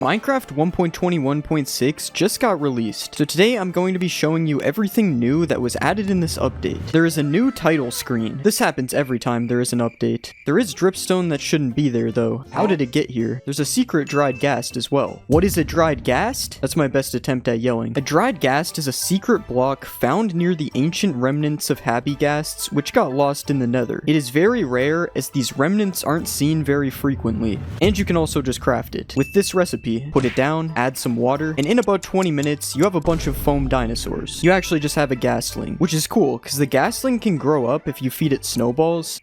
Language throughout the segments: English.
Minecraft 1.21.6 just got released, so today I'm going to be showing you everything new that was added in this update. There is a new title screen. This happens every time there is an update. There is dripstone that shouldn't be there though. How did it get here? There's a secret dried ghast as well. What is a dried ghast? That's my best attempt at yelling. A dried ghast is a secret block found near the ancient remnants of happy ghasts, which got lost in the nether. It is very rare as these remnants aren't seen very frequently, and you can also just craft it. With this recipe, put it down, add some water, and in about 20 minutes, you have a bunch of foam dinosaurs. You actually just have a ghastling, which is cool, because the ghastling can grow up if you feed it snowballs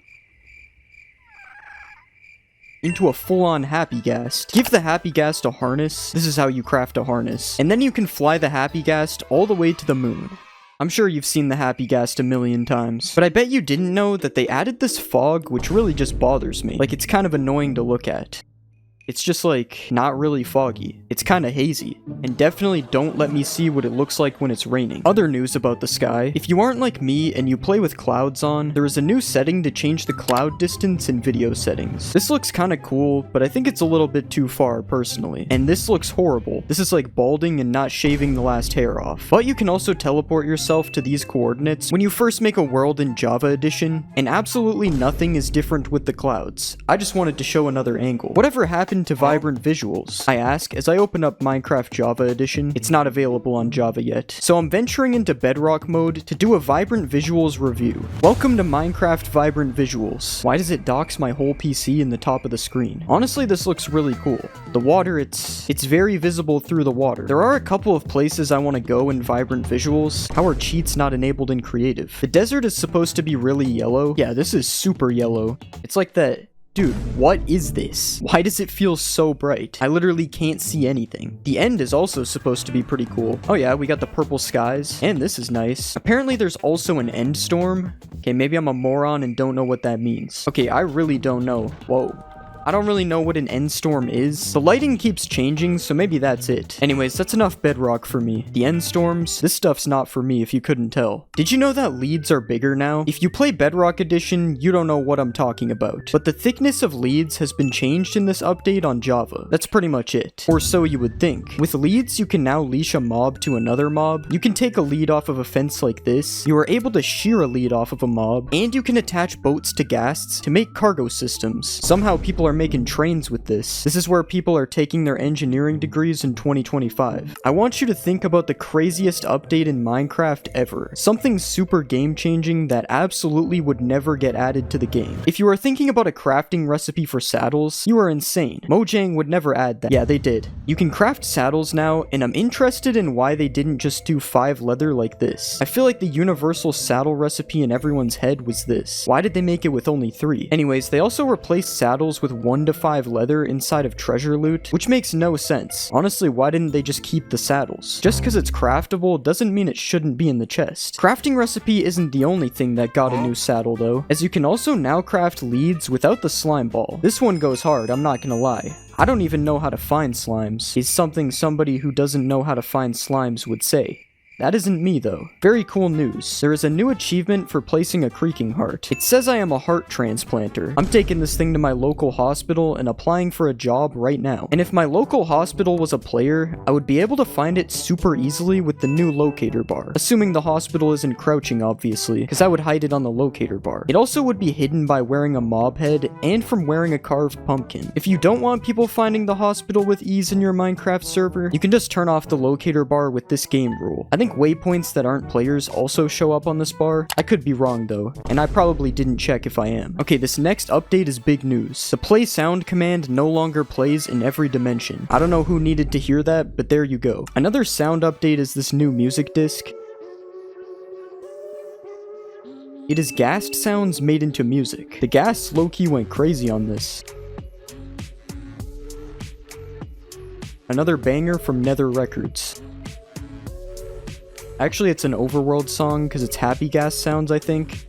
into a full-on happy ghast. Give the happy ghast a harness. This is how you craft a harness. And then you can fly the happy ghast all the way to the moon. I'm sure you've seen the happy ghast a million times, but I bet you didn't know that they added this fog, which really just bothers me. Like, it's kind of annoying to look at. It's just like, not really foggy. It's kind of hazy, and definitely don't let me see what it looks like when it's raining. Other news about the sky: if you aren't like me and you play with clouds on, there is a new setting to change the cloud distance in video settings. This looks kind of cool, but I think it's a little bit too far personally. And this looks horrible. This is like balding and not shaving the last hair off. But you can also teleport yourself to these coordinates when you first make a world in Java Edition, and absolutely nothing is different with the clouds. I just wanted to show another angle. Whatever happened to vibrant visuals? I ask as I open up Minecraft Java Edition. It's not available on Java yet, so I'm venturing into Bedrock mode to do a vibrant visuals review. Welcome to Minecraft Vibrant Visuals. Why does it dox my whole PC in the top of the screen? Honestly, this looks really cool. The water, it's very visible through the water. There are a couple of places I want to go in Vibrant Visuals. How are cheats not enabled in creative? The desert is supposed to be really yellow. Yeah, this is super yellow. It's like that. Dude, what is this? Why does it feel so bright? I literally can't see anything. The end is also supposed to be pretty cool. Oh yeah, we got the purple skies, and this is nice. Apparently there's also an end storm. Okay, maybe I'm a moron and don't know what that means. Okay, I really don't know. Whoa. I don't really know what an end storm is. The lighting keeps changing, so maybe that's it. Anyways, that's enough bedrock for me. The end storms, this stuff's not for me if you couldn't tell. Did you know that leads are bigger now? If you play Bedrock Edition, you don't know what I'm talking about. But the thickness of leads has been changed in this update on Java. That's pretty much it. Or so you would think. With leads, you can now leash a mob to another mob. You can take a lead off of a fence like this. You are able to shear a lead off of a mob. And you can attach boats to ghasts to make cargo systems. Somehow people are making trains with this. This is where people are taking their engineering degrees in 2025. I want you to think about the craziest update in Minecraft ever. Something super game-changing that absolutely would never get added to the game. If you are thinking about a crafting recipe for saddles, you are insane. Mojang would never add that. Yeah, they did. You can craft saddles now, and I'm interested in why they didn't just do 5 leather like this. I feel like the universal saddle recipe in everyone's head was this. Why did they make it with only 3? Anyways, they also replaced saddles with 1 to 5 leather inside of treasure loot, which makes no sense. Honestly, why didn't they just keep the saddles? Just because it's craftable doesn't mean it shouldn't be in the chest. Crafting recipe isn't the only thing that got a new saddle though, as you can also now craft leads without the slime ball. This one goes hard, I'm not gonna lie. I don't even know how to find slimes. It's something somebody who doesn't know how to find slimes would say. That isn't me though. Very cool news. There is a new achievement for placing a creaking heart. It says I am a heart transplanter. I'm taking this thing to my local hospital and applying for a job right now. And if my local hospital was a player, I would be able to find it super easily with the new locator bar. Assuming the hospital isn't crouching obviously, because I would hide it on the locator bar. It also would be hidden by wearing a mob head and from wearing a carved pumpkin. If you don't want people finding the hospital with ease in your Minecraft server, you can just turn off the locator bar with this game rule. I think waypoints that aren't players also show up on this bar. I could be wrong though, and I probably didn't check if I am. Okay, this next update is big news. The play sound command no longer plays in every dimension. I don't know who needed to hear that, but there you go. Another sound update is this new music disc. It is ghast sounds made into music. The ghasts low-key went crazy on this. Another banger from Nether Records. Actually, it's an overworld song because it's happy ghast sounds, I think.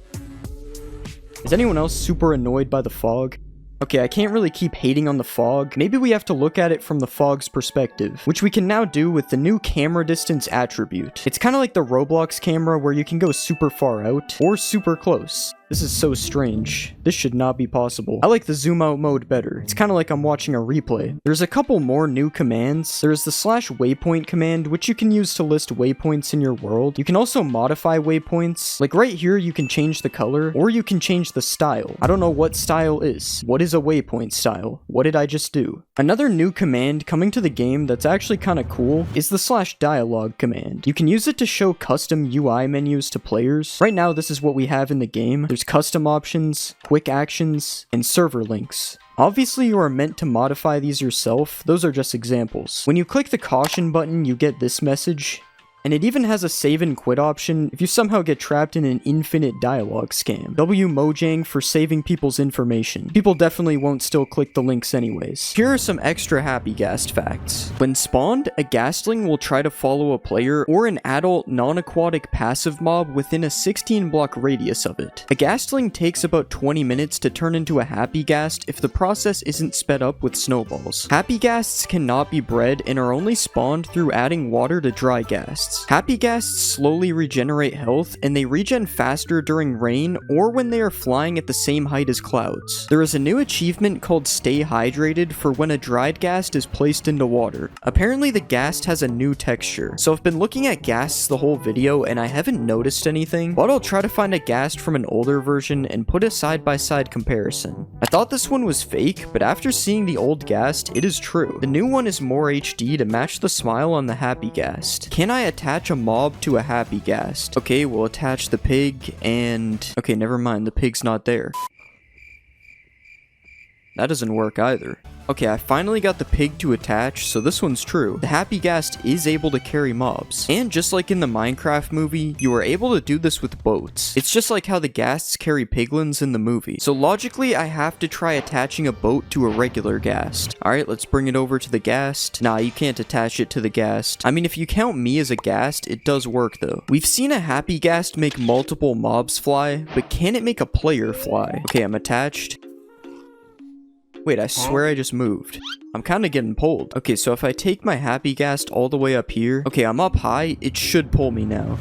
Is anyone else super annoyed by the fog? Okay, I can't really keep hating on the fog. Maybe we have to look at it from the fog's perspective, which we can now do with the new camera distance attribute. It's kind of like the Roblox camera where you can go super far out or super close. This is so strange. This should not be possible. I like the zoom out mode better. It's kind of like I'm watching a replay. There's a couple more new commands. There's the /waypoint command, which you can use to list waypoints in your world. You can also modify waypoints. Like right here, you can change the color, or you can change the style. I don't know what style is. What is a waypoint style? What did I just do? Another new command coming to the game that's actually kind of cool is the /dialogue command. You can use it to show custom UI menus to players. Right now, this is what we have in the game. There's custom options, quick actions, and server links. Obviously, you are meant to modify these yourself. Those are just examples. When you click the caution button, you get this message. And it even has a save and quit option if you somehow get trapped in an infinite dialogue scam. Mojang for saving people's information. People definitely won't still click the links anyways. Here are some extra happy ghast facts. When spawned, a ghastling will try to follow a player or an adult non-aquatic passive mob within a 16 block radius of it. A ghastling takes about 20 minutes to turn into a happy ghast if the process isn't sped up with snowballs. Happy ghasts cannot be bred and are only spawned through adding water to dry ghasts. Happy ghasts slowly regenerate health, and they regen faster during rain or when they are flying at the same height as clouds. There is a new achievement called Stay Hydrated for when a dried ghast is placed into water. Apparently the ghast has a new texture, so I've been looking at ghasts the whole video and I haven't noticed anything, but I'll try to find a ghast from an older version and put a side-by-side comparison. I thought this one was fake, but after seeing the old ghast, it is true. The new one is more HD to match the smile on the happy ghast. Can I attach a mob to a happy ghast? Okay, we'll attach the pig and... okay, never mind, the pig's not there. That doesn't work either. Okay, I finally got the pig to attach, so this one's true. The happy ghast is able to carry mobs. And just like in the Minecraft movie, you are able to do this with boats. It's just like how the ghasts carry piglins in the movie. So logically, I have to try attaching a boat to a regular ghast. Alright, let's bring it over to the ghast. Nah, you can't attach it to the ghast. I mean, if you count me as a ghast, it does work though. We've seen a happy ghast make multiple mobs fly, but can it make a player fly? Okay, I'm attached. Wait, I swear I just moved. I'm kind of getting pulled. Okay, so if I take my happy ghast all the way up here... okay, I'm up high. It should pull me now.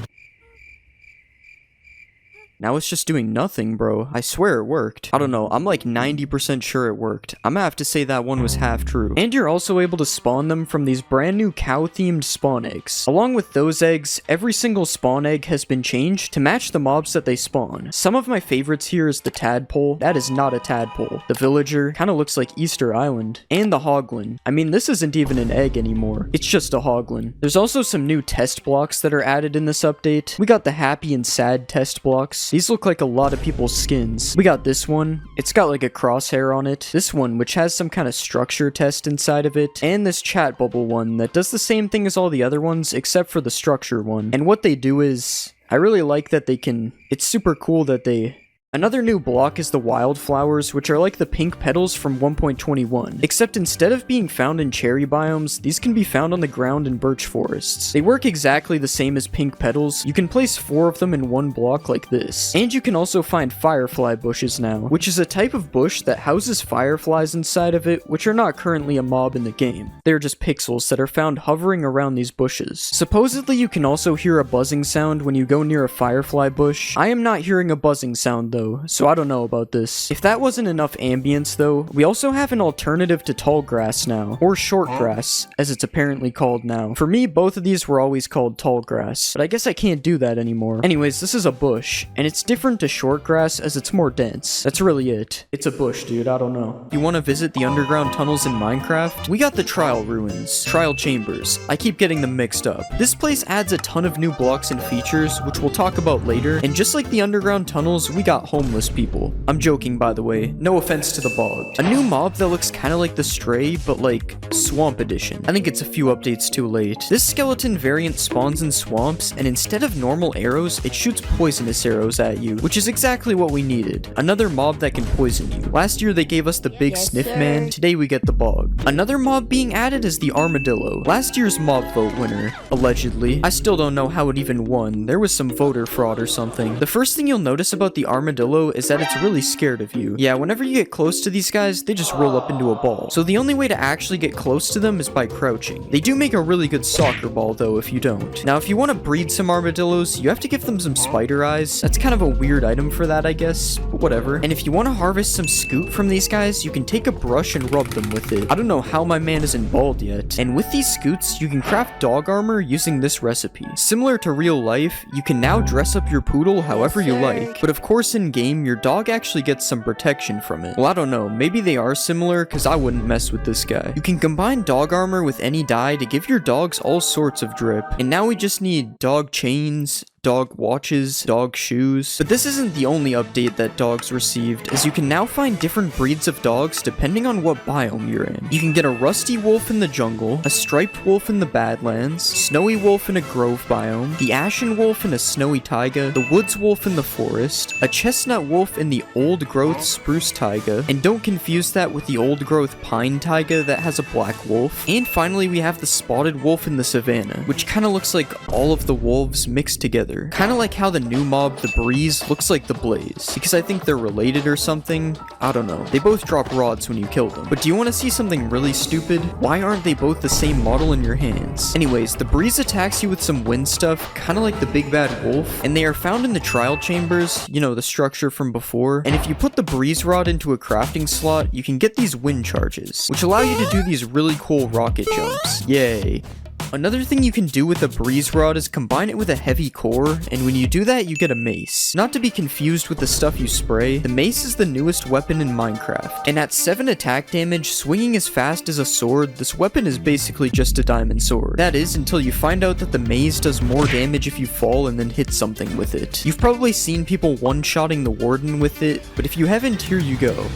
Now it's just doing nothing, bro. I swear it worked. I don't know. I'm like 90% sure it worked. I'm gonna have to say that one was half true. And you're also able to spawn them from these brand new cow-themed spawn eggs. Along with those eggs, every single spawn egg has been changed to match the mobs that they spawn. Some of my favorites here is the tadpole. That is not a tadpole. The villager kind of looks like Easter Island. And the hoglin. I mean, this isn't even an egg anymore. It's just a hoglin. There's also some new test blocks that are added in this update. We got the happy and sad test blocks. These look like a lot of people's skins. We got this one. It's got like a crosshair on it. This one, which has some kind of structure test inside of it. And this chat bubble one that does the same thing as all the other ones, except for the structure one. And what they do is... I really like that they can... it's super cool that they... Another new block is the wildflowers, which are like the pink petals from 1.21, except instead of being found in cherry biomes, these can be found on the ground in birch forests. They work exactly the same as pink petals. You can place 4 of them in one block like this. And you can also find firefly bushes now, which is a type of bush that houses fireflies inside of it, which are not currently a mob in the game. They're just pixels that are found hovering around these bushes. Supposedly you can also hear a buzzing sound when you go near a firefly bush. I am not hearing a buzzing sound though, so I don't know about this. If that wasn't enough ambience though, we also have an alternative to tall grass now, or short grass, as it's apparently called now. For me, both of these were always called tall grass, but I guess I can't do that anymore. Anyways, this is a bush, and it's different to short grass as it's more dense. That's really it. It's a bush, dude, I don't know. You want to visit the underground tunnels in Minecraft? We got the trial ruins, trial chambers. I keep getting them mixed up. This place adds a ton of new blocks and features, which we'll talk about later, and just like the underground tunnels, we got homeless people. I'm joking, by the way. No offense to the bog. A new mob that looks kind of like the Stray, but like Swamp Edition. I think it's a few updates too late. This skeleton variant spawns in swamps, and instead of normal arrows, it shoots poisonous arrows at you, which is exactly what we needed. Another mob that can poison you. Last year they gave us the big sniff man. Today we get the bog. Another mob being added is the armadillo. Last year's mob vote winner, allegedly. I still don't know how it even won. There was some voter fraud or something. The first thing you'll notice about the armadillo is that it's really scared of you. Yeah, whenever you get close to these guys, they just roll up into a ball. So the only way to actually get close to them is by crouching. They do make a really good soccer ball though if you don't. Now if you want to breed some armadillos, you have to give them some spider eyes. That's kind of a weird item for that, I guess, but whatever. And if you want to harvest some scoot from these guys, you can take a brush and rub them with it. I don't know how my man isn't bald yet. And with these scoots, you can craft dog armor using this recipe. Similar to real life, you can now dress up your poodle however you like, but of course in game, your dog actually gets some protection from it. Well, I don't know, maybe they are similar, cause I wouldn't mess with this guy. You can combine dog armor with any dye to give your dogs all sorts of drip. And now we just need dog chains, dog watches, dog shoes. But this isn't the only update that dogs received, as you can now find different breeds of dogs depending on what biome you're in. You can get a rusty wolf in the jungle, a striped wolf in the badlands, snowy wolf in a grove biome, the ashen wolf in a snowy taiga, the woods wolf in the forest, a chestnut wolf in the old growth spruce taiga, and don't confuse that with the old growth pine taiga that has a black wolf. And finally we have the spotted wolf in the savannah, which kind of looks like all of the wolves mixed together. Kind of like how the new mob, the Breeze, looks like the Blaze. Because I think they're related or something. I don't know. They both drop rods when you kill them. But do you want to see something really stupid? Why aren't they both the same model in your hands? Anyways, the Breeze attacks you with some wind stuff, kind of like the Big Bad Wolf. And they are found in the trial chambers, you know, the structure from before. And if you put the Breeze Rod into a crafting slot, you can get these wind charges, which allow you to do these really cool rocket jumps. Yay. Another thing you can do with a breeze rod is combine it with a heavy core, and when you do that, you get a mace. Not to be confused with the stuff you spray, the mace is the newest weapon in Minecraft. And at 7 attack damage, swinging as fast as a sword, this weapon is basically just a diamond sword. That is, until you find out that the mace does more damage if you fall and then hit something with it. You've probably seen people one-shotting the warden with it, but if you haven't, here you go.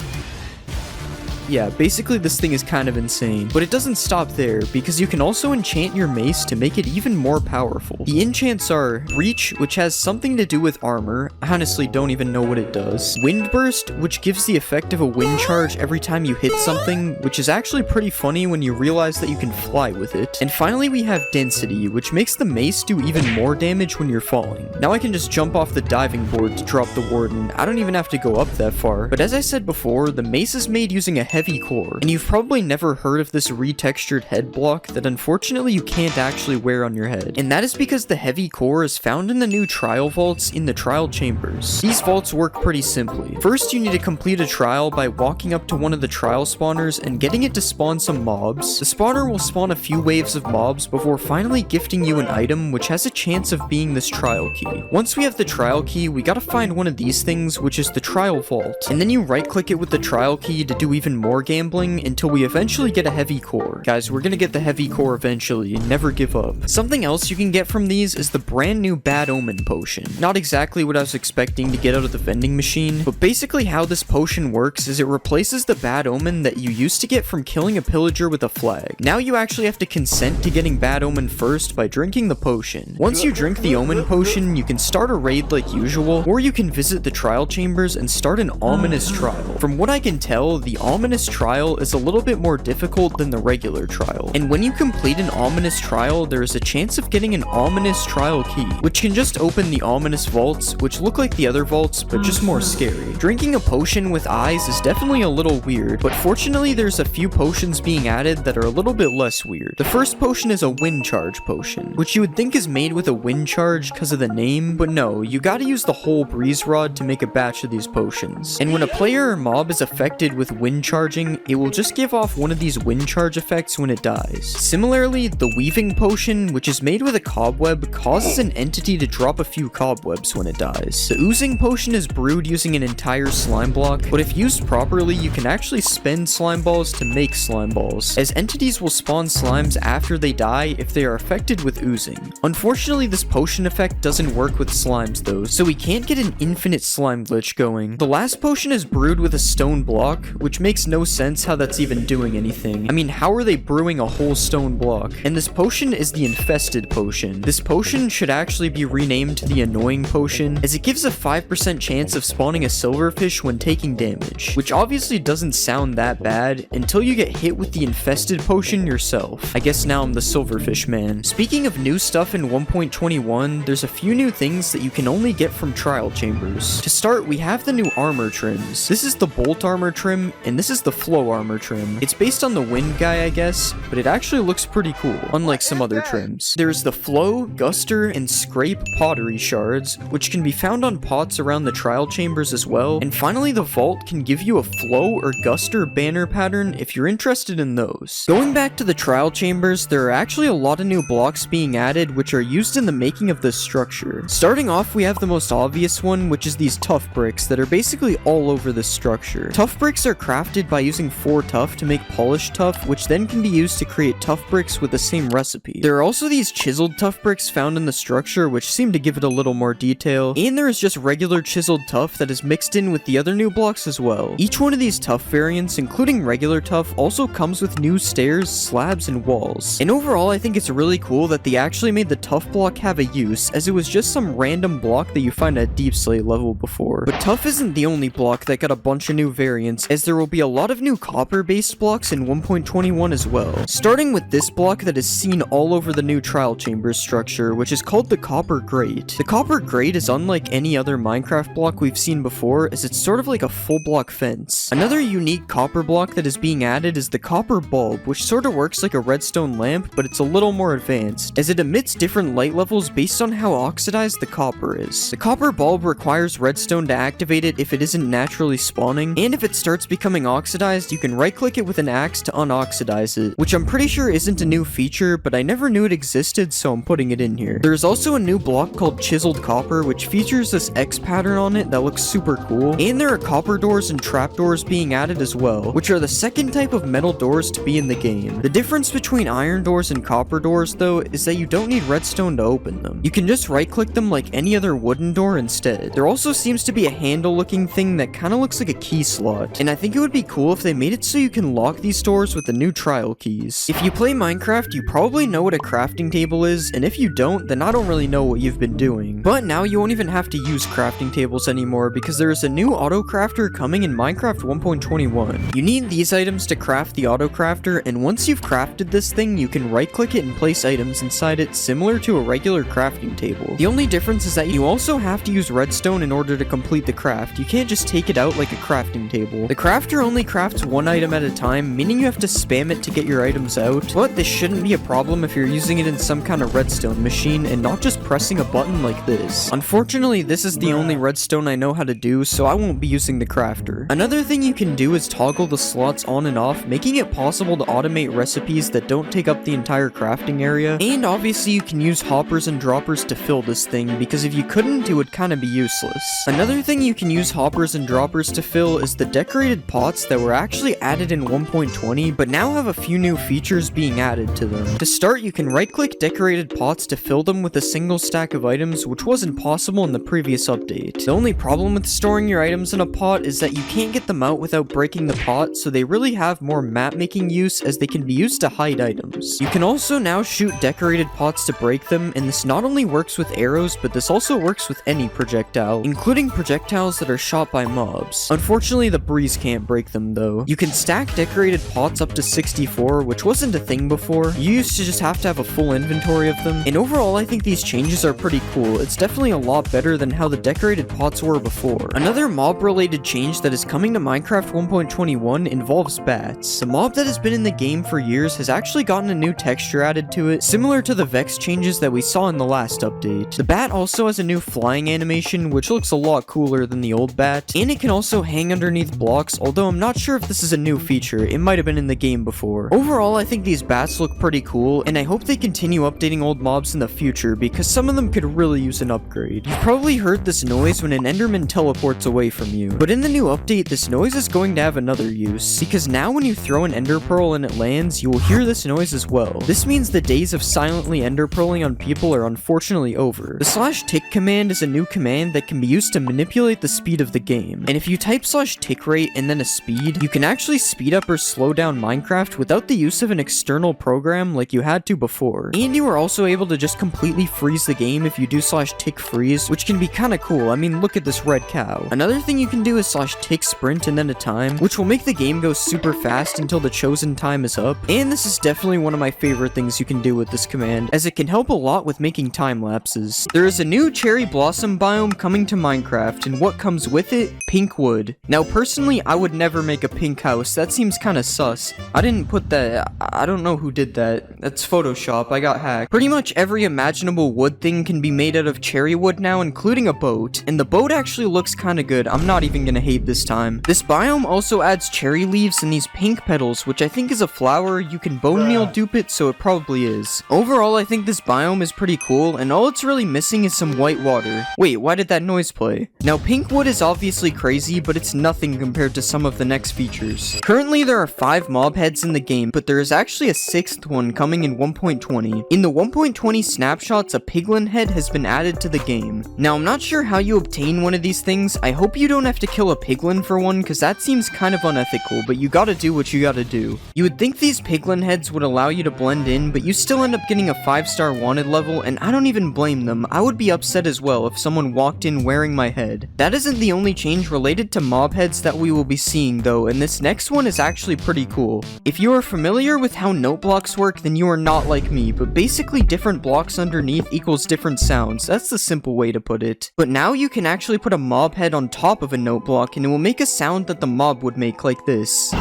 Yeah, basically this thing is kind of insane, but it doesn't stop there, because you can also enchant your mace to make it even more powerful. The enchants are Reach, which has something to do with armor, I honestly don't even know what it does. Wind Burst, which gives the effect of a wind charge every time you hit something, which is actually pretty funny when you realize that you can fly with it. And finally we have Density, which makes the mace do even more damage when you're falling. Now I can just jump off the diving board to drop the warden, I don't even have to go up that far. But as I said before, the mace is made using a heavy core, and you've probably never heard of this retextured head block that unfortunately you can't actually wear on your head. And that is because the heavy core is found in the new trial vaults in the trial chambers. These vaults work pretty simply. First, you need to complete a trial by walking up to one of the trial spawners and getting it to spawn some mobs. The spawner will spawn a few waves of mobs before finally gifting you an item which has a chance of being this trial key. Once we have the trial key, we gotta find one of these things, which is the trial vault. And then you right click it with the trial key to do even more gambling until we eventually get a heavy core. Guys, we're gonna get the heavy core eventually, never give up. Something else you can get from these is the brand new Bad Omen potion. Not exactly what I was expecting to get out of the vending machine, but basically how this potion works is it replaces the Bad Omen that you used to get from killing a pillager with a flag. Now you actually have to consent to getting Bad Omen first by drinking the potion. Once you drink the Omen potion, you can start a raid like usual, or you can visit the trial chambers and start an ominous trial. From what I can tell, the ominous trial is a little bit more difficult than the regular trial. And when you complete an ominous trial, there is a chance of getting an ominous trial key, which can just open the ominous vaults, which look like the other vaults, but just more scary. Drinking a potion with eyes is definitely a little weird, but fortunately there's a few potions being added that are a little bit less weird. The first potion is a wind charge potion, which you would think is made with a wind charge because of the name, but no, you gotta use the whole breeze rod to make a batch of these potions. And when a player or mob is affected with wind charging, it will just give off one of these wind charge effects when it dies. Similarly, the weaving potion, which is made with a cobweb, causes an entity to drop a few cobwebs when it dies. The oozing potion is brewed using an entire slime block, but if used properly, you can actually spend slime balls to make slime balls, as entities will spawn slimes after they die if they are affected with oozing. Unfortunately, this potion effect doesn't work with slimes though, so we can't get an infinite slime glitch going. The last potion is brewed with a stone block, which makes no sense how that's even doing anything. I mean, how are they brewing a whole stone block? And this potion is the infested potion. This potion should actually be renamed to the annoying potion, as it gives a 5% chance of spawning a silverfish when taking damage, which obviously doesn't sound that bad until you get hit with the infested potion yourself. I guess now I'm the silverfish man. Speaking of new stuff in 1.21, there's a few new things that you can only get from trial chambers. To start, we have the new armor trims. This is the bolt armor trim, and this is is the flow armor trim. It's based on the wind guy, I guess, but it actually looks pretty cool, unlike some other trims. There's the flow, guster, and scrape pottery shards, which can be found on pots around the trial chambers as well. And finally, the vault can give you a flow or guster banner pattern if you're interested in those. Going back to the trial chambers, there are actually a lot of new blocks being added which are used in the making of this structure. Starting off, we have the most obvious one, which is these tuff bricks that are basically all over this structure. Tuff bricks are crafted by using 4 tuff to make polished tuff, which then can be used to create tuff bricks with the same recipe. There are also these chiseled tuff bricks found in the structure, which seem to give it a little more detail, and there is just regular chiseled tuff that is mixed in with the other new blocks as well. Each one of these tuff variants, including regular tuff, also comes with new stairs, slabs, and walls. And overall, I think it's really cool that they actually made the tuff block have a use, as it was just some random block that you find at Deep Slate level before. But tuff isn't the only block that got a bunch of new variants, as there will be a lot of new copper-based blocks in 1.21 as well. Starting with this block that is seen all over the new trial chambers structure, which is called the copper grate. The copper grate is unlike any other Minecraft block we've seen before, as it's sort of like a full block fence. Another unique copper block that is being added is the copper bulb, which sort of works like a redstone lamp, but it's a little more advanced, as it emits different light levels based on how oxidized the copper is. The copper bulb requires redstone to activate it if it isn't naturally spawning, and if it starts becoming oxidized, you can right-click it with an axe to unoxidize it, which I'm pretty sure isn't a new feature, but I never knew it existed, so I'm putting it in here. There's also a new block called chiseled copper, which features this X pattern on it that looks super cool, and there are copper doors and trapdoors being added as well, which are the second type of metal doors to be in the game. The difference between iron doors and copper doors, though, is that you don't need redstone to open them. You can just right-click them like any other wooden door instead. There also seems to be a handle-looking thing that kind of looks like a key slot, and I think it would be cool if they made it so you can lock these doors with the new trial keys. If you play Minecraft, you probably know what a crafting table is, and if you don't, then I don't really know what you've been doing. But now you won't even have to use crafting tables anymore, because there is a new auto crafter coming in Minecraft 1.21. You need these items to craft the auto crafter, and once you've crafted this thing, you can right-click it and place items inside it similar to a regular crafting table. The only difference is that you also have to use redstone in order to complete the craft. You can't just take it out like a crafting table. The crafter only crafts one item at a time, meaning you have to spam it to get your items out, but this shouldn't be a problem if you're using it in some kind of redstone machine and not just pressing a button like this. Unfortunately, this is the only redstone I know how to do, so I won't be using the crafter. Another thing you can do is toggle the slots on and off, making it possible to automate recipes that don't take up the entire crafting area, and obviously you can use hoppers and droppers to fill this thing, because if you couldn't, it would kind of be useless. Another thing you can use hoppers and droppers to fill is the decorated pots that were actually added in 1.20, but now have a few new features being added to them. To start, you can right-click decorated pots to fill them with a single stack of items, which wasn't possible in the previous update. The only problem with storing your items in a pot is that you can't get them out without breaking the pot, so they really have more map-making use, as they can be used to hide items. You can also now shoot decorated pots to break them, and this not only works with arrows, but this also works with any projectile, including projectiles that are shot by mobs. Unfortunately, the breeze can't break them though. You can stack decorated pots up to 64, which wasn't a thing before. You used to just have to have a full inventory of them, and overall I think these changes are pretty cool. It's definitely a lot better than how the decorated pots were before. Another mob-related change that is coming to Minecraft 1.21 involves bats. The mob that has been in the game for years has actually gotten a new texture added to it, similar to the Vex changes that we saw in the last update. The bat also has a new flying animation, which looks a lot cooler than the old bat, and it can also hang underneath blocks, although I'm not sure if this is a new feature. It might have been in the game before. Overall, I think these bats look pretty cool, and I hope they continue updating old mobs in the future, because some of them could really use an upgrade. You've probably heard this noise when an enderman teleports away from you, but in the new update, this noise is going to have another use, because now when you throw an ender pearl and it lands, you will hear this noise as well. This means the days of silently ender pearling on people are unfortunately over. The /tick command is a new command that can be used to manipulate the speed of the game, and if you type /tick rate and then a speed, you can actually speed up or slow down Minecraft without the use of an external program like you had to before. And you are also able to just completely freeze the game if you do /tick freeze, which can be kinda cool. I mean, look at this red cow. Another thing you can do is /tick sprint and then a time, which will make the game go super fast until the chosen time is up, and this is definitely one of my favorite things you can do with this command, as it can help a lot with making time lapses. There is a new cherry blossom biome coming to Minecraft, and what comes with it? Pink wood. Now personally, I would never make a pink house. That seems kinda sus. I didn't put that. I don't know who did that. That's Photoshop. I got hacked. Pretty much every imaginable wood thing can be made out of cherry wood now, including a boat. And the boat actually looks kinda good. I'm not even gonna hate this time. This biome also adds cherry leaves and these pink petals, which I think is a flower. You can bone meal dupe it, so it probably is. Overall, I think this biome is pretty cool, and all it's really missing is some white water. Wait, why did that noise play? Now, pink wood is obviously crazy, but it's nothing compared to some of the next features. Currently, there are 5 mob heads in the game, but there is actually a 6th one coming in 1.20. In the 1.20 snapshots, a piglin head has been added to the game. Now, I'm not sure how you obtain one of these things. I hope you don't have to kill a piglin for one, because that seems kind of unethical, but you gotta do what you gotta do. You would think these piglin heads would allow you to blend in, but you still end up getting a 5-star wanted level, and I don't even blame them. I would be upset as well if someone walked in wearing my head. That isn't the only change related to mob heads that we will be seeing though, and this next one is actually pretty cool. If you are familiar with how note blocks work, then you are not like me, but basically different blocks underneath equals different sounds. That's the simple way to put it. But now you can actually put a mob head on top of a note block and it will make a sound that the mob would make, like this.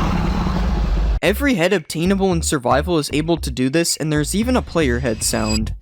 Every head obtainable in survival is able to do this, and there's even a player head sound.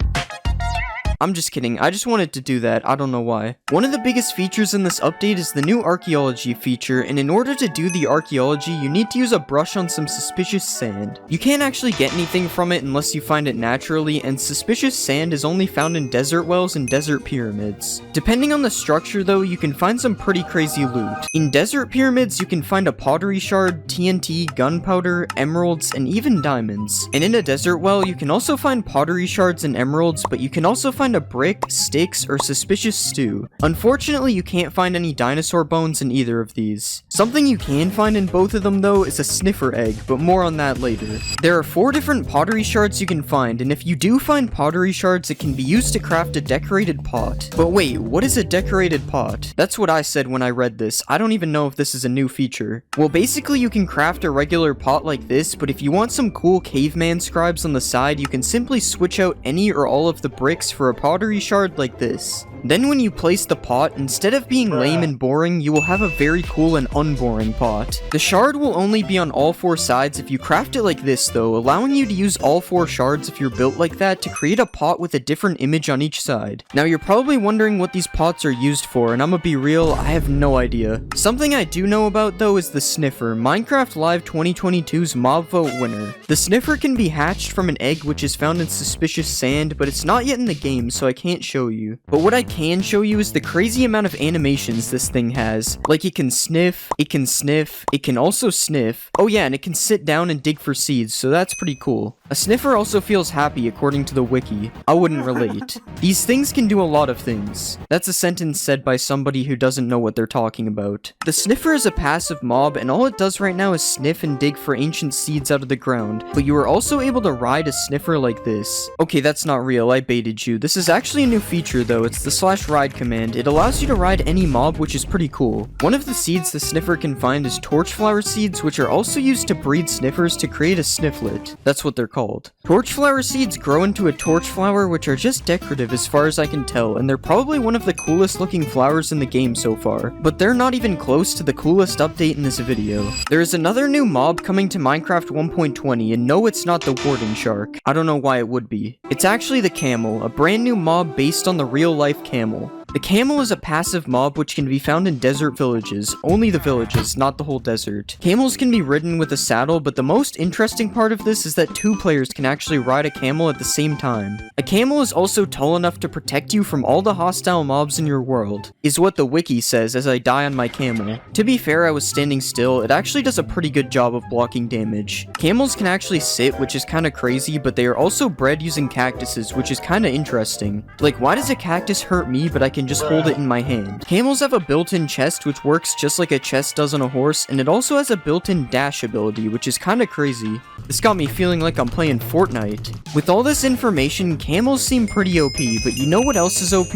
I'm just kidding, I just wanted to do that, I don't know why. One of the biggest features in this update is the new archaeology feature, and in order to do the archaeology, you need to use a brush on some suspicious sand. You can't actually get anything from it unless you find it naturally, and suspicious sand is only found in desert wells and desert pyramids. Depending on the structure though, you can find some pretty crazy loot. In desert pyramids, you can find a pottery shard, TNT, gunpowder, emeralds, and even diamonds. And in a desert well, you can also find pottery shards and emeralds, but you can also find a brick, sticks, or suspicious stew. Unfortunately, you can't find any dinosaur bones in either of these. Something you can find in both of them though is a sniffer egg, but more on that later. There are 4 different pottery shards you can find, and if you do find pottery shards, it can be used to craft a decorated pot. But wait, what is a decorated pot? That's what I said when I read this. I don't even know if this is a new feature. Well, basically you can craft a regular pot like this, but if you want some cool caveman scribes on the side, you can simply switch out any or all of the bricks for a pottery shard like this. Then when you place the pot, instead of being lame and boring, you will have a very cool and unboring pot. The shard will only be on all 4 sides if you craft it like this though, allowing you to use all 4 shards if you're built like that to create a pot with a different image on each side. Now you're probably wondering what these pots are used for, and I'ma be real, I have no idea. Something I do know about though is the sniffer, Minecraft Live 2022's mob vote winner. The sniffer can be hatched from an egg which is found in suspicious sand, but it's not yet in the game, so I can't show you. But what I can show you is the crazy amount of animations this thing has. Like it can sniff, it can also sniff. Oh yeah, and it can sit down and dig for seeds, so that's pretty cool. A sniffer also feels happy according to the wiki. I wouldn't relate. These things can do a lot of things. That's a sentence said by somebody who doesn't know what they're talking about. The sniffer is a passive mob, and all it does right now is sniff and dig for ancient seeds out of the ground, but you are also able to ride a sniffer like this. Okay, that's not real, I baited you. This is actually a new feature though, it's the /ride command. It allows you to ride any mob, which is pretty cool. One of the seeds the sniffer can find is torchflower seeds, which are also used to breed sniffers to create a snifflet. That's what they're called. Torchflower seeds grow into a torchflower, which are just decorative as far as I can tell, and they're probably one of the coolest looking flowers in the game so far, but they're not even close to the coolest update in this video. There is another new mob coming to Minecraft 1.20, and no, it's not the warden shark. I don't know why it would be. It's actually the camel, a brand new mob based on the real life camel. The camel is a passive mob which can be found in desert villages, only the villages, not the whole desert. Camels can be ridden with a saddle, but the most interesting part of this is that 2 players can actually ride a camel at the same time. A camel is also tall enough to protect you from all the hostile mobs in your world, is what the wiki says as I die on my camel. To be fair, I was standing still, it actually does a pretty good job of blocking damage. Camels can actually sit, which is kinda crazy, but they are also bred using cactuses, which is kinda interesting. Like, why does a cactus hurt me, but I can just hold it in my hand? Camels have a built-in chest which works just like a chest does on a horse, and it also has a built-in dash ability, which is kinda crazy. This got me feeling like I'm playing Fortnite. With all this information, camels seem pretty OP, but you know what else is OP?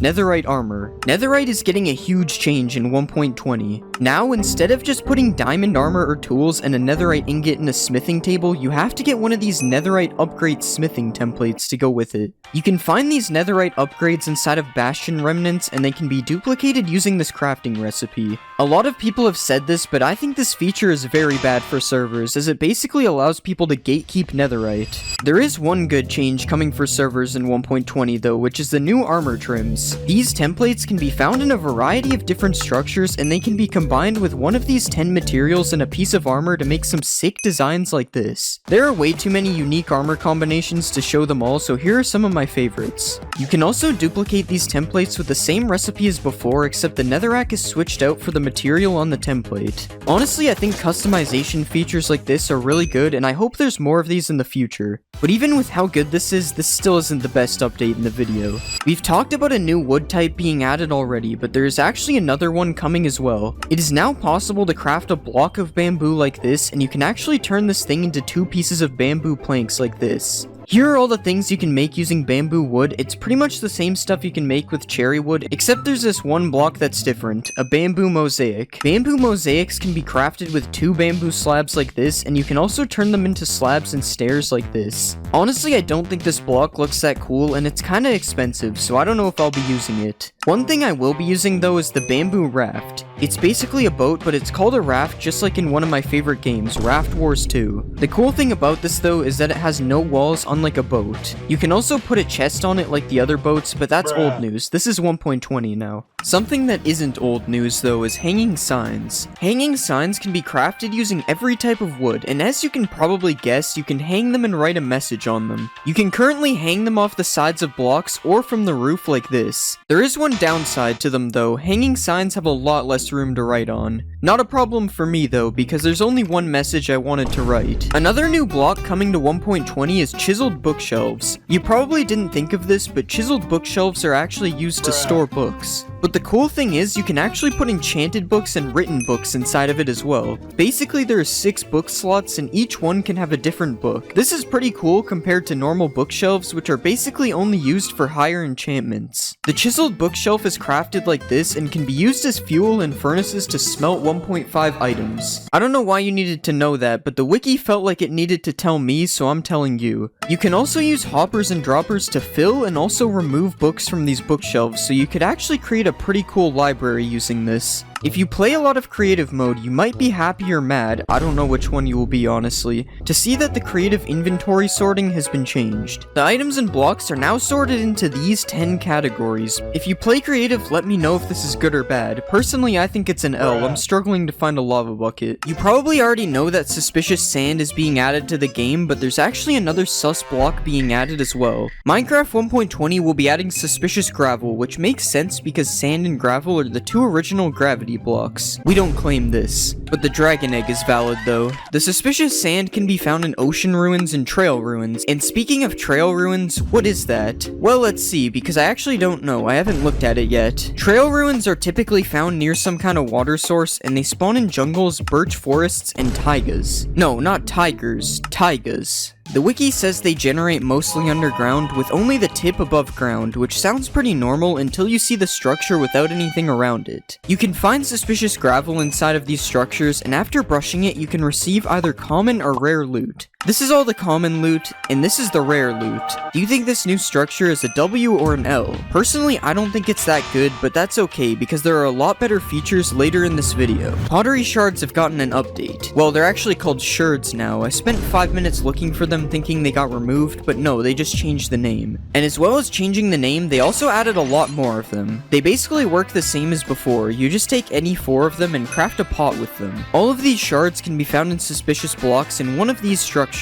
Netherite armor. Netherite is getting a huge change in 1.20. Now, instead of just putting diamond armor or tools and a netherite ingot in a smithing table, you have to get one of these netherite upgrade smithing templates to go with it. You can find these netherite upgrades inside of bastion remnants, and they can be duplicated using this crafting recipe. A lot of people have said this, but I think this feature is very bad for servers, as it basically allows people to gatekeep netherite. There is one good change coming for servers in 1.20 though, which is the new armor trims. These templates can be found in a variety of different structures, and they can be combined with one of these 10 materials and a piece of armor to make some sick designs like this. There are way too many unique armor combinations to show them all, so here are some of my favorites. You can also duplicate these templates with the same recipe as before, except the netherrack is switched out for the material on the template. Honestly, I think customization features like this are really good, and I hope there's more of these in the future. But even with how good this still isn't the best update in the video. We've talked about a new wood type being added already, but there is actually another one coming as well. It is now possible to craft a block of bamboo like this, and you can actually turn this thing into 2 pieces of bamboo planks like this. Here are all the things you can make using bamboo wood. It's pretty much the same stuff you can make with cherry wood, except there's this one block that's different, a bamboo mosaic. Bamboo mosaics can be crafted with 2 bamboo slabs like this, and you can also turn them into slabs and stairs like this. Honestly, I don't think this block looks that cool, and it's kinda expensive, so I don't know if I'll be using it. One thing I will be using though is the bamboo raft. It's basically a boat, but it's called a raft just like in one of my favorite games, Raft Wars 2. The cool thing about this though is that it has no walls, unlike a boat. You can also put a chest on it like the other boats, but that's old news. This is 1.20 now. Something that isn't old news though is hanging signs. Hanging signs can be crafted using every type of wood, and as you can probably guess, you can hang them and write a message on them. You can currently hang them off the sides of blocks or from the roof like this. There is one downside to them though. Hanging signs have a lot less room to write on. Not a problem for me though, because there's only one message I wanted to write. Another new block coming to 1.20 is chiseled bookshelves. You probably didn't think of this, but chiseled bookshelves are actually used to store books. But the cool thing is, you can actually put enchanted books and written books inside of it as well. Basically, there are 6 book slots, and each one can have a different book. This is pretty cool compared to normal bookshelves, which are basically only used for higher enchantments. The chiseled bookshelf is crafted like this, and can be used as fuel in furnaces to smelt 1.5 items. I don't know why you needed to know that, but the wiki felt like it needed to tell me, so I'm telling you. You can also use hoppers and droppers to fill and also remove books from these bookshelves, so you could actually create a pretty cool library using this. If you play a lot of creative mode, you might be happy or mad, I don't know which one you will be honestly, to see that the creative inventory sorting has been changed. The items and blocks are now sorted into these 10 categories. If you play creative, let me know if this is good or bad. Personally, I think it's an L. I'm struggling to find a lava bucket. You probably already know that suspicious sand is being added to the game, but there's actually another sus block being added as well. Minecraft 1.20 will be adding suspicious gravel, which makes sense because sand and gravel are the 2 original gravity blocks. We don't claim this, but the dragon egg is valid though. The suspicious sand can be found in ocean ruins and trail ruins, and speaking of trail ruins, what is that? Well, let's see, because I actually don't know, I haven't looked at it yet. Trail ruins are typically found near some kind of water source, and they spawn in jungles, birch forests, and taigas. No, not tigers, taigas. The wiki says they generate mostly underground, with only the tip above ground, which sounds pretty normal until you see the structure without anything around it. You can find suspicious gravel inside of these structures, and after brushing it, you can receive either common or rare loot. This is all the common loot, and this is the rare loot. Do you think this new structure is a W or an L? Personally, I don't think it's that good, but that's okay, because there are a lot better features later in this video. Pottery shards have gotten an update. Well, they're actually called shards now. I spent 5 minutes looking for them thinking they got removed, but no, they just changed the name. And as well as changing the name, they also added a lot more of them. They basically work the same as before. You just take any 4 of them and craft a pot with them. All of these shards can be found in suspicious blocks in one of these structures.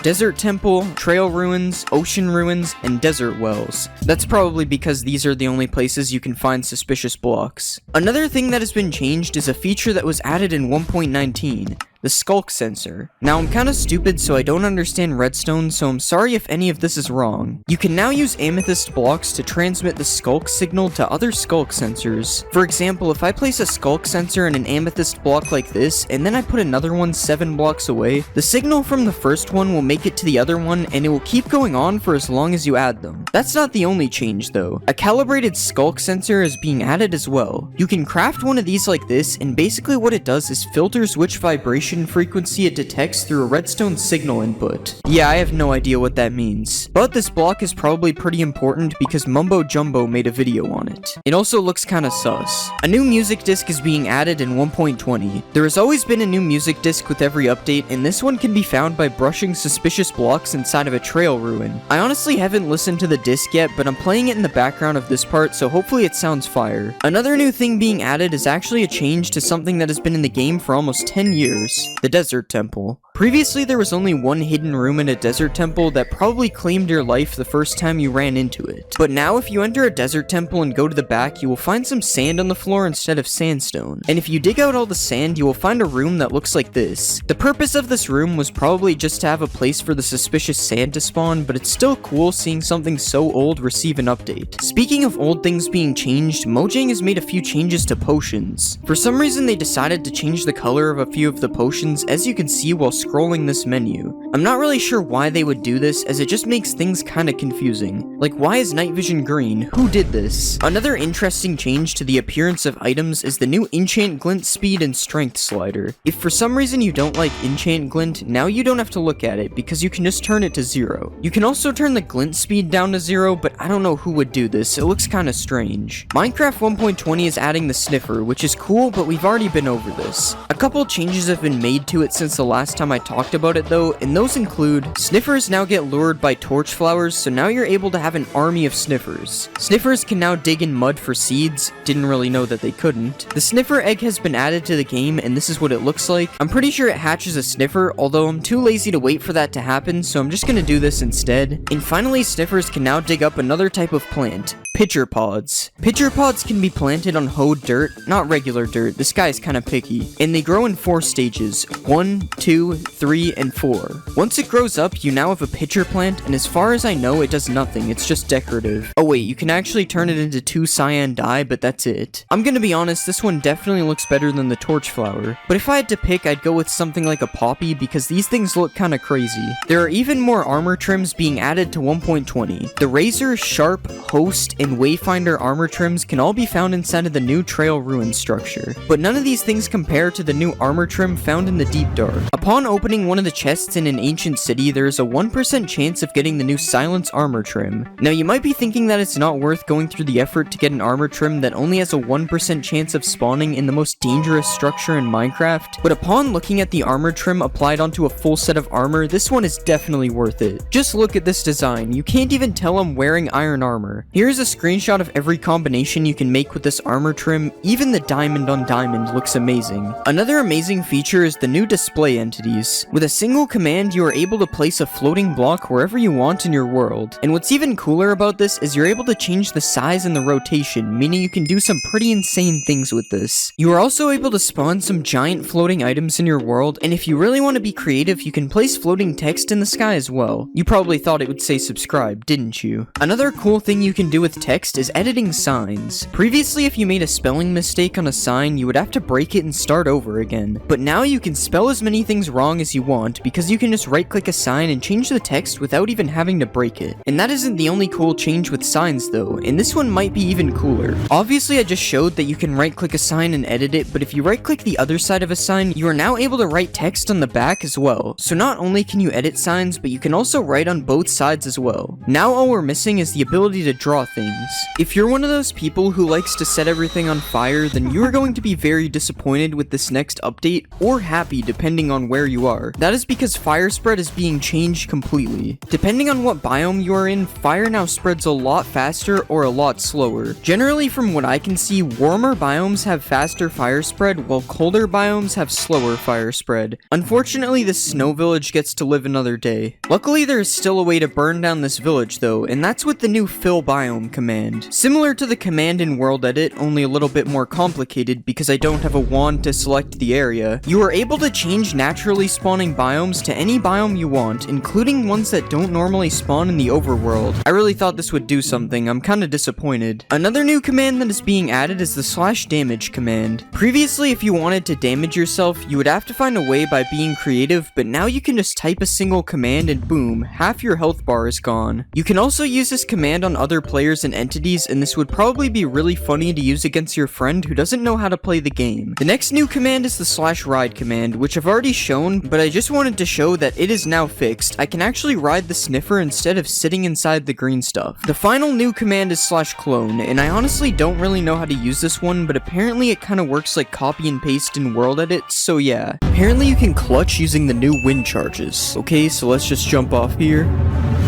Desert Temple, Trail Ruins, Ocean Ruins, and Desert Wells. That's probably because these are the only places you can find suspicious blocks. Another thing that has been changed is a feature that was added in 1.19. the skulk sensor. Now I'm kinda stupid, so I don't understand redstone, so I'm sorry if any of this is wrong. You can now use amethyst blocks to transmit the skulk signal to other skulk sensors. For example, if I place a skulk sensor in an amethyst block like this, and then I put another one 7 blocks away, the signal from the first one will make it to the other one, and it will keep going on for as long as you add them. That's not the only change though. A calibrated skulk sensor is being added as well. You can craft one of these like this, and basically what it does is filters which vibration frequency it detects through a redstone signal input. Yeah, I have no idea what that means, but this block is probably pretty important because Mumbo Jumbo made a video on it. It also looks kinda sus. A new music disc is being added in 1.20. There has always been a new music disc with every update, and this one can be found by brushing suspicious blocks inside of a trail ruin. I honestly haven't listened to the disc yet, but I'm playing it in the background of this part, so hopefully it sounds fire. Another new thing being added is actually a change to something that has been in the game for almost 10 years, the Desert Temple. Previously, there was only one hidden room in a desert temple that probably claimed your life the first time you ran into it. But now, if you enter a desert temple and go to the back, you will find some sand on the floor instead of sandstone. And if you dig out all the sand, you will find a room that looks like this. The purpose of this room was probably just to have a place for the suspicious sand to spawn, but it's still cool seeing something so old receive an update. Speaking of old things being changed, Mojang has made a few changes to potions. For some reason, they decided to change the color of a few of the potions, as you can see while scrolling this menu. I'm not really sure why they would do this, as it just makes things kinda confusing. Like, why is night vision green? Who did this? Another interesting change to the appearance of items is the new enchant glint speed and strength slider. If for some reason you don't like enchant glint, now you don't have to look at it because you can just turn it to 0. You can also turn the glint speed down to 0, but I don't know who would do this. It looks kinda strange. Minecraft 1.20 is adding the sniffer, which is cool, but we've already been over this. A couple changes have been made to it since the last time I talked about it though, and those include sniffers now get lured by torch flowers, so now you're able to have an army of sniffers. Sniffers can now dig in mud for seeds. Didn't really know that they couldn't. The sniffer egg has been added to the game, and this is what it looks like. I'm pretty sure it hatches a sniffer, although I'm too lazy to wait for that to happen, so I'm just gonna do this instead. And finally, sniffers can now dig up another type of plant, pitcher pods. Pitcher pods can be planted on hoed dirt, not regular dirt. This guy is kinda picky. And they grow in 4 stages, 1, 2, 3, and 4. Once it grows up, you now have a pitcher plant, and as far as I know, it does nothing. It's just decorative. Oh wait, you can actually turn it into 2 cyan dye, but that's it. I'm gonna be honest, this one definitely looks better than the torch flower. But if I had to pick, I'd go with something like a poppy because these things look kinda crazy. There are even more armor trims being added to 1.20. The Razor, Sharp, Host, and Wayfinder armor trims can all be found inside of the new Trail Ruin structure. But none of these things compare to the new armor trim found in the Deep Dark. Upon opening one of the chests in an ancient city, there is a 1% chance of getting the new Silence armor trim. Now you might be thinking that it's not worth going through the effort to get an armor trim that only has a 1% chance of spawning in the most dangerous structure in Minecraft, but upon looking at the armor trim applied onto a full set of armor, this one is definitely worth it. Just look at this design. You can't even tell I'm wearing iron armor. Here's a screenshot of every combination you can make with this armor trim. Even the diamond on diamond looks amazing. Another amazing feature is the new display entities. With a single command, you are able to place a floating block wherever you want in your world. And what's even cooler about this is you're able to change the size and the rotation, meaning you can do some pretty insane things with this. You are also able to spawn some giant floating items in your world, and if you really want to be creative, you can place floating text in the sky as well. You probably thought it would say subscribe, didn't you? Another cool thing you can do with text is editing signs. Previously, if you made a spelling mistake on a sign, you would have to break it and start over again. But now you can spell as many things wrong as you want because you can just right-click a sign and change the text without even having to break it. And that isn't the only cool change with signs though, and this one might be even cooler. Obviously, I just showed that you can right-click a sign and edit it, but if you right-click the other side of a sign, you are now able to write text on the back as well. So not only can you edit signs, but you can also write on both sides as well. Now all we're missing is the ability to draw things. If you're one of those people who likes to set everything on fire, then you are going to be very disappointed with this next update, or happy depending on where you you are. That is because fire spread is being changed completely. Depending on what biome you are in, fire now spreads a lot faster or a lot slower. Generally, from what I can see, warmer biomes have faster fire spread, while colder biomes have slower fire spread. Unfortunately, this snow village gets to live another day. Luckily, there is still a way to burn down this village though, and that's with the new fill biome command. Similar to the command in World Edit, only a little bit more complicated because I don't have a wand to select the area. You are able to change naturally spawning biomes to any biome you want, including ones that don't normally spawn in the overworld. I really thought this would do something. I'm kinda disappointed. Another new command that is being added is the /damage command. Previously, if you wanted to damage yourself, you would have to find a way by being creative, but now you can just type a single command and boom, half your health bar is gone. You can also use this command on other players and entities, and this would probably be really funny to use against your friend who doesn't know how to play the game. The next new command is the /ride command, which I've already shown, but I just wanted to show that it is now fixed. I can actually ride the sniffer instead of sitting inside the green stuff. The final new command is /clone, and I honestly don't really know how to use this one, but apparently it kind of works like copy and paste in World Edit, so yeah. Apparently you can clutch using the new wind charges. Okay, so let's just jump off here.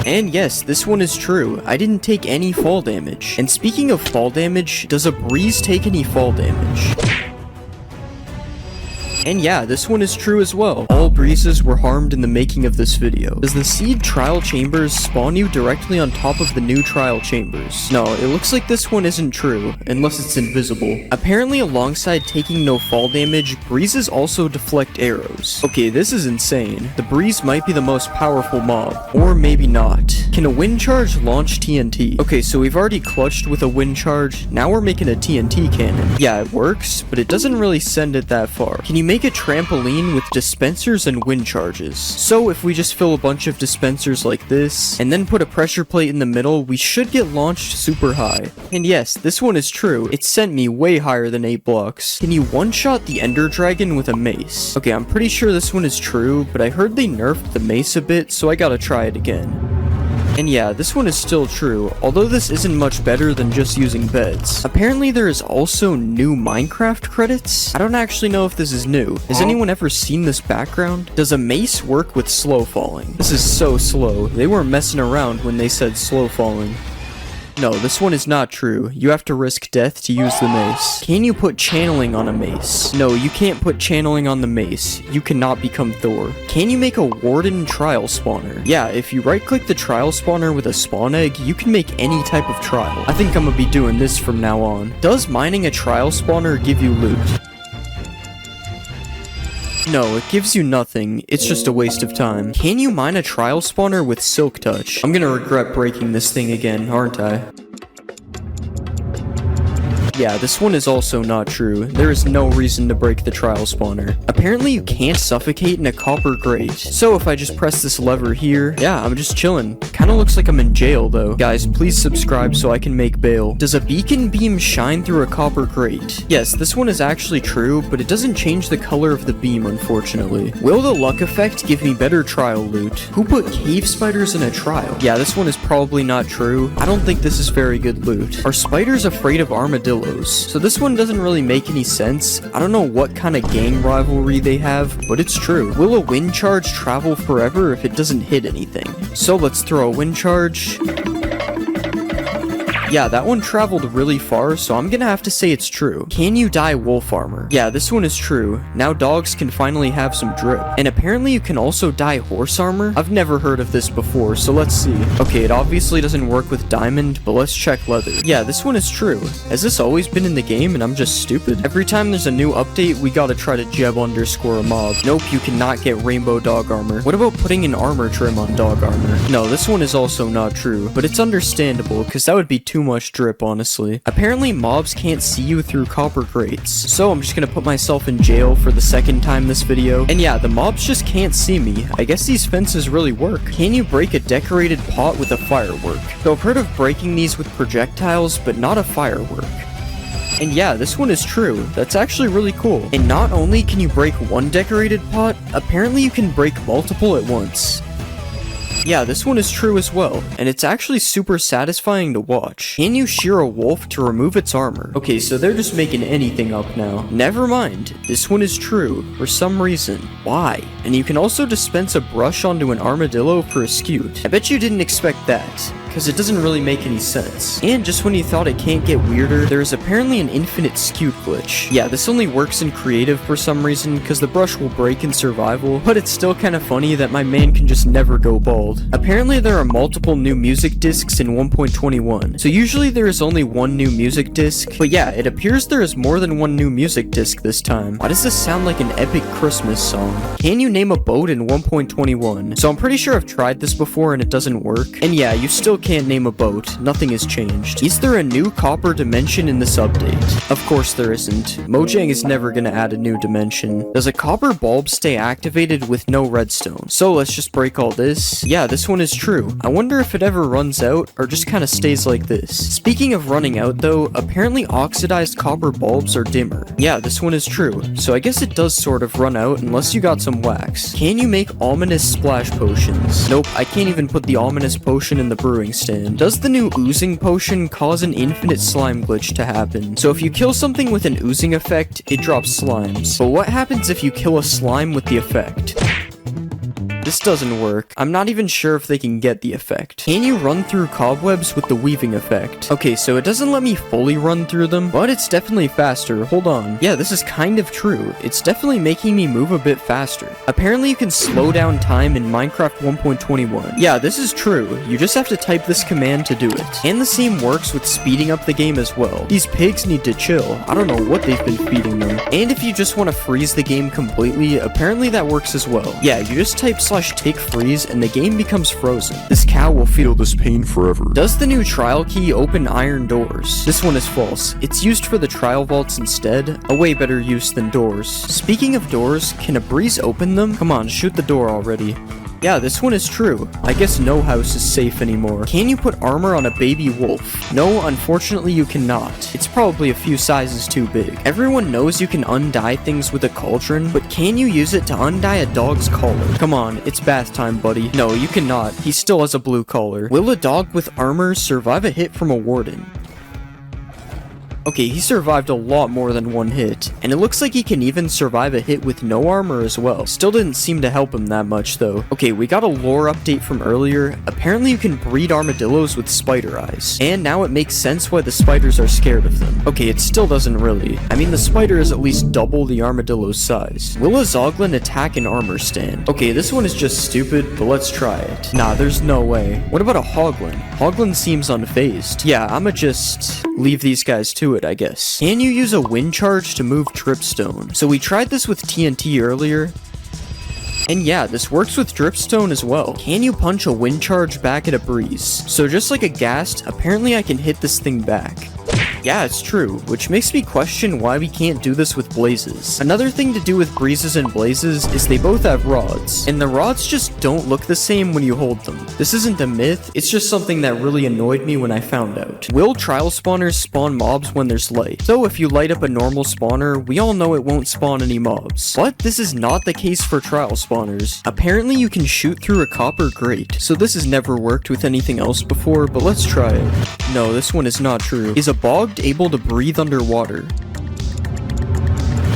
And yes, this one is true. I didn't take any fall damage. And speaking of fall damage, does a breeze take any fall damage? And yeah, this one is true as well. All breezes were harmed in the making of this video. Does the seed trial chambers spawn you directly on top of the new trial chambers? No, it looks like this one isn't true, unless it's invisible. Apparently, alongside taking no fall damage, breezes also deflect arrows. Okay, this is insane. The breeze might be the most powerful mob, or maybe not. Can a wind charge launch TNT? Okay, so we've already clutched with a wind charge, now we're making a TNT cannon. Yeah, it works, but it doesn't really send it that far. Can you make a trampoline with dispensers and wind charges? So if we just fill a bunch of dispensers like this, and then put a pressure plate in the middle, we should get launched super high. And yes, this one is true. It sent me way higher than 8 blocks. Can you one-shot the ender dragon with a mace? Okay, I'm pretty sure this one is true, but I heard they nerfed the mace a bit, so I gotta try it again. And yeah, this one is still true, although this isn't much better than just using beds. Apparently there is also new Minecraft credits? I don't actually know if this is new. Has anyone ever seen this background? Does a mace work with slow falling? This is so slow. They weren't messing around when they said slow falling. No, this one is not true. You have to risk death to use the mace. Can you put channeling on a mace? No, you can't put channeling on the mace. You cannot become Thor. Can you make a warden trial spawner? Yeah, if you right-click the trial spawner with a spawn egg, you can make any type of trial. I think I'm gonna be doing this from now on. Does mining a trial spawner give you loot? No, it gives you nothing. It's just a waste of time. Can you mine a trial spawner with silk touch? I'm gonna regret breaking this thing again, aren't I? Yeah, this one is also not true. There is no reason to break the trial spawner. Apparently you can't suffocate in a copper grate. So if I just press this lever here, yeah, I'm just chilling. Kinda looks like I'm in jail though. Guys, please subscribe so I can make bail. Does a beacon beam shine through a copper grate? Yes, this one is actually true, but it doesn't change the color of the beam, unfortunately. Will the luck effect give me better trial loot? Who put cave spiders in a trial? Yeah, this one is probably not true. I don't think this is very good loot. Are spiders afraid of armadillos? So this one doesn't really make any sense. I don't know what kind of gang rivalry they have, but it's true. Will a wind charge travel forever if it doesn't hit anything? So let's throw a wind charge. Yeah, that one traveled really far, so I'm gonna have to say it's true. Can you die wolf armor? Yeah, this one is true. Now dogs can finally have some drip. And apparently you can also dye horse armor? I've never heard of this before, so let's see. Okay, it obviously doesn't work with diamond, but let's check leather. Yeah, this one is true. Has this always been in the game and I'm just stupid? Every time there's a new update, we gotta try to Jeb underscore a mob. Nope, you cannot get rainbow dog armor. What about putting an armor trim on dog armor? No, this one is also not true, but it's understandable, because that would be too much drip, honestly. Apparently mobs can't see you through copper grates, so I'm just gonna put myself in jail for the second time this video. And yeah, the mobs just can't see me. I guess these fences really work. Can you break a decorated pot with a firework? So I've heard of breaking these with projectiles, but not a firework. And yeah, this one is true. That's actually really cool. And not only can you break one decorated pot, apparently you can break multiple at once. Yeah, this one is true as well, and it's actually super satisfying to watch. Can you shear a wolf to remove its armor? Okay, so they're just making anything up now. Never mind, this one is true, for some reason. Why? And you can also dispense a brush onto an armadillo for a scute. I bet you didn't expect that, because it doesn't really make any sense. And just when you thought it can't get weirder, there is apparently an infinite scute glitch. Yeah, this only works in creative for some reason, because the brush will break in survival, but it's still kind of funny that my man can just never go bald. Apparently there are multiple new music discs in 1.21, so usually there is only one new music disc, but yeah, it appears there is more than one new music disc this time. Why does this sound like an epic Christmas song? Can you name a boat in 1.21? So I'm pretty sure I've tried this before and it doesn't work, and yeah, you still can't name a boat. Nothing has changed. Is there a new copper dimension in this update? Of course there isn't. Mojang is never gonna add a new dimension. Does a copper bulb stay activated with no redstone? So let's just break all this. Yeah, this one is true. I wonder if it ever runs out or just kind of stays like this. Speaking of running out though, apparently oxidized copper bulbs are dimmer. Yeah, this one is true. So I guess it does sort of run out unless you got some wax. Can you make ominous splash potions? Nope, I can't even put the ominous potion in the brewing stand. Does the new oozing potion cause an infinite slime glitch to happen? So if you kill something with an oozing effect, it drops slimes. But what happens if you kill a slime with the effect? This doesn't work. I'm not even sure if they can get the effect. Can you run through cobwebs with the weaving effect? Okay, so it doesn't let me fully run through them, but it's definitely faster. Hold on. Yeah, this is kind of true. It's definitely making me move a bit faster. Apparently you can slow down time in Minecraft 1.21. Yeah, this is true. You just have to type this command to do it. And the same works with speeding up the game as well. These pigs need to chill. I don't know what they've been feeding them. And if you just want to freeze the game completely, apparently that works as well. Yeah, you just type /tick freeze and the game becomes frozen. This cow will feel this pain forever. Does the new trial key open iron doors? This one is false. It's used for the trial vaults instead. A way better use than doors. Speaking of doors, can a breeze open them? Come on, shoot the door already. Yeah, this one is true. I guess no house is safe anymore. Can you put armor on a baby wolf? No, unfortunately you cannot. It's probably a few sizes too big. Everyone knows you can undye things with a cauldron, but can you use it to undye a dog's collar? Come on, it's bath time, buddy. No, you cannot. He still has a blue collar. Will a dog with armor survive a hit from a warden? Okay, he survived a lot more than one hit, and it looks like he can even survive a hit with no armor as well. Still didn't seem to help him that much though. Okay, we got a lore update from earlier. Apparently you can breed armadillos with spider eyes, and now it makes sense why the spiders are scared of them. Okay, it still doesn't really. I mean, the spider is at least double the armadillo's size. Will a zoglin attack an armor stand? Okay, this one is just stupid, but let's try it. Nah, there's no way. What about a hoglin? Hoglin seems unfazed. Yeah, I'ma just leave these guys to it, I guess. Can you use a wind charge to move dripstone? So we tried this with TNT earlier, and yeah, this works with dripstone as well. Can you punch a wind charge back at a breeze? So just like a ghast, apparently I can hit this thing back. Yeah, it's true, which makes me question why we can't do this with blazes. Another thing to do with breezes and blazes is they both have rods, and the rods just don't look the same when you hold them. This isn't a myth, it's just something that really annoyed me when I found out. Will trial spawners spawn mobs when there's light? So if you light up a normal spawner, we all know it won't spawn any mobs. But this is not the case for trial spawners. Apparently you can shoot through a copper grate, so this has never worked with anything else before, but let's try it. No, this one is not true. Is a bog able to breathe underwater?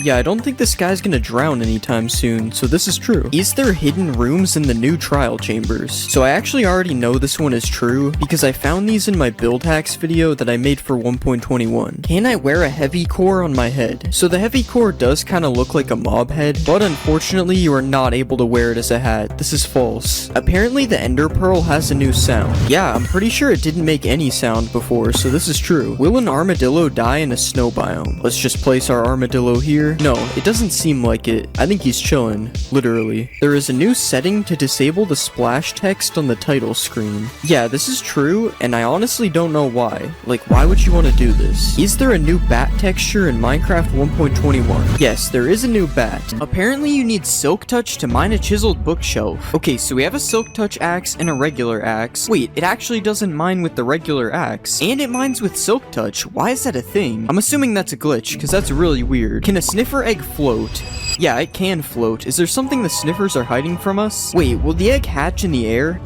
Yeah, I don't think this guy's gonna drown anytime soon, so this is true. Is there hidden rooms in the new trial chambers? So I actually already know this one is true, because I found these in my build hacks video that I made for 1.21. Can I wear a heavy core on my head? So the heavy core does kind of look like a mob head, but unfortunately you are not able to wear it as a hat. This is false. Apparently the ender pearl has a new sound. Yeah, I'm pretty sure it didn't make any sound before, so this is true. Will an armadillo die in a snow biome? Let's just place our armadillo here. No, it doesn't seem like it. I think he's chilling, literally. There is a new setting to disable the splash text on the title screen. Yeah, this is true, and I honestly don't know why. Like, why would you want to do this? Is there a new bat texture in Minecraft 1.21? Yes, there is a new bat. Apparently you need silk touch to mine a chiseled bookshelf. Okay, so we have a silk touch axe and a regular axe. Wait, it actually doesn't mine with the regular axe, and it mines with silk touch. Why is that a thing? I'm assuming that's a glitch, because that's really weird. Can a sniffer egg float? Yeah, it can float. Is there something the sniffers are hiding from us? Wait, will the egg hatch in the air?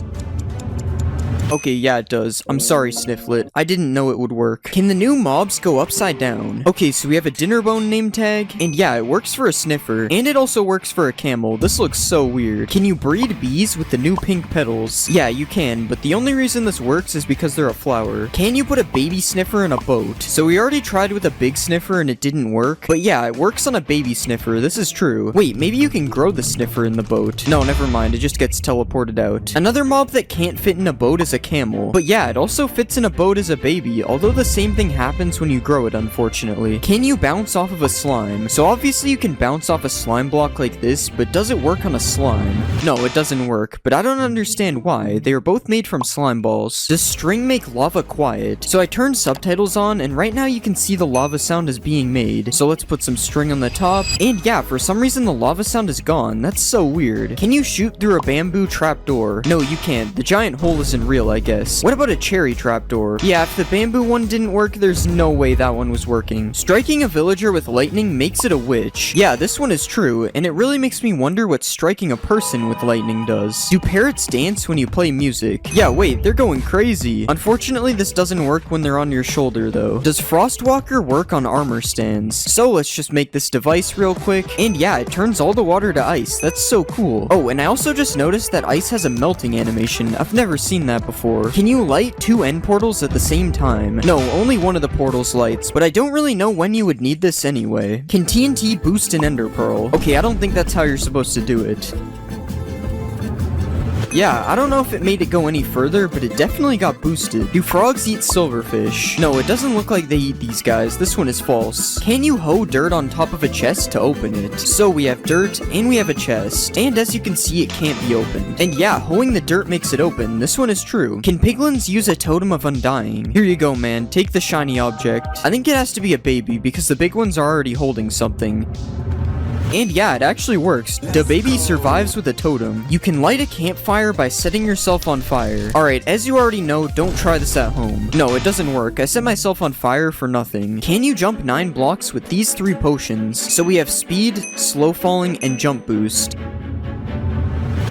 Okay, yeah, it does. I'm sorry, Snifflet. I didn't know it would work. Can the new mobs go upside down? Okay, so we have a dinner bone name tag, and yeah, it works for a sniffer, and it also works for a camel. This looks so weird. Can you breed bees with the new pink petals? Yeah, you can, but the only reason this works is because they're a flower. Can you put a baby sniffer in a boat? So we already tried with a big sniffer and it didn't work, but yeah, it works on a baby sniffer. This is true. Wait, maybe you can grow the sniffer in the boat. No, never mind. It just gets teleported out. Another mob that can't fit in a boat is a camel. But yeah, it also fits in a boat as a baby, although the same thing happens when you grow it, unfortunately. Can you bounce off of a slime? So obviously you can bounce off a slime block like this, but does it work on a slime? No, it doesn't work, but I don't understand why. They are both made from slime balls. Does string make lava quiet? So I turned subtitles on, and right now you can see the lava sound is being made. So let's put some string on the top, and yeah, for some reason the lava sound is gone. That's so weird. Can you shoot through a bamboo trapdoor? No, you can't. The giant hole isn't real, I guess. What about a cherry trapdoor? Yeah, if the bamboo one didn't work, there's no way that one was working. Striking a villager with lightning makes it a witch. Yeah, this one is true, and it really makes me wonder what striking a person with lightning does. Do parrots dance when you play music? Yeah, wait, they're going crazy. Unfortunately, this doesn't work when they're on your shoulder, though. Does Frostwalker work on armor stands? So let's just make this device real quick, and yeah, it turns all the water to ice. That's so cool. Oh, and I also just noticed that ice has a melting animation. I've never seen that before. Can you light two end portals at the same time? No, only one of the portals lights, but I don't really know when you would need this anyway. Can TNT boost an ender pearl? Okay, I don't think that's how you're supposed to do it. Yeah, I don't know if it made it go any further, but it definitely got boosted. Do frogs eat silverfish? No, it doesn't look like they eat these guys. This one is false. Can you hoe dirt on top of a chest to open it? So we have dirt, and we have a chest. And as you can see, it can't be opened. And yeah, hoeing the dirt makes it open. This one is true. Can piglins use a totem of undying? Here you go, man. Take the shiny object. I think it has to be a baby, because the big ones are already holding something. And yeah, it actually works. The baby survives with a totem. You can light a campfire by setting yourself on fire. Alright, as you already know, don't try this at home. No, it doesn't work. I set myself on fire for nothing. Can you jump 9 blocks with these 3 potions? So we have speed, slow falling, and jump boost.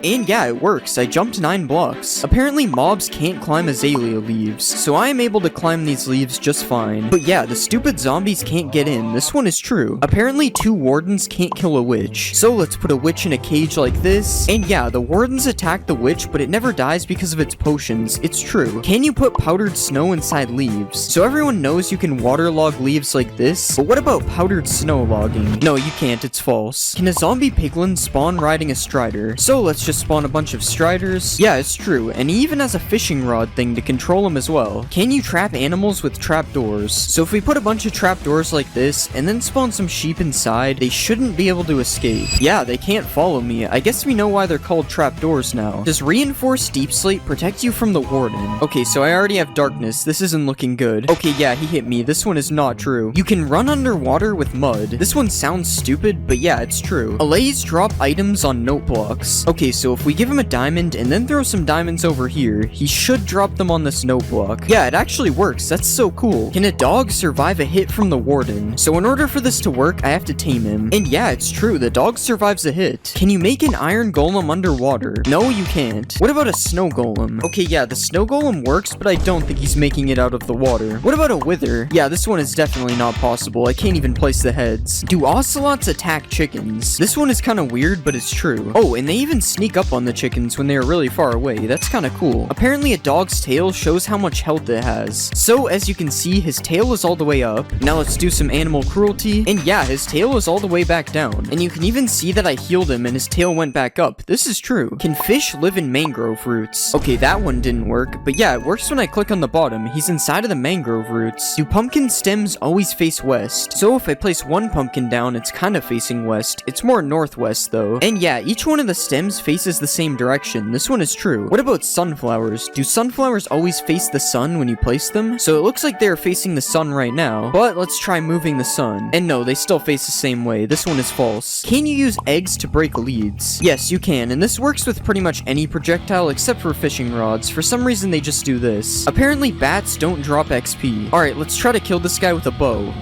And yeah, it works. I jumped 9 blocks. Apparently mobs can't climb azalea leaves, so I am able to climb these leaves just fine. But yeah, the stupid zombies can't get in. This one is true. Apparently 2 wardens can't kill a witch. So let's put a witch in a cage like this. And yeah, the wardens attack the witch, but it never dies because of its potions. It's true. Can you put powdered snow inside leaves? So everyone knows you can waterlog leaves like this, but what about powdered snow logging? No, you can't. It's false. Can a zombie piglin spawn riding a strider? So let's just spawn a bunch of striders. Yeah, it's true, and he even has a fishing rod thing to control them as well. Can you trap animals with trapdoors? So if we put a bunch of trapdoors like this, and then spawn some sheep inside, they shouldn't be able to escape. Yeah, they can't follow me. I guess we know why they're called trapdoors now. Does reinforced deep slate protect you from the warden? Okay, so I already have darkness. This isn't looking good. Okay, yeah, he hit me. This one is not true. You can run underwater with mud. This one sounds stupid, but yeah, it's true. Allays drop items on note blocks. Okay, so if we give him a diamond and then throw some diamonds over here, he should drop them on this note block. Yeah, it actually works. That's so cool. Can a dog survive a hit from the warden? So in order for this to work, I have to tame him. And yeah, it's true. The dog survives a hit. Can you make an iron golem underwater? No, you can't. What about a snow golem? Okay, yeah, the snow golem works, but I don't think he's making it out of the water. What about a wither? Yeah, this one is definitely not possible. I can't even place the heads. Do ocelots attack chickens? This one is kind of weird, but it's true. Oh, and they even sneak up on the chickens when they are really far away. That's kind of cool. Apparently a dog's tail shows how much health it has. So as you can see, his tail is all the way up. Now let's do some animal cruelty. And yeah, his tail is all the way back down. And you can even see that I healed him and his tail went back up. This is true. Can fish live in mangrove roots? Okay, that one didn't work. But yeah, it works when I click on the bottom. He's inside of the mangrove roots. Do pumpkin stems always face west? So if I place one pumpkin down, it's kind of facing west. It's more northwest though. And yeah, each one of the stems faces the same direction. This one is true. What about sunflowers? Do sunflowers always face the sun when you place them? So it looks like they're facing the sun right now, but let's try moving the sun. And no, they still face the same way. This one is false. Can you use eggs to break leads? Yes, you can, and this works with pretty much any projectile except for fishing rods. For some reason, they just do this. Apparently, bats don't drop XP. Alright, let's try to kill this guy with a bow.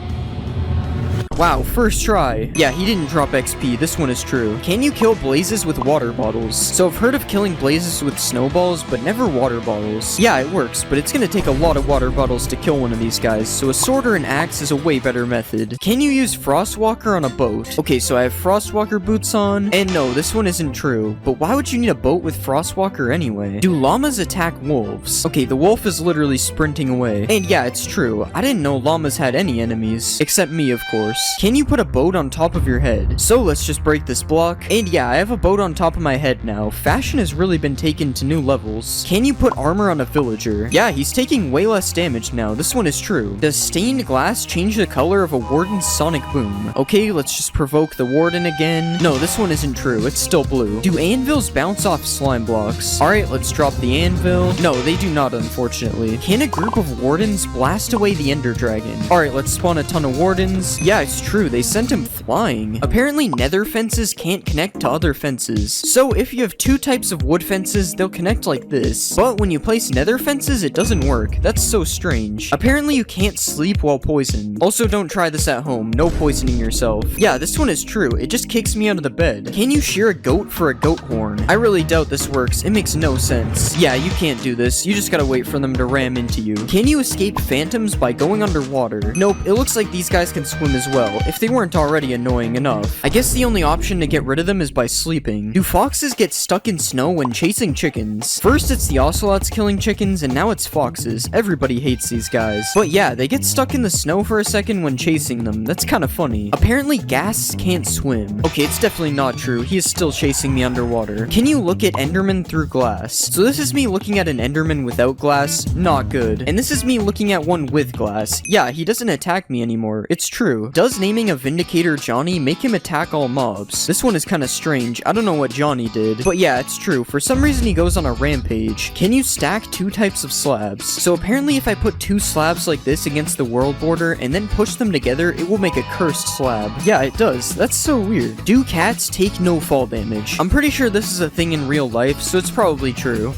Wow, first try. Yeah, he didn't drop XP. This one is true. Can you kill blazes with water bottles? So I've heard of killing blazes with snowballs, but never water bottles. Yeah, it works, but it's gonna take a lot of water bottles to kill one of these guys, so a sword or an axe is a way better method. Can you use Frostwalker on a boat? Okay, so I have Frostwalker boots on, and no, this one isn't true. But why would you need a boat with Frostwalker anyway? Do llamas attack wolves? Okay, the wolf is literally sprinting away. And yeah, it's true. I didn't know llamas had any enemies. Except me, of course. Can you put a boat on top of your head? So let's just break this block. And yeah, I have a boat on top of my head now. Fashion has really been taken to new levels. Can you put armor on a villager? Yeah, he's taking way less damage now. This one is true. Does stained glass change the color of a warden's sonic boom? Okay, let's just provoke the warden again. No, this one isn't true. It's still blue. Do anvils bounce off slime blocks? Alright, let's drop the anvil. No, they do not, unfortunately. Can a group of wardens blast away the ender dragon? Alright, let's spawn a ton of wardens. Yeah, it's true. They sent him flying. Apparently, nether fences can't connect to other fences. So if you have two types of wood fences, they'll connect like this. But when you place nether fences, it doesn't work. That's so strange. Apparently, you can't sleep while poisoned. Also, don't try this at home. No poisoning yourself. Yeah, this one is true. It just kicks me out of the bed. Can you shear a goat for a goat horn? I really doubt this works. It makes no sense. Yeah, you can't do this. You just gotta wait for them to ram into you. Can you escape phantoms by going underwater? Nope, it looks like these guys can swim as well, if they weren't already annoying enough. I guess the only option to get rid of them is by sleeping. Do foxes get stuck in snow when chasing chickens? First it's the ocelots killing chickens, and now it's foxes. Everybody hates these guys. But yeah, they get stuck in the snow for a second when chasing them. That's kinda funny. Apparently ghasts can't swim. Okay, it's definitely not true. He is still chasing me underwater. Can you look at enderman through glass? So this is me looking at an enderman without glass. Not good. And this is me looking at one with glass. Yeah, he doesn't attack me anymore. It's true. Does naming a Vindicator Johnny make him attack all mobs? This one is kinda strange. I don't know what Johnny did. But yeah, it's true. For some reason he goes on a rampage. Can you stack two types of slabs? So apparently if I put two slabs like this against the world border and then push them together, it will make a cursed slab. Yeah, it does. That's so weird. Do cats take no fall damage? I'm pretty sure this is a thing in real life, so it's probably true.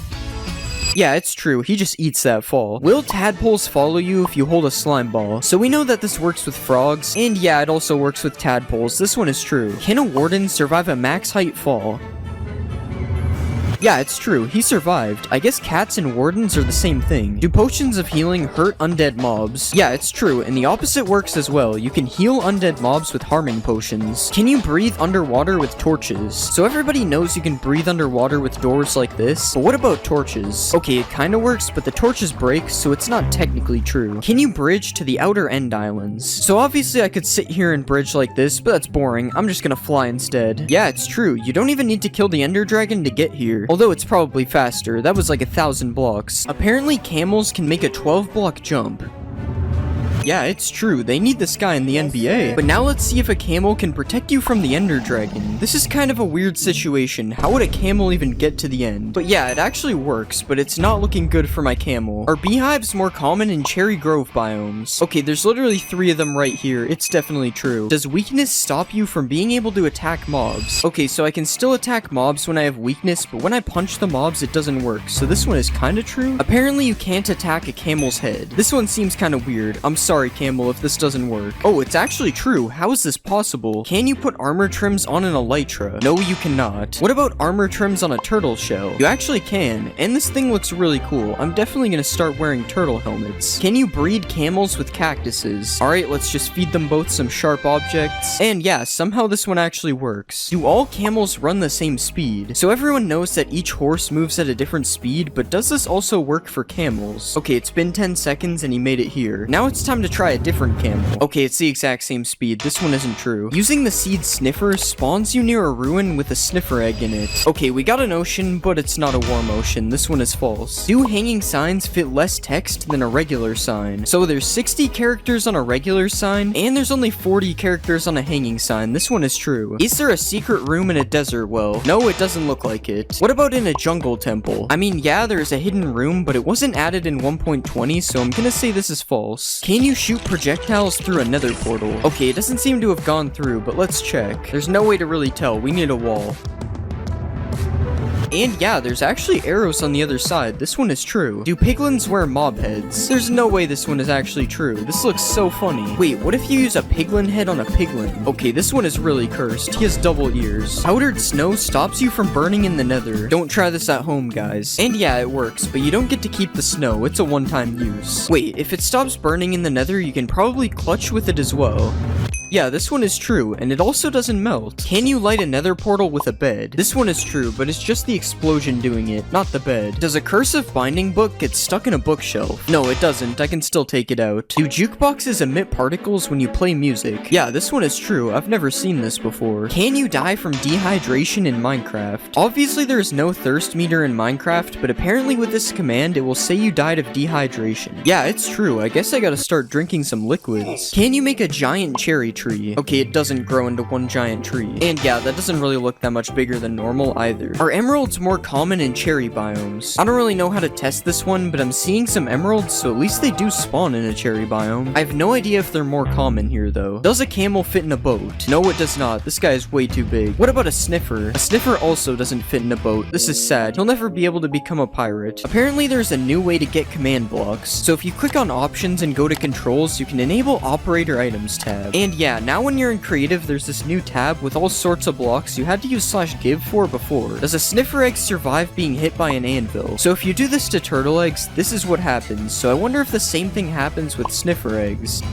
Yeah, it's true. He just eats that fall. Will tadpoles follow you if you hold a slime ball? So we know that this works with frogs, and yeah, it also works with tadpoles. This one is true. Can a warden survive a max height fall? Yeah, it's true. He survived. I guess cats and wardens are the same thing. Do potions of healing hurt undead mobs? Yeah, it's true, and the opposite works as well. You can heal undead mobs with harming potions. Can you breathe underwater with torches? So everybody knows you can breathe underwater with doors like this, but what about torches? Okay, it kinda works, but the torches break, so it's not technically true. Can you bridge to the outer end islands? So obviously I could sit here and bridge like this, but that's boring. I'm just gonna fly instead. Yeah, it's true. You don't even need to kill the ender dragon to get here. Although it's probably faster. That was like 1,000 blocks. Apparently camels can make a 12-block jump. Yeah, it's true. They need this guy in the NBA. But now let's see if a camel can protect you from the ender dragon. This is kind of a weird situation. How would a camel even get to the end? But yeah, it actually works, but it's not looking good for my camel. Are beehives more common in cherry grove biomes? Okay, there's literally 3 of them right here. It's definitely true. Does weakness stop you from being able to attack mobs? Okay, so I can still attack mobs when I have weakness, but when I punch the mobs, it doesn't work. So this one is kind of true. Apparently you can't attack a camel's head. This one seems kind of weird. I'm sorry, camel, if this doesn't work. Oh, it's actually true. How is this possible? Can you put armor trims on an elytra? No, you cannot. What about armor trims on a turtle shell? You actually can, and this thing looks really cool. I'm definitely gonna start wearing turtle helmets. Can you breed camels with cactuses? Alright, let's just feed them both some sharp objects. And yeah, somehow this one actually works. Do all camels run the same speed? So everyone knows that each horse moves at a different speed, but does this also work for camels? Okay, it's been 10 seconds and he made it here. Now it's time to try a different camel. Okay, it's the exact same speed. This one isn't true. Using the seed sniffer spawns you near a ruin with a sniffer egg in it. Okay, we got an ocean, but it's not a warm ocean. This one is false. Do hanging signs fit less text than a regular sign? So there's 60 characters on a regular sign, and there's only 40 characters on a hanging sign. This one is true. Is there a secret room in a desert well? No, it doesn't look like it. What about in a jungle temple? I mean, yeah, there's a hidden room, but it wasn't added in 1.20, so I'm gonna say this is false. Can you shoot projectiles through a nether portal? Okay, it doesn't seem to have gone through, but let's check. There's no way to really tell. We need a wall. And yeah, there's actually arrows on the other side. This one is true. Do piglins wear mob heads? There's no way this one is actually true. This looks so funny. Wait, what if you use a piglin head on a piglin? Okay, this one is really cursed. He has double ears. Powdered snow stops you from burning in the nether. Don't try this at home, guys. And yeah, it works, but you don't get to keep the snow. It's a one-time use. Wait, if it stops burning in the nether, you can probably clutch with it as well. Yeah, this one is true, and it also doesn't melt. Can you light a nether portal with a bed? This one is true, but it's just the explosion doing it, not the bed. Does a cursive binding book get stuck in a bookshelf? No, it doesn't. I can still take it out. Do jukeboxes emit particles when you play music? Yeah, this one is true. I've never seen this before. Can you die from dehydration in Minecraft? Obviously, there's no thirst meter in Minecraft, but apparently with this command, it will say you died of dehydration. Yeah, it's true. I guess I gotta start drinking some liquids. Can you make a giant cherry tree? Okay, it doesn't grow into one giant tree. And yeah, that doesn't really look that much bigger than normal either. Are emeralds more common in cherry biomes? I don't really know how to test this one, but I'm seeing some emeralds, so at least they do spawn in a cherry biome. I have no idea if they're more common here though. Does a camel fit in a boat? No, it does not. This guy is way too big. What about a sniffer? A sniffer also doesn't fit in a boat. This is sad. He'll never be able to become a pirate. Apparently there's a new way to get command blocks. So if you click on options and go to controls, you can enable operator items tab. And yeah, now when you're in creative, there's this new tab with all sorts of blocks you had to use /give for before. Does a sniffer egg survive being hit by an anvil? So if you do this to turtle eggs, this is what happens. So I wonder if the same thing happens with sniffer eggs.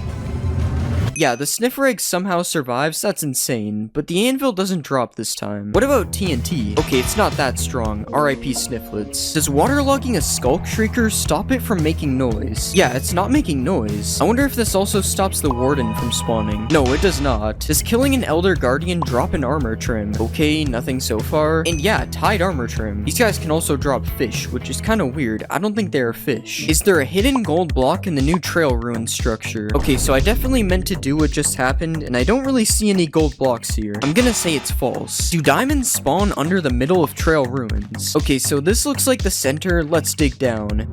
Yeah, the sniffer egg somehow survives, that's insane, but the anvil doesn't drop this time. What about TNT? Okay, it's not that strong, RIP Snifflets. Does waterlogging a skulk shrieker stop it from making noise? Yeah, it's not making noise. I wonder if this also stops the warden from spawning. No, it does not. Does killing an elder guardian drop an armor trim? Okay, nothing so far. And yeah, tied armor trim. These guys can also drop fish, which is kind of weird. I don't think they are fish. Is there a hidden gold block in the new trail ruin structure? Okay, so I definitely meant to do what just happened, and I don't really see any gold blocks here. I'm gonna say it's false. Do diamonds spawn under the middle of trail ruins? Okay, so this looks like the center. Let's dig down.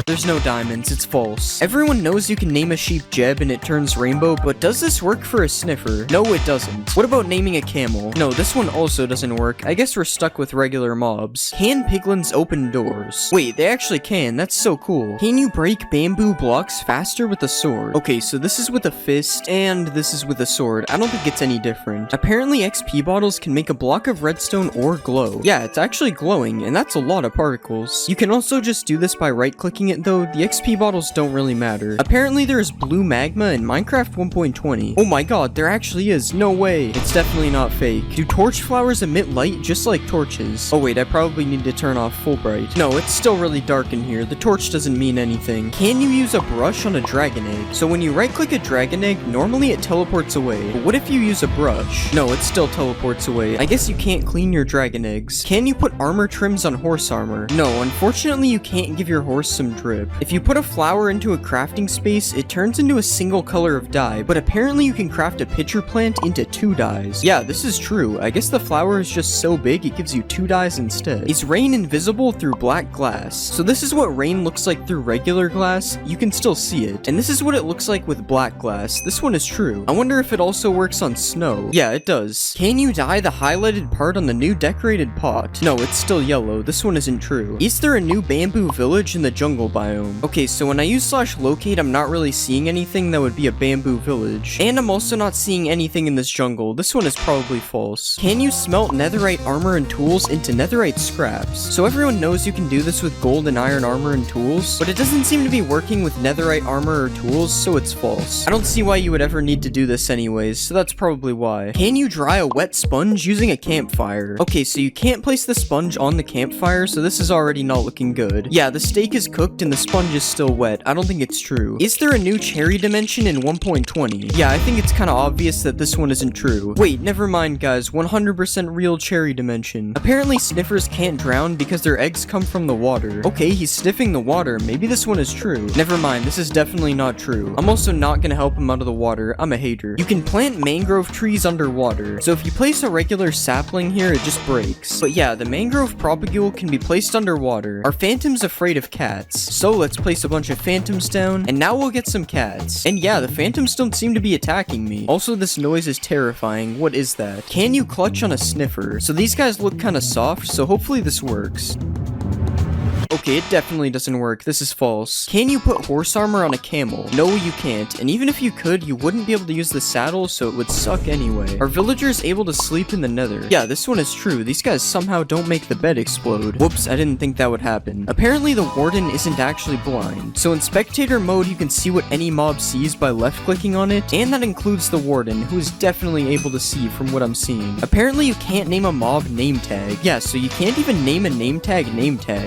There's no diamonds, it's false. Everyone knows you can name a sheep Jeb and it turns rainbow, but does this work for a sniffer? No, it doesn't. What about naming a camel? No, this one also doesn't work. I guess we're stuck with regular mobs. Can piglins open doors? Wait, they actually can. That's so cool. Can you break bamboo blocks faster with a sword? Okay, so this is with a fist, and this is with a sword. I don't think it's any different. Apparently, XP bottles can make a block of redstone or glow. Yeah, it's actually glowing, and that's a lot of particles. You can also just do this by right-clicking it though. The XP bottles don't really matter. Apparently there is blue magma in Minecraft 1.20. Oh my god, there actually is. No way. It's definitely not fake. Do torch flowers emit light just like torches? Oh wait, I probably need to turn off full bright. No, it's still really dark in here. The torch doesn't mean anything. Can you use a brush on a dragon egg? So when you right click a dragon egg, normally it teleports away. But what if you use a brush? No, it still teleports away. I guess you can't clean your dragon eggs. Can you put armor trims on horse armor? No, unfortunately you can't give your horse some drip. If you put a flower into a crafting space, it turns into a single color of dye, but apparently you can craft a pitcher plant into 2 dyes. Yeah, this is true. I guess the flower is just so big it gives you 2 dyes instead. Is rain invisible through black glass? So this is what rain looks like through regular glass. You can still see it. And this is what it looks like with black glass. This one is true. I wonder if it also works on snow. Yeah, it does. Can you dye the highlighted part on the new decorated pot? No, it's still yellow. This one isn't true. Is there a new bamboo village in the jungle biome? Okay, so when I use /locate, I'm not really seeing anything that would be a bamboo village. And I'm also not seeing anything in this jungle. This one is probably false. Can you smelt netherite armor and tools into netherite scraps? So everyone knows you can do this with gold and iron armor and tools, but it doesn't seem to be working with netherite armor or tools, so it's false. I don't see why you would ever need to do this anyways, so that's probably why. Can you dry a wet sponge using a campfire? Okay, so you can't place the sponge on the campfire, so this is already not looking good. Yeah, the steak is cooked and the sponge is still wet. I don't think it's true. Is there a new cherry dimension in 1.20? Yeah, I think it's kind of obvious that this one isn't true. Wait, never mind guys, 100% real cherry dimension. Apparently sniffers can't drown because their eggs come from the water. Okay, he's sniffing the water. Maybe this one is true. Never mind, this is definitely not true. I'm also not gonna help him out of the water. I'm a hater. You can plant mangrove trees underwater. So if you place a regular sapling here, it just breaks. But yeah, the mangrove propagule can be placed underwater. Are phantoms afraid of cats? So let's place a bunch of phantoms down, and now we'll get some cats. And yeah, the phantoms don't seem to be attacking me. Also, this noise is terrifying. What is that? Can you clutch on a sniffer? So these guys look kind of soft, so hopefully this works. Okay, it definitely doesn't work. This is false. Can you put horse armor on a camel? No, you can't. And even if you could, you wouldn't be able to use the saddle, so it would suck anyway. Are villagers able to sleep in the nether? Yeah, this one is true. These guys somehow don't make the bed explode. Whoops, I didn't think that would happen. Apparently, the warden isn't actually blind. So in spectator mode, you can see what any mob sees by left-clicking on it, and that includes the warden, who is definitely able to see from what I'm seeing. Apparently, you can't name a mob name tag. Yeah, so you can't even name a name tag,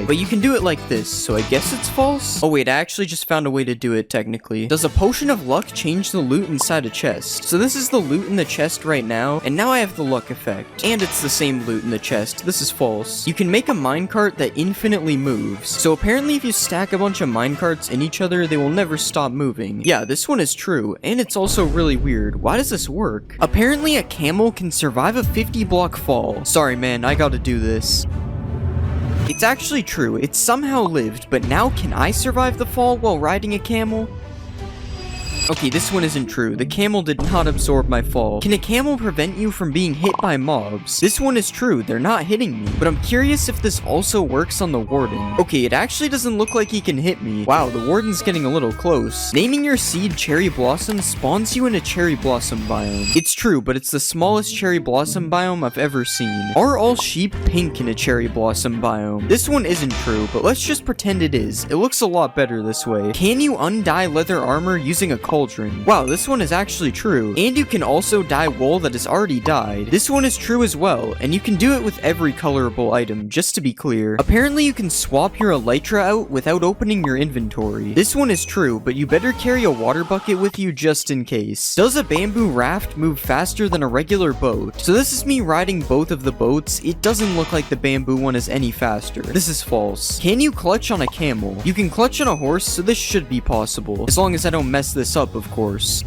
but you can do it like this, so I guess it's false? Oh wait, I actually just found a way to do it technically. Does a potion of luck change the loot inside a chest? So this is the loot in the chest right now, and now I have the luck effect. And it's the same loot in the chest. This is false. You can make a minecart that infinitely moves. So apparently if you stack a bunch of minecarts in each other, they will never stop moving. Yeah, this one is true, and it's also really weird. Why does this work? Apparently a camel can survive a 50-block fall. Sorry man, I gotta do this. It's actually true, it somehow lived, but now can I survive the fall while riding a camel? Okay, this one isn't true. The camel did not absorb my fall. Can a camel prevent you from being hit by mobs? This one is true. They're not hitting me. But I'm curious if this also works on the warden. Okay, it actually doesn't look like he can hit me. Wow, the warden's getting a little close. Naming your seed Cherry Blossom spawns you in a Cherry Blossom biome. It's true, but it's the smallest Cherry Blossom biome I've ever seen. Are all sheep pink in a Cherry Blossom biome? This one isn't true, but let's just pretend it is. It looks a lot better this way. Can you undye leather armor using a cauldron? Wow, this one is actually true. And you can also dye wool that is already dyed. This one is true as well, and you can do it with every colorable item, just to be clear. Apparently you can swap your elytra out without opening your inventory. This one is true, but you better carry a water bucket with you just in case. Does a bamboo raft move faster than a regular boat? So this is me riding both of the boats. It doesn't look like the bamboo one is any faster. This is false. Can you clutch on a camel? You can clutch on a horse, so this should be possible. As long as I don't mess this up, of course.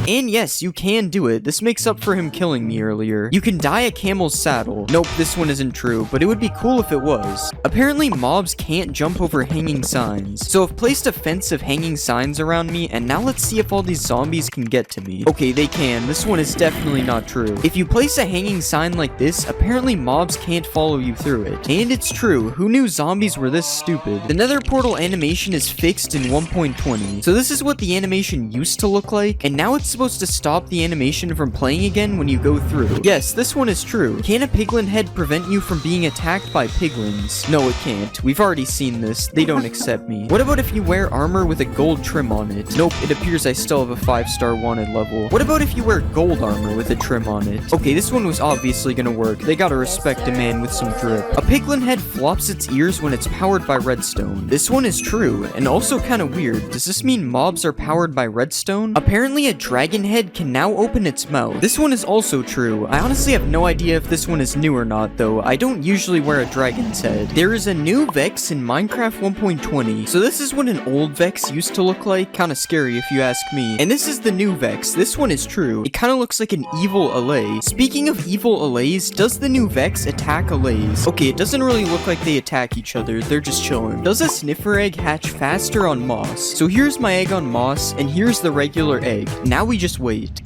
And yes, you can do it. This makes up for him killing me earlier. You can dye a camel's saddle. Nope, this one isn't true, but it would be cool if it was. Apparently, mobs can't jump over hanging signs. So I've placed a fence of hanging signs around me, and now let's see if all these zombies can get to me. Okay, they can. This one is definitely not true. If you place a hanging sign like this, apparently mobs can't follow you through it. And it's true. Who knew zombies were this stupid? The nether portal animation is fixed in 1.20. So this is what the animation used to look like, and now it's supposed to stop the animation from playing again when you go through. Yes, this one is true. Can a piglin head prevent you from being attacked by piglins? No, it can't. We've already seen this. They don't accept me. What about if you wear armor with a gold trim on it? Nope, it appears I still have a 5-star wanted level. What about if you wear gold armor with a trim on it? Okay, this one was obviously gonna work. They gotta respect a man with some drip. A piglin head flops its ears when it's powered by redstone. This one is true, and also kinda weird. Does this mean mobs are powered by redstone? Apparently a dragon head can now open its mouth. This one is also true. I honestly have no idea if this one is new or not though. I don't usually wear a dragon's head. There is a new Vex in Minecraft 1.20. So this is what an old Vex used to look like. Kinda scary if you ask me. And this is the new Vex. This one is true. It kinda looks like an evil Allay. Speaking of evil Allays, does the new Vex attack Allays? Okay, it doesn't really look like they attack each other. They're just chilling. Does a sniffer egg hatch faster on moss? So here's my egg on moss, and here's the regular egg. Now we just wait.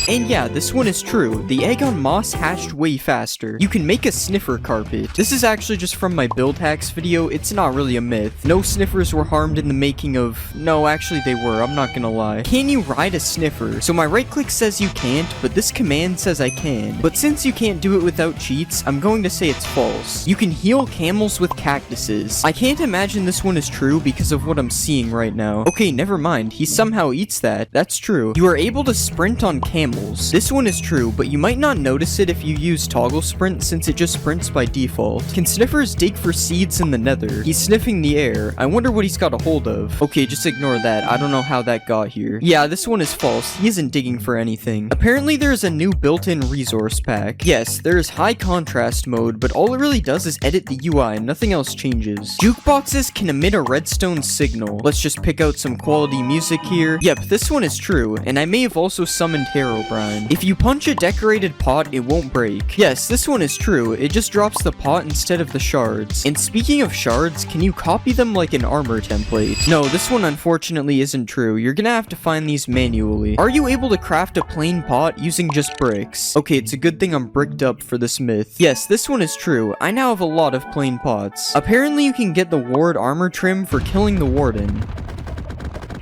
And yeah, this one is true. The egg on moss hatched way faster. You can make a sniffer carpet. This is actually just from my build hacks video. It's not really a myth. No sniffers were harmed in the making of... No, actually they were. I'm not gonna lie. Can you ride a sniffer? So my right click says you can't, but this command says I can. But since you can't do it without cheats, I'm going to say it's false. You can heal camels with cactuses. I can't imagine this one is true because of what I'm seeing right now. Okay, never mind. He somehow eats that. That's true. You are able to sprint on camels. This one is true, but you might not notice it if you use toggle sprint since it just sprints by default. Can sniffers dig for seeds in the nether? He's sniffing the air. I wonder what he's got a hold of. Okay, just ignore that. I don't know how that got here. Yeah, this one is false. He isn't digging for anything. Apparently there's a new built-in resource pack. Yes, there is high contrast mode, but all it really does is edit the UI and nothing else changes. Jukeboxes can emit a redstone signal. Let's just pick out some quality music here. Yep, this one is true, and I may have also summoned Harold Herobrine. If you punch a decorated pot, it won't break. Yes, this one is true. It just drops the pot instead of the shards. And speaking of shards, can you copy them like an armor template? No, this one unfortunately isn't true. You're gonna have to find these manually. Are you able to craft a plain pot using just bricks? Okay, it's a good thing I'm bricked up for this myth. Yes, this one is true. I now have a lot of plain pots. Apparently you can get the ward armor trim for killing the warden.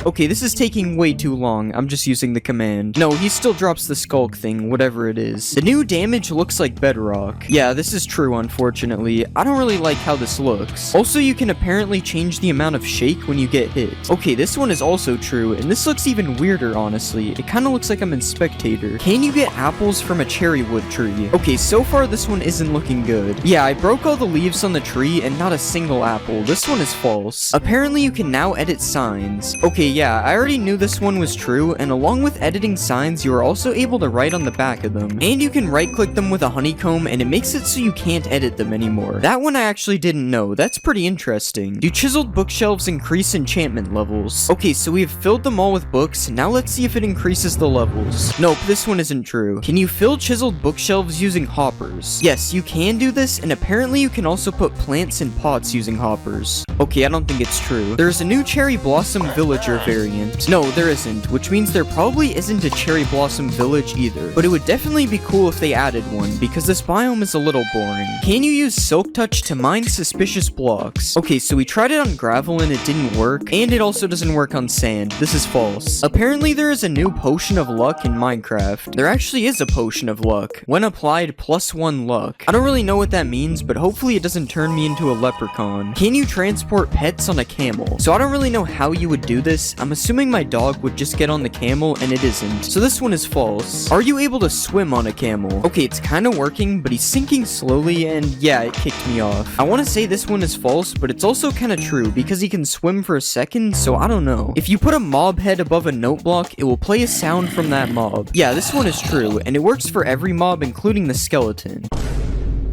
Okay, this is taking way too long. I'm just using the command. No, he still drops the skulk thing, whatever it is. The new damage looks like bedrock. Yeah, this is true, unfortunately. I don't really like how this looks. Also, you can apparently change the amount of shake when you get hit. Okay, this one is also true, and this looks even weirder, honestly. It kind of looks like I'm in Spectator. Can you get apples from a cherry wood tree? Okay, so far this one isn't looking good. Yeah, I broke all the leaves on the tree and not a single apple. This one is false. Apparently, you can now edit signs. Okay, yeah, I already knew this one was true, and along with editing signs, you are also able to write on the back of them. And you can right-click them with a honeycomb, and it makes it so you can't edit them anymore. That one I actually didn't know. That's pretty interesting. Do chiseled bookshelves increase enchantment levels? Okay, so we have filled them all with books. Now let's see if it increases the levels. Nope, this one isn't true. Can you fill chiseled bookshelves using hoppers? Yes, you can do this, and apparently you can also put plants in pots using hoppers. Okay, I don't think it's true. There's a new Cherry Blossom Villager variant. No, there isn't, which means there probably isn't a Cherry Blossom Village either. But it would definitely be cool if they added one, because this biome is a little boring. Can you use Silk Touch to mine suspicious blocks? Okay, so we tried it on gravel and it didn't work, and it also doesn't work on sand. This is false. Apparently there is a new potion of luck in Minecraft. There actually is a potion of luck. When applied, +1 luck. I don't really know what that means, but hopefully it doesn't turn me into a leprechaun. Can you transport pets on a camel? So I don't really know how you would do this. I'm assuming my dog would just get on the camel, and it isn't. So this one is false. Are you able to swim on a camel? Okay, it's kind of working, but he's sinking slowly, and yeah, it kicked me off. I want to say this one is false, but it's also kind of true, because he can swim for a second, so I don't know. If you put a mob head above a note block, it will play a sound from that mob. Yeah, this one is true, and it works for every mob, including the skeleton.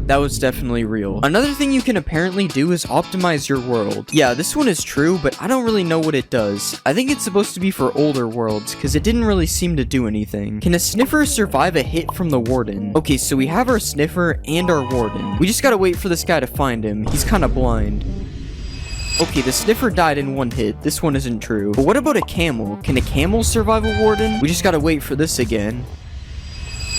That was definitely real. Another thing you can apparently do is optimize your world. Yeah, this one is true, but I don't really know what it does. I think it's supposed to be for older worlds, because it didn't really seem to do anything. Can a sniffer survive a hit from the warden? Okay, so we have our sniffer and our warden. We just gotta wait for this guy to find him. He's kind of blind. Okay, the sniffer died in one hit. This one isn't true. But what about a camel? Can a camel survive a warden? We just gotta wait for this again.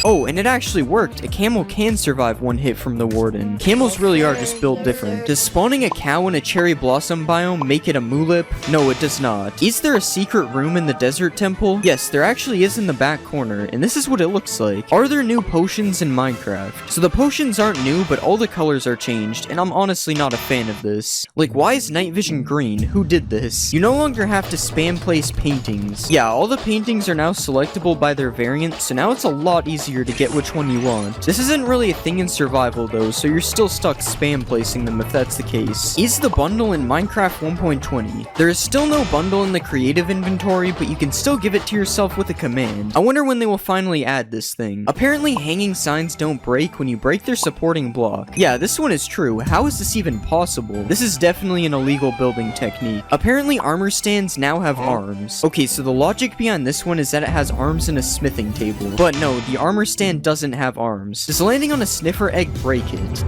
Oh, and it actually worked. A camel can survive one hit from the warden. Camels really are just built different. Does spawning a cow in a cherry blossom biome make it a mulip? No, it does not. Is there a secret room in the desert temple? Yes, there actually is in the back corner, and this is what it looks like. Are there new potions in Minecraft? So the potions aren't new, but all the colors are changed, and I'm honestly not a fan of this. Like, why is night vision green? Who did this? You no longer have to spam place paintings. Yeah, all the paintings are now selectable by their variant, so now it's a lot easier to get which one you want. This isn't really a thing in survival though, so you're still stuck spam placing them if that's the case. Is the bundle in Minecraft 1.20? There is still no bundle in the creative inventory, but you can still give it to yourself with a command. I wonder when they will finally add this thing. Apparently hanging signs don't break when you break their supporting block. Yeah, this one is true. How is this even possible? This is definitely an illegal building technique. Apparently armor stands now have arms. Okay, so the logic behind this one is that it has arms and a smithing table. But no, the armor stand doesn't have arms. Does landing on a sniffer egg break it?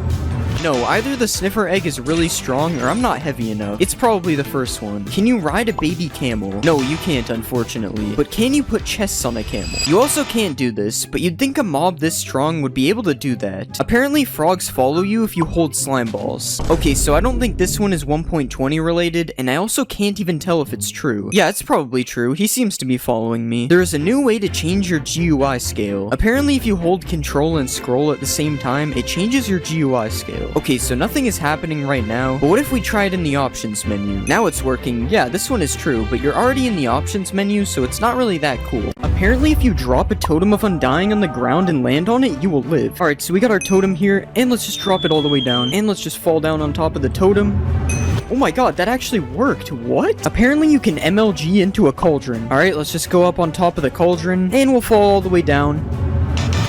No, either the sniffer egg is really strong or I'm not heavy enough. It's probably the first one. Can you ride a baby camel? No, you can't, unfortunately. But can you put chests on a camel? You also can't do this, but you'd think a mob this strong would be able to do that. Apparently, frogs follow you if you hold slime balls. Okay, so I don't think this one is 1.20 related, and I also can't even tell if it's true. Yeah, it's probably true. He seems to be following me. There is a new way to change your GUI scale. Apparently, if you hold control and scroll at the same time, it changes your GUI scale. Okay, so nothing is happening right now, but what if we try it in the options menu? Now it's working. Yeah, this one is true, but you're already in the options menu, so it's not really that cool. Apparently, if you drop a totem of undying on the ground and land on it, you will live. Alright, so we got our totem here, and let's just drop it all the way down, and let's just fall down on top of the totem. Oh my god, that actually worked. What? Apparently you can MLG into a cauldron. Alright, let's just go up on top of the cauldron, and we'll fall all the way down.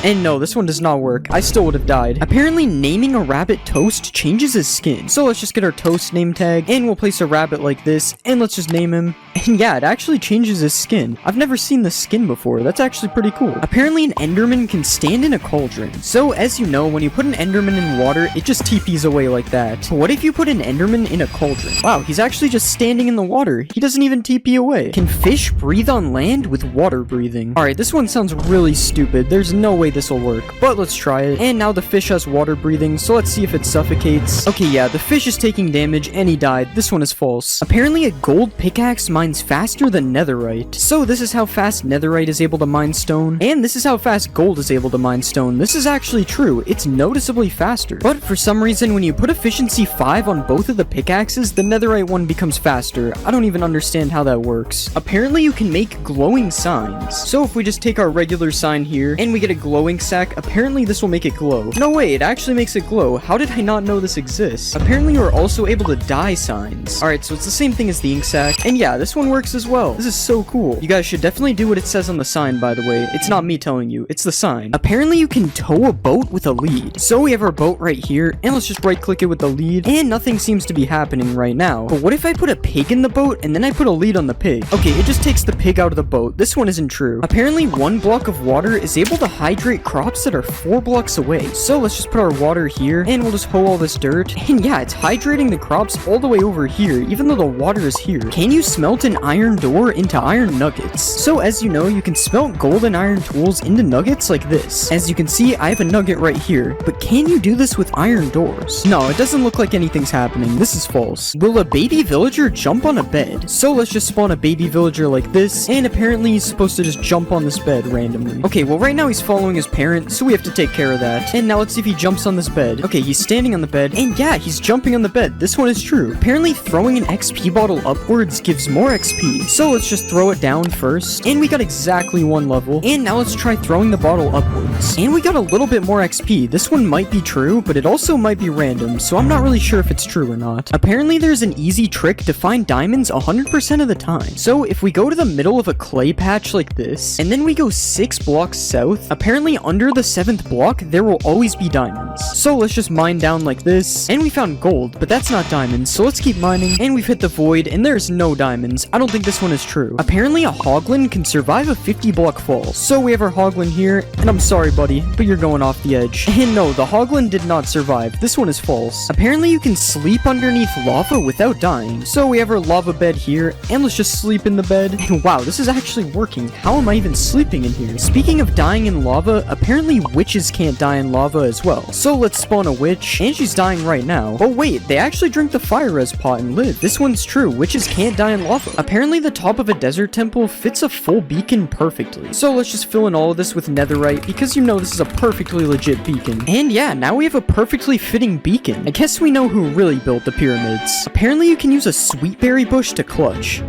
And no, this one does not work. I still would have died. Apparently, naming a rabbit Toast changes his skin. So let's just get our Toast name tag, and we'll place a rabbit like this, and let's just name him. And yeah, it actually changes his skin. I've never seen this skin before. That's actually pretty cool. Apparently, an Enderman can stand in a cauldron. So, as you know, when you put an Enderman in water, it just TPs away like that. But what if you put an Enderman in a cauldron? Wow, he's actually just standing in the water. He doesn't even TP away. Can fish breathe on land with water breathing? Alright, this one sounds really stupid. There's no way this will work. But let's try it. And now the fish has water breathing, so let's see if it suffocates. Okay, yeah, the fish is taking damage, and he died. This one is false. Apparently, a gold pickaxe mines faster than netherite. So this is how fast netherite is able to mine stone, and this is how fast gold is able to mine stone. This is actually true. It's noticeably faster. But for some reason, when you put efficiency 5 on both of the pickaxes, the netherite one becomes faster. I don't even understand how that works. Apparently, you can make glowing signs. So if we just take our regular sign here, and we get a glowing sack, apparently this will make it glow. No way, it actually makes it glow. How did I not know this exists? Apparently, you are also able to dye signs. Alright, so it's the same thing as the ink sack, and yeah, this one works as well. This is so cool. You guys should definitely do what it says on the sign, by the way. It's not me telling you, it's the sign. Apparently, you can tow a boat with a lead. So we have our boat right here, and let's just right click it with the lead, and nothing seems to be happening right now. But what if I put a pig in the boat, and then I put a lead on the pig? Okay, it just takes the pig out of the boat. This one isn't true. Apparently, 1 block of water is able to hydrate crops that are 4 blocks away. So let's just put our water here, and we'll just hoe all this dirt. And yeah, it's hydrating the crops all the way over here, even though the water is here. Can you smelt an iron door into iron nuggets? So as you know, you can smelt gold and iron tools into nuggets like this. As you can see, I have a nugget right here, but can you do this with iron doors? No, it doesn't look like anything's happening. This is false. Will a baby villager jump on a bed? So let's just spawn a baby villager like this, and apparently he's supposed to just jump on this bed randomly. Okay, well right now he's following his parent, so we have to take care of that. And now let's see if he jumps on this bed. Okay, he's standing on the bed, and yeah, he's jumping on the bed. This one is true. Apparently throwing an XP bottle upwards gives more XP. So let's just throw it down first, and we got exactly 1 level. And now let's try throwing the bottle upwards, and we got a little bit more XP. This one might be true, but it also might be random, so I'm not really sure if it's true or not. Apparently there's an easy trick to find diamonds 100% of the time. So if we go to the middle of a clay patch like this, and then we go 6 blocks south, apparently under the 7th block there will always be diamonds. So let's just mine down like this, and we found gold, but that's not diamonds, so let's keep mining. And we've hit the void, and there's no diamonds. I don't think this one is true. Apparently a hoglin can survive a 50 block fall. So we have our hoglin here, and I'm sorry buddy, but you're going off the edge. And no, the hoglin did not survive. This one is false. Apparently you can sleep underneath lava without dying. So we have our lava bed here, and let's just sleep in the bed. And wow, this is actually working. How am I even sleeping in here? Speaking of dying in lava, apparently witches can't die in lava as well. So let's spawn a witch, and she's dying right now. Oh wait, they actually drink the fire res pot and live. This one's true. Witches can't die in lava. Apparently the top of a desert temple fits a full beacon perfectly. So let's just fill in all of this with netherite, because you know this is a perfectly legit beacon. And yeah, now we have a perfectly fitting beacon. I guess we know who really built the pyramids. Apparently you can use a sweetberry bush to clutch.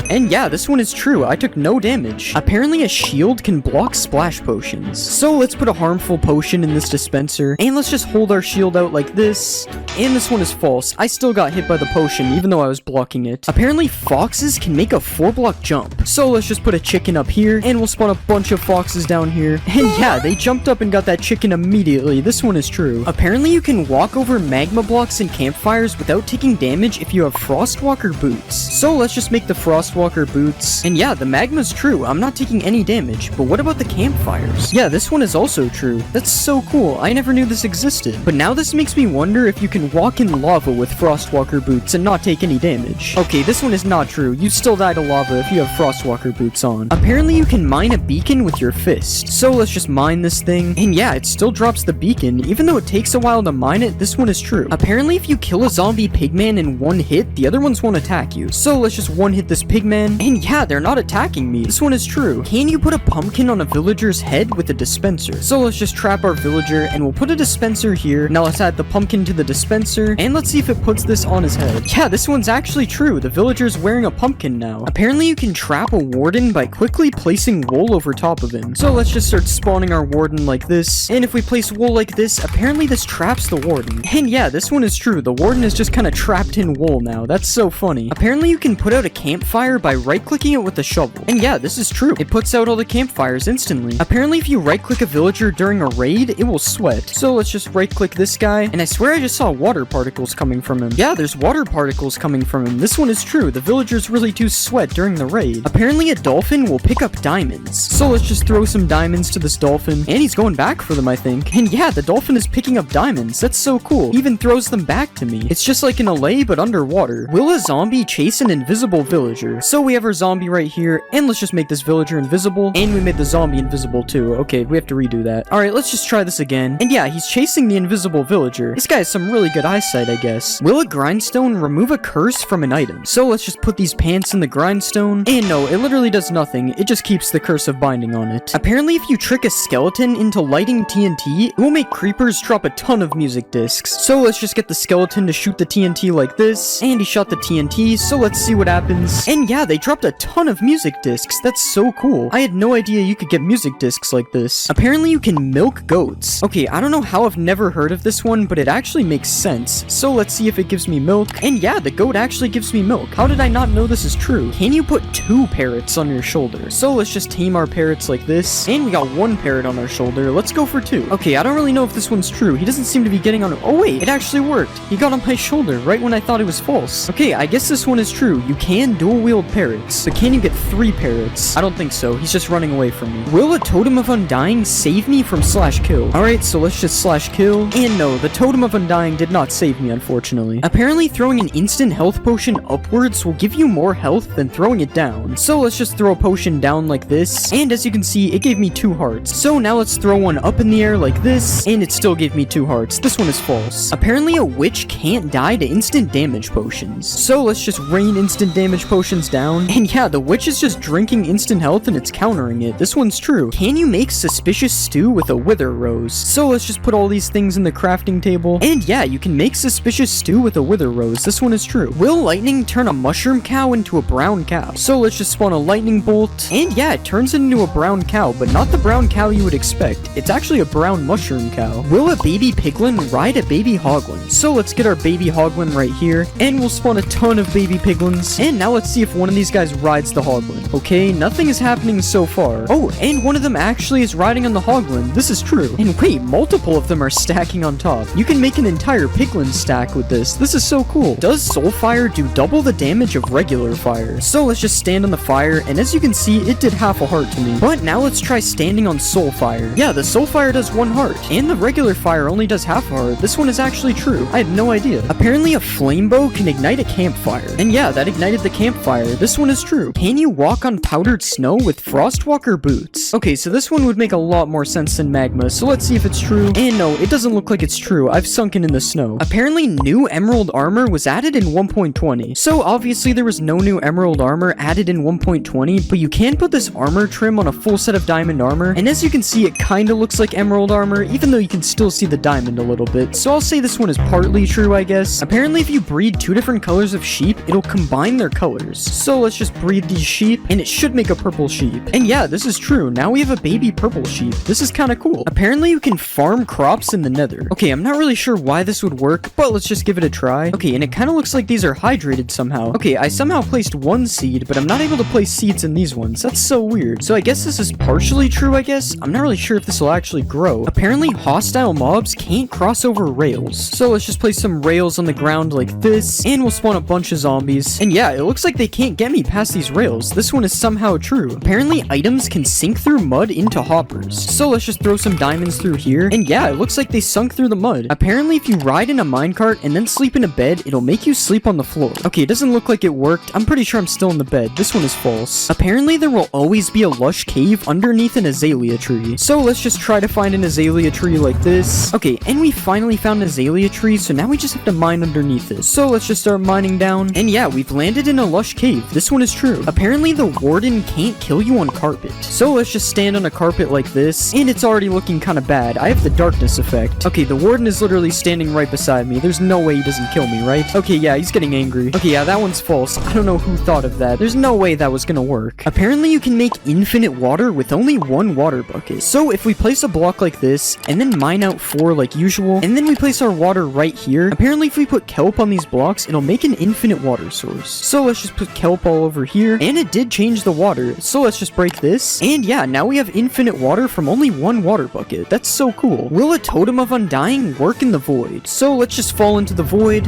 And yeah, this one is true. I took no damage. Apparently a shield can block splash potions. So let's put a harmful potion in this dispenser, and let's just hold our shield out like this. And this one is false. I still got hit by the potion, even though I was blocking it. Apparently foxes can make a 4-block jump. So let's just put a chicken up here, and we'll spawn a bunch of foxes down here. And yeah, they jumped up and got that chicken immediately. This one is true. Apparently you can walk over magma blocks and campfires without taking damage if you have frostwalker boots. So let's just make the frostwalker boots. And yeah, the magma's true. I'm not taking any damage. But what about the campfires? Yeah, this one is also true. That's so cool. I never knew this existed. But now this makes me wonder if you can walk in lava with frostwalker boots and not take any damage. Okay, this one is not true. You still die to lava if you have frostwalker boots on. Apparently you can mine a beacon with your fist. So let's just mine this thing. And yeah, it still drops the beacon. Even though it takes a while to mine it, this one is true. Apparently if you kill a zombie pigman in 1 hit, the other ones won't attack you. So let's just 1-hit this pigman. And yeah, they're not attacking me. This one is true. Can you put a pumpkin on a villager's head with a dispenser? So let's just trap our villager, and we'll put a dispenser here. Now let's add the pumpkin to the dispenser, and let's see if it puts this on his head. Yeah, this one's actually true. The villager's wearing a pumpkin now. Apparently you can trap a warden by quickly placing wool over top of him. So let's just start spawning our warden like this, and if we place wool like this, apparently this traps the warden. And yeah, this one is true. The warden is just kind of trapped in wool now. That's so funny. Apparently you can put out a campfire campfire by right-clicking it with a shovel. And yeah, this is true. It puts out all the campfires instantly. Apparently, if you right-click a villager during a raid, it will sweat. So let's just right-click this guy, and I swear I just saw water particles coming from him. Yeah, there's water particles coming from him. This one is true. The villagers really do sweat during the raid. Apparently, a dolphin will pick up diamonds. So let's just throw some diamonds to this dolphin, and he's going back for them, I think. And yeah, the dolphin is picking up diamonds. That's so cool. He even throws them back to me. It's just like an LA, but underwater. Will a zombie chase an invisible villager? So we have our zombie right here, and let's just make this villager invisible, and we made the zombie invisible too. Okay, we have to redo that. Alright, let's just try this again. And yeah, he's chasing the invisible villager. This guy has some really good eyesight, I guess. Will a grindstone remove a curse from an item? So let's just put these pants in the grindstone, and no, it literally does nothing. It just keeps the curse of binding on it. Apparently, if you trick a skeleton into lighting TNT, it will make creepers drop a ton of music discs. So let's just get the skeleton to shoot the TNT like this, and he shot the TNT, so let's see what happens. And yeah, they dropped a ton of music discs. That's so cool. I had no idea you could get music discs like this. Apparently, you can milk goats. Okay, I don't know how I've never heard of this one, but it actually makes sense. So let's see if it gives me milk. And yeah, the goat actually gives me milk. How did I not know this is true? Can you put 2 parrots on your shoulder? So let's just tame our parrots like this, and we got 1 parrot on our shoulder. Let's go for 2. Okay, I don't really know if this one's true. He doesn't seem to be getting on. Oh wait, it actually worked. He got on my shoulder right when I thought it was false. Okay, I guess this one is true. You can dual wield parrots, but can you get 3 parrots? I don't think so. He's just running away from me. Will a totem of undying save me from /kill? Alright, so let's just /kill. And no, the totem of undying did not save me, unfortunately. Apparently, throwing an instant health potion upwards will give you more health than throwing it down. So let's just throw a potion down like this, and as you can see, it gave me 2 hearts. So now let's throw one up in the air like this, and it still gave me 2 hearts. This one is false. Apparently, a witch can't die to instant damage potions. So let's just rain instant damage potions down, and yeah, the witch is just drinking instant health and it's countering it. This one's true. Can you make suspicious stew with a wither rose? So let's just put all these things in the crafting table, and yeah, you can make suspicious stew with a wither rose. This one is true. Will lightning turn a mushroom cow into a brown cow? So let's just spawn a lightning bolt, and yeah, it turns it into a brown cow, but not the brown cow you would expect. It's actually a brown mushroom cow. Will a baby piglin ride a baby hoglin? So let's get our baby hoglin right here, and we'll spawn a ton of baby piglins, and now let's see if one of these guys rides the hoglin. Okay, nothing is happening so far. Oh, and one of them actually is riding on the hoglin. This is true. And wait, multiple of them are stacking on top. You can make an entire piglin stack with this. This is so cool. Does soul fire do double the damage of regular fire? So let's just stand on the fire, and as you can see, it did half a heart to me. But now let's try standing on soul fire. Yeah, the soul fire does 1 heart, and the regular fire only does half a heart. This one is actually true. I had no idea. Apparently, a flame bow can ignite a campfire. And yeah, that ignited the campfire. This one is true. Can you walk on powdered snow with frostwalker boots? Okay, so this one would make a lot more sense than magma, so let's see if it's true. And no, it doesn't look like it's true. I've sunken in the snow. Apparently, new emerald armor was added in 1.20. So obviously, there was no new emerald armor added in 1.20, but you can put this armor trim on a full set of diamond armor, and as you can see, it kinda looks like emerald armor, even though you can still see the diamond a little bit. So I'll say this one is partly true, I guess. Apparently, if you breed 2 different colors of sheep, it'll combine their colors. So let's just breed these sheep, and it should make a purple sheep. And yeah, this is true. Now we have a baby purple sheep. This is kinda cool. Apparently, you can farm crops in the nether. Okay, I'm not really sure why this would work, but let's just give it a try. Okay, and it kinda looks like these are hydrated somehow. Okay, I somehow placed 1 seed, but I'm not able to place seeds in these ones. That's so weird. So I guess this is partially true, I guess. I'm not really sure if this will actually grow. Apparently, hostile mobs can't cross over rails. So let's just place some rails on the ground like this, and we'll spawn a bunch of zombies. And yeah, it looks like they can't get me past these rails. This one is somehow true. Apparently, items can sink through mud into hoppers. So let's just throw some diamonds through here. And yeah, it looks like they sunk through the mud. Apparently, if you ride in a minecart and then sleep in a bed, it'll make you sleep on the floor. Okay, it doesn't look like it worked. I'm pretty sure I'm still in the bed. This one is false. Apparently, there will always be a lush cave underneath an azalea tree. So let's just try to find an azalea tree like this. Okay, and we finally found an azalea tree, so now we just have to mine underneath it. So let's just start mining down. And yeah, we've landed in a lush cave. This one is true. Apparently, the warden can't kill you on carpet. So let's just stand on a carpet like this, and it's already looking kind of bad. I have the darkness effect. Okay, the warden is literally standing right beside me. There's no way he doesn't kill me, right? Okay, yeah, he's getting angry. Okay, yeah, that one's false. I don't know who thought of that. There's no way that was gonna work. Apparently, you can make infinite water with only 1 water bucket. So if we place a block like this, and then mine out 4 like usual, and then we place our water right here, apparently if we put kelp on these blocks, it'll make an infinite water source. So let's just put kelp all over here, and it did change the water. So let's just break this. And yeah, now we have infinite water from only one water bucket. That's so cool. Will a totem of undying work in the void? So let's just fall into the void.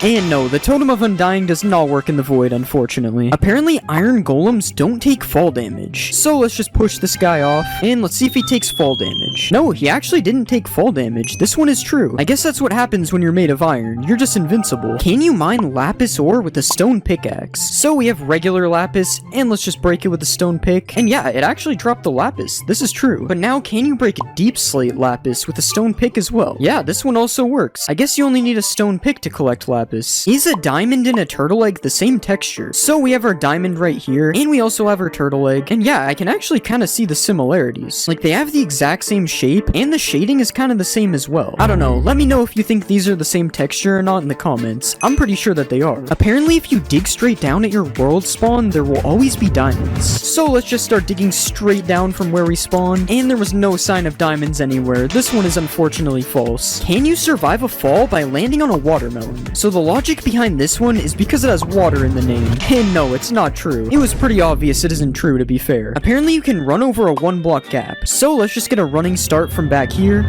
And no, the Totem of Undying does not work in the void, unfortunately. Apparently, iron golems don't take fall damage. So let's just push this guy off, and let's see if he takes fall damage. No, he actually didn't take fall damage. This one is true. I guess that's what happens when you're made of iron. You're just invincible. Can you mine lapis ore with a stone pickaxe? So we have regular lapis, and let's just break it with a stone pick. And yeah, it actually dropped the lapis. This is true. But now, can you break deep slate lapis with a stone pick as well? Yeah, this one also works. I guess you only need a stone pick to collect lapis. Is a diamond and a turtle egg the same texture? So we have our diamond right here, and we also have our turtle egg. And yeah, I can actually kind of see the similarities. Like, they have the exact same shape, and the shading is kind of the same as well. I don't know, let me know if you think these are the same texture or not in the comments. I'm pretty sure that they are. Apparently, if you dig straight down at your world spawn, there will always be diamonds. So let's just start digging straight down from where we spawn, and there was no sign of diamonds anywhere. This one is unfortunately false. Can you survive a fall by landing on a watermelon? So the logic behind this one is because it has water in the name. And no, it's not true. It was pretty obvious it isn't true, to be fair. Apparently you can run over a 1-block gap. So let's just get a running start from back here.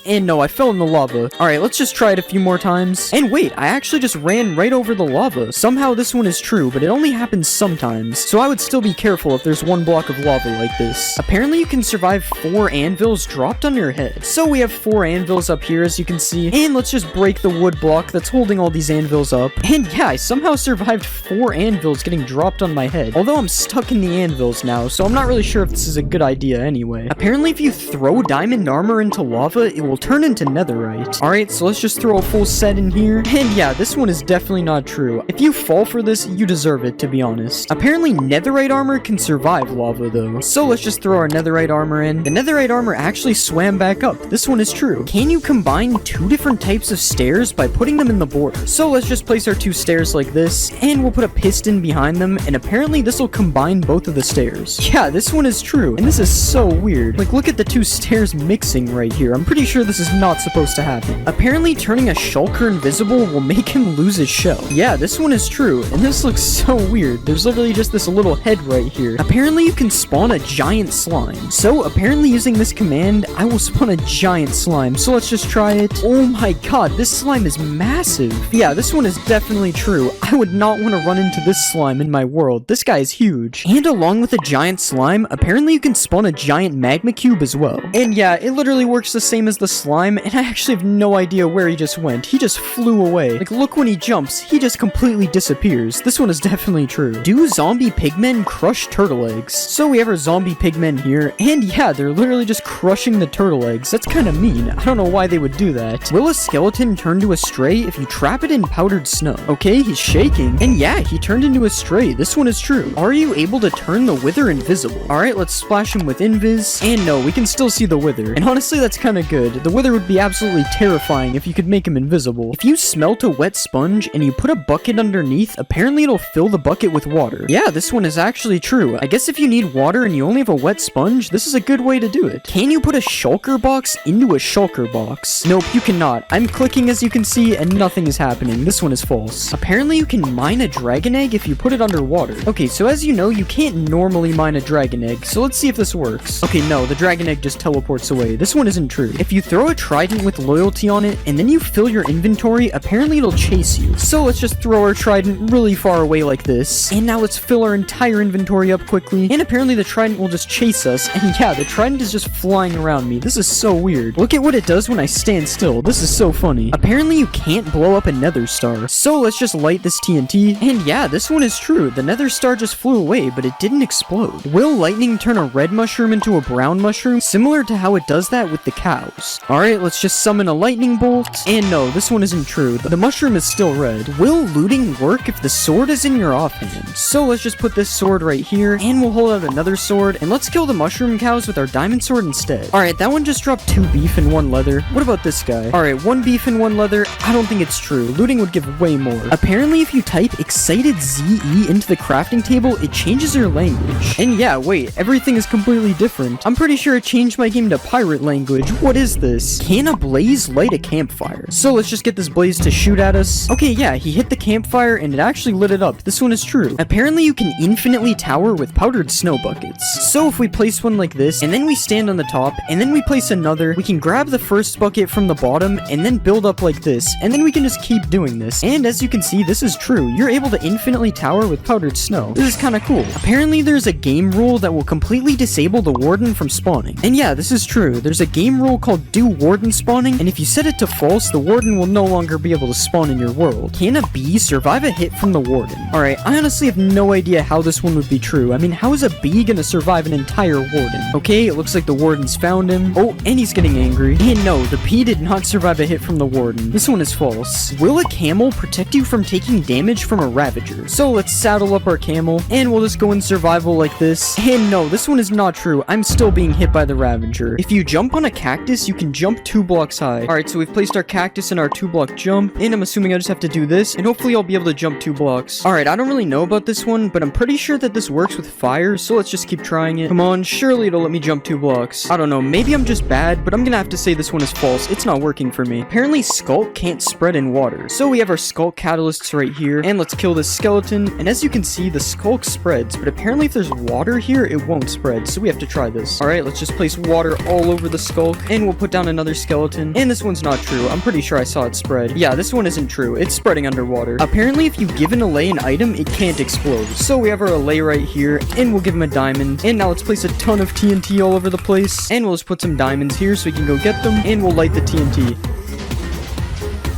And no, I fell in the lava. Alright, let's just try it a few more times. And wait, I actually just ran right over the lava. Somehow this one is true, but it only happens sometimes. So I would still be careful if there's 1 block of lava like this. Apparently you can survive 4 anvils dropped on your head. So we have 4 anvils up here, as you can see. And let's just break the wood block that's holding all these anvils up. And yeah, I somehow survived 4 anvils getting dropped on my head. Although I'm stuck in the anvils now, so I'm not really sure if this is a good idea anyway. Apparently if you throw diamond armor into lava, it will turn into netherite. Alright, so let's just throw a full set in here. And yeah, this one is definitely not true. If you fall for this, you deserve it, to be honest. Apparently netherite armor can survive lava though. So let's just throw our netherite armor in. The netherite armor actually swam back up. This one is true. Can you combine 2 different types of stairs by putting them in the border? So let's just place our 2 stairs like this, and we'll put a piston behind them, and apparently this will combine both of the stairs. Yeah, this one is true, and this is so weird. Like, look at the 2 stairs mixing right here. I'm pretty sure this is not supposed to happen. Apparently turning a shulker invisible will make him lose his shell. Yeah, this one is true, and this looks so weird. There's literally just this little head right here. Apparently you can spawn a giant slime. So apparently using this command, I will spawn a giant slime. So let's just try it. Oh my god, this slime is massive. Yeah, this one is definitely true. I would not want to run into this slime in my world. This guy is huge. And along with a giant slime, apparently you can spawn a giant magma cube as well. And yeah, it literally works the same as the slime, and I actually have no idea where he just went. He just flew away. Like, look when he jumps, he just completely disappears. This one is definitely true. Do zombie pigmen crush turtle eggs? So we have our zombie pigmen here, and yeah, they're literally just crushing the turtle eggs. That's kind of mean. I don't know why they would do that. Will a skeleton turn to a stray if you trap it in powdered snow? Okay, he's shaking, and yeah, he turned into a stray. This one is true. Are you able to turn the wither invisible? Alright, let's splash him with invis, and no, we can still see the wither. And honestly, that's kind of good. The wither would be absolutely terrifying if you could make him invisible. If you smelt a wet sponge and you put a bucket underneath, apparently it'll fill the bucket with water. Yeah, this one is actually true. I guess if you need water and you only have a wet sponge, this is a good way to do it. Can you put a shulker box into a shulker box? Nope, you cannot. I'm clicking, as you can see, and nothing is happening. This one is false. Apparently you can mine a dragon egg if you put it underwater. Okay, so as you know, you can't normally mine a dragon egg, so let's see if this works. Okay, no, the dragon egg just teleports away. This one isn't true. If you throw a trident with loyalty on it, and then you fill your inventory, apparently it'll chase you. So let's just throw our trident really far away like this, and now let's fill our entire inventory up quickly, and apparently the trident will just chase us, and yeah, the trident is just flying around me. This is so weird. Look at what it does when I stand still. This is so funny. Apparently you can't blow up a nether star, so let's just light this TNT, and yeah, this one is true. The nether star just flew away, but it didn't explode. Will lightning turn a red mushroom into a brown mushroom, similar to how it does that with the cows? Alright, let's just summon a lightning bolt, and no, this one isn't true. The mushroom is still red. Will looting work if the sword is in your offhand? So let's just put this sword right here, and we'll hold out another sword, and let's kill the mushroom cows with our diamond sword instead. Alright, that one just dropped 2 beef and 1 leather. What about this guy? Alright, 1 beef and 1 leather. I don't think it's true. looting would give way more. Apparently, if you type excited ZE into the crafting table, it changes your language. And yeah, wait, everything is completely different. I'm pretty sure it changed my game to pirate language. What is this? Can a blaze light a campfire? So let's just get this blaze to shoot at us. Okay, yeah, he hit the campfire and it actually lit it up. This one is true. Apparently, you can infinitely tower with powdered snow buckets. So if we place one like this, and then we stand on the top, and then we place another, we can grab the first bucket from the bottom, and then build up like this, and then we can just keep doing this. And as you can see, this is true. You're able to infinitely tower with powdered snow. This is kind of cool. Apparently, there's a game rule that will completely disable the warden from spawning. And yeah, this is true. There's a game rule called do warden spawning, and if you set it to false, the warden will no longer be able to spawn in your world. Can a bee survive a hit from the warden? Alright, I honestly have no idea how this one would be true. I mean, how is a bee gonna survive an entire warden? Okay, it looks like the warden's found him. Oh, and he's getting angry. And no, the bee did not survive a hit from the warden. This one is false. Will a camel protect you from taking damage from a ravager? So let's saddle up our camel, and we'll just go in survival like this. And no, this one is not true. I'm still being hit by the ravager. If you jump on a cactus, you can jump 2 blocks high. Alright, so we've placed our cactus in our 2-block jump, and I'm assuming I just have to do this, and hopefully I'll be able to jump 2 blocks. Alright, I don't really know about this one, but I'm pretty sure that this works with fire, so let's just keep trying it. Come on, surely it'll let me jump 2 blocks. I don't know, maybe I'm just bad, but I'm gonna have to say this one is false. It's not working for me. Apparently, Skulk can't spread in water. So we have our Skulk catalysts right here, and let's kill this skeleton, and as you can see, the Skulk spreads, but apparently if there's water here, it won't spread, so we have to try this. Alright, let's just place water all over the Skulk, and we'll put down another skeleton, and this one's not true. I'm pretty sure I saw it spread. Yeah, this one isn't true. It's spreading underwater. Apparently, if you give an allay an item, it can't explode. So we have our allay right here, and we'll give him a diamond, and now let's place a ton of TNT all over the place, and we'll just put some diamonds here so we can go get them, and we'll light the TNT.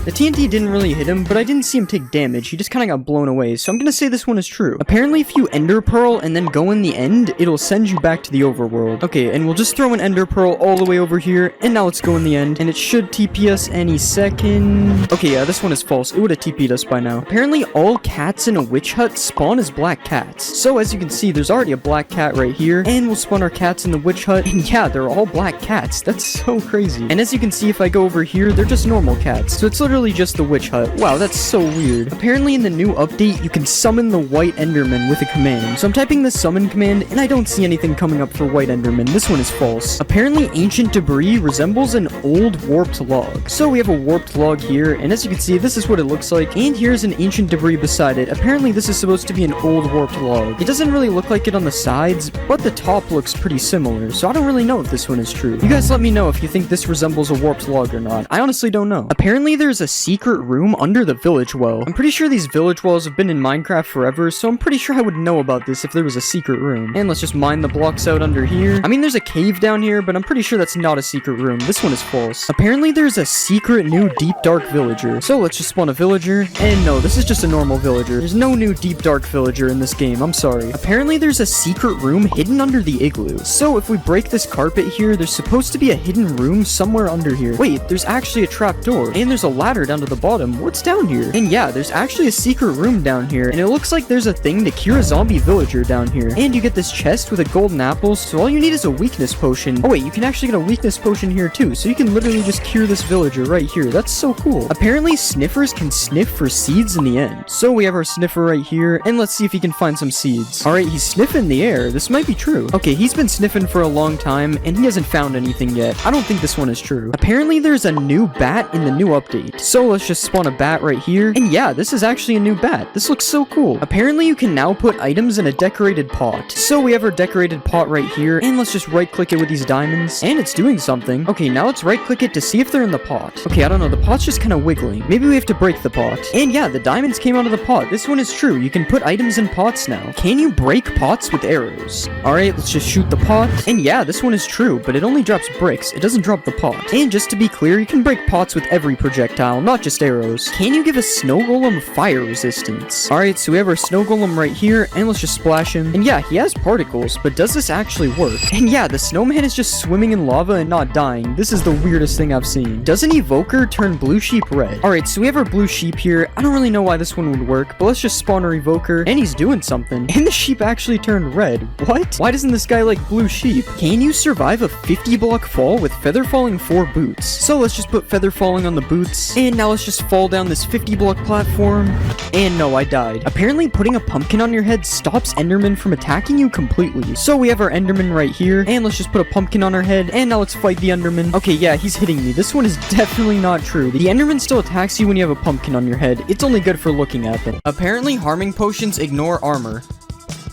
The TNT didn't really hit him, but I didn't see him take damage. He just kind of got blown away, so I'm gonna say this one is true. Apparently, if you ender pearl and then go in the end, it'll send you back to the overworld. Okay, and we'll just throw an ender pearl all the way over here, and now let's go in the end, and it should TP us any second. Okay, yeah, this one is false. It would have TP'd us by now. Apparently, all cats in a witch hut spawn as black cats. So as you can see, there's already a black cat right here, and we'll spawn our cats in the witch hut, and yeah, they're all black cats. That's so crazy. And as you can see, if I go over here, they're just normal cats. So it's literally just the witch hut. Wow, that's so weird. Apparently in the new update, you can summon the white enderman with a command. So I'm typing the summon command, and I don't see anything coming up for white enderman. This one is false. Apparently ancient debris resembles an old warped log. So we have a warped log here, and as you can see, this is what it looks like. And here's an ancient debris beside it. Apparently this is supposed to be an old warped log. It doesn't really look like it on the sides, but the top looks pretty similar. So I don't really know if this one is true. You guys let me know if you think this resembles a warped log or not. I honestly don't know. Apparently there's a secret room under the village well. I'm pretty sure these village wells have been in Minecraft forever, so I'm pretty sure I would know about this if there was a secret room. And let's just mine the blocks out under here. I mean, there's a cave down here, but I'm pretty sure that's not a secret room. This one is false. Apparently, there's a secret new deep dark villager. So let's just spawn a villager. And no, this is just a normal villager. There's no new deep dark villager in this game. I'm sorry. Apparently, there's a secret room hidden under the igloo. So if we break this carpet here, there's supposed to be a hidden room somewhere under here. Wait, there's actually a trap door. And there's a ladder down to the bottom. What's down here? And yeah, there's actually a secret room down here, and it looks like there's a thing to cure a zombie villager down here. And you get this chest with a golden apple, so all you need is a weakness potion. Oh wait, you can actually get a weakness potion here too, so you can literally just cure this villager right here. That's so cool. Apparently sniffers can sniff for seeds in the end. So we have our sniffer right here, and let's see if he can find some seeds. Alright, he's sniffing the air. This might be true. Okay, he's been sniffing for a long time, and he hasn't found anything yet. I don't think this one is true. Apparently there's a new bat in the new update. So let's just spawn a bat right here. And yeah, this is actually a new bat. This looks so cool. Apparently you can now put items in a decorated pot. So we have our decorated pot right here, and let's just right click it with these diamonds, and it's doing something. Okay, now let's right click it to see if they're in the pot. Okay, I don't know, the pot's just kind of wiggling. Maybe we have to break the pot. And yeah, the diamonds came out of the pot. This one is true. You can put items in pots now. Can you break pots with arrows? Alright, let's just shoot the pot. And yeah, this one is true, but it only drops bricks. It doesn't drop the pot. And just to be clear, you can break pots with every projectile, not just arrows. Can you give a snow golem fire resistance? Alright, so we have our snow golem right here, and let's just splash him. And yeah, he has particles, but does this actually work? And yeah, the snowman is just swimming in lava and not dying. This is the weirdest thing I've seen. Does an evoker turn blue sheep red? Alright, so we have our blue sheep here. I don't really know why this one would work, but let's just spawn our evoker, and he's doing something. And the sheep actually turned red. What? Why doesn't this guy like blue sheep? Can you survive a 50 block fall with feather falling 4 boots? So let's just put feather falling on the boots, Nice. And now let's just fall down this 50-block platform. And no, I died. Apparently, putting a pumpkin on your head stops Enderman from attacking you completely. So we have our Enderman right here. And let's just put a pumpkin on our head. And now let's fight the Enderman. Okay, yeah, he's hitting me. This one is definitely not true. The Enderman still attacks you when you have a pumpkin on your head. It's only good for looking at them. Apparently, harming potions ignore armor.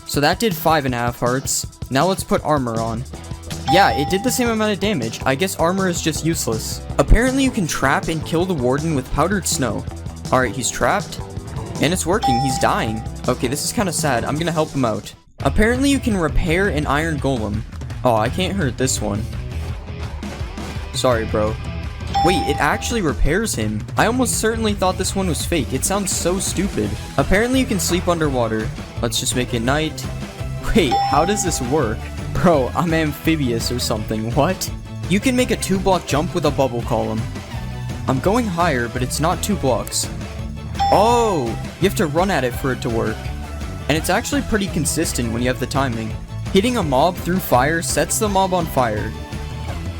So that did 5.5 hearts. Now let's put armor on. Yeah, it did the same amount of damage. I guess armor is just useless. Apparently you can trap and kill the warden with powdered snow. Alright, he's trapped. And it's working, he's dying. Okay, this is kind of sad. I'm gonna help him out. Apparently you can repair an iron golem. Oh, I can't hurt this one. Sorry, bro. Wait, it actually repairs him. I almost certainly thought this one was fake. It sounds so stupid. Apparently you can sleep underwater. Let's just make it night. Wait, how does this work? Bro, I'm amphibious or something. What? You can make a 2-block jump with a bubble column. I'm going higher, but it's not 2 blocks. Oh, you have to run at it for it to work. And it's actually pretty consistent when you have the timing. Hitting a mob through fire sets the mob on fire.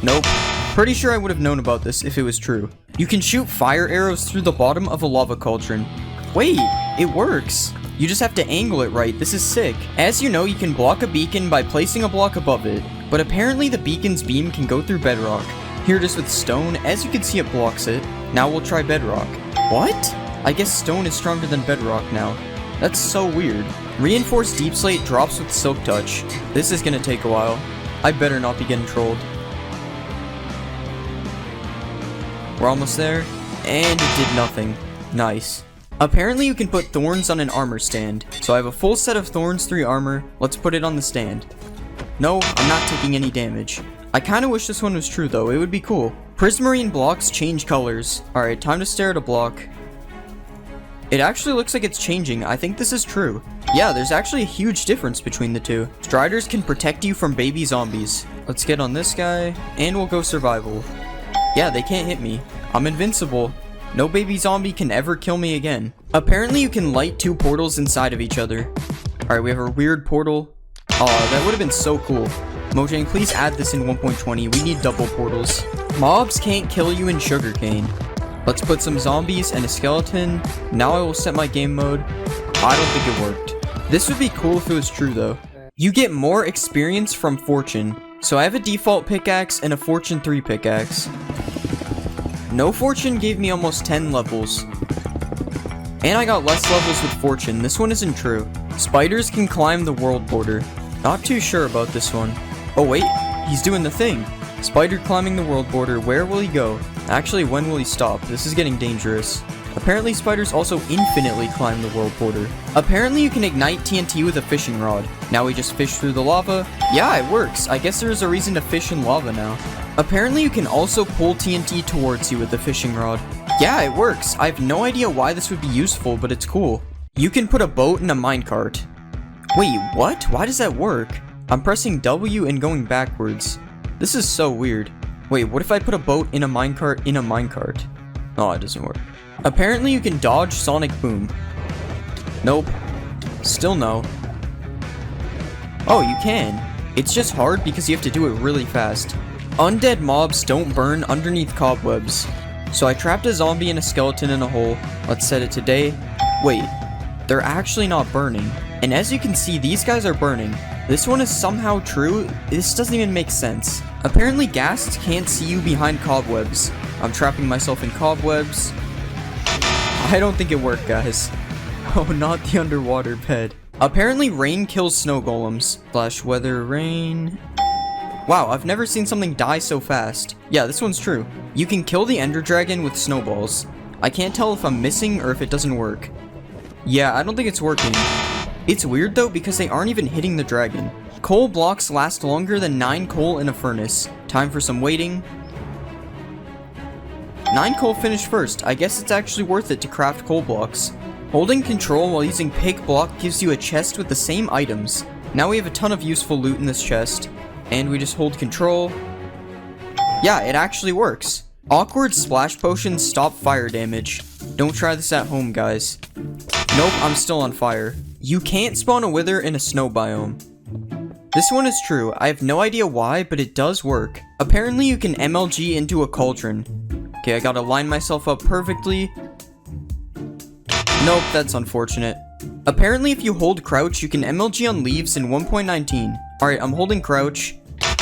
Nope. Pretty sure I would have known about this if it was true. You can shoot fire arrows through the bottom of a lava cauldron. Wait, it works. You just have to angle it right. This is sick. As you know, you can block a beacon by placing a block above it, but apparently the beacon's beam can go through bedrock. Here it is with stone. As you can see, it blocks it. Now we'll try bedrock. What? I guess stone is stronger than bedrock now. That's so weird. Reinforced deep slate drops with silk touch. This is gonna take a while. I better not be getting trolled. We're almost there, and it did nothing. Nice. Apparently you can put thorns on an armor stand. So I have a full set of thorns 3 armor. Let's put it on the stand. No, I'm not taking any damage. I kinda wish this one was true though, it would be cool. Prismarine blocks change colors. Alright, time to stare at a block. It actually looks like it's changing. I think this is true. Yeah, there's actually a huge difference between the two. Striders can protect you from baby zombies. Let's get on this guy, and we'll go survival. Yeah, they can't hit me. I'm invincible. No baby zombie can ever kill me again. Apparently you can light 2 portals inside of each other. Alright, we have a weird portal. Oh, that would have been so cool. Mojang, please add this in 1.20. We need double portals. Mobs can't kill you in sugarcane. Let's put some zombies and a skeleton. Now I will set my game mode. I don't think it worked. This would be cool if it was true though. You get more experience from fortune. So I have a default pickaxe and a fortune 3 pickaxe. No fortune gave me almost 10 levels. And I got less levels with fortune. This one isn't true. Spiders can climb the world border. Not too sure about this one. Oh wait, he's doing the thing. Spider climbing the world border. Where will he go? Actually, when will he stop? This is getting dangerous. Apparently spiders also infinitely climb the world border. Apparently you can ignite TNT with a fishing rod. Now we just fish through the lava. Yeah, it works. I guess there is a reason to fish in lava now. Apparently you can also pull TNT towards you with the fishing rod. Yeah, it works. I have no idea why this would be useful, but it's cool. You can put a boat in a minecart. Wait, what? Why does that work? I'm pressing W and going backwards. This is so weird. Wait, what if I put a boat in a minecart in a minecart? Oh, it doesn't work. Apparently you can dodge sonic boom. Nope. Still no. Oh, you can. It's just hard because you have to do it really fast. Undead mobs don't burn underneath cobwebs. So I trapped a zombie and a skeleton in a hole. Let's set it to day. Wait, they're actually not burning. And as you can see, these guys are burning. This one is somehow true. This doesn't even make sense. Apparently ghasts can't see you behind cobwebs. I'm trapping myself in cobwebs. I don't think it worked, guys. Oh, not the underwater bed. Apparently rain kills snow golems. Flash weather rain. Wow, I've never seen something die so fast. Yeah, this one's true. You can kill the ender dragon with snowballs. I can't tell if I'm missing or if it doesn't work. Yeah, I don't think it's working. It's weird though because they aren't even hitting the dragon. Coal blocks last longer than 9 coal in a furnace. Time for some waiting. 9 coal finished first. I guess it's actually worth it to craft coal blocks. Holding control while using pick block gives you a chest with the same items. Now we have a ton of useful loot in this chest. And we just hold control. Yeah, it actually works. Awkward splash potions stop fire damage. Don't try this at home, guys. Nope, I'm still on fire. You can't spawn a wither in a snow biome. This one is true. I have no idea why, but it does work. Apparently you can MLG into a cauldron. Okay, I gotta line myself up perfectly. Nope, that's unfortunate. Apparently, if you hold crouch, you can MLG on leaves in 1.19. Alright, I'm holding crouch.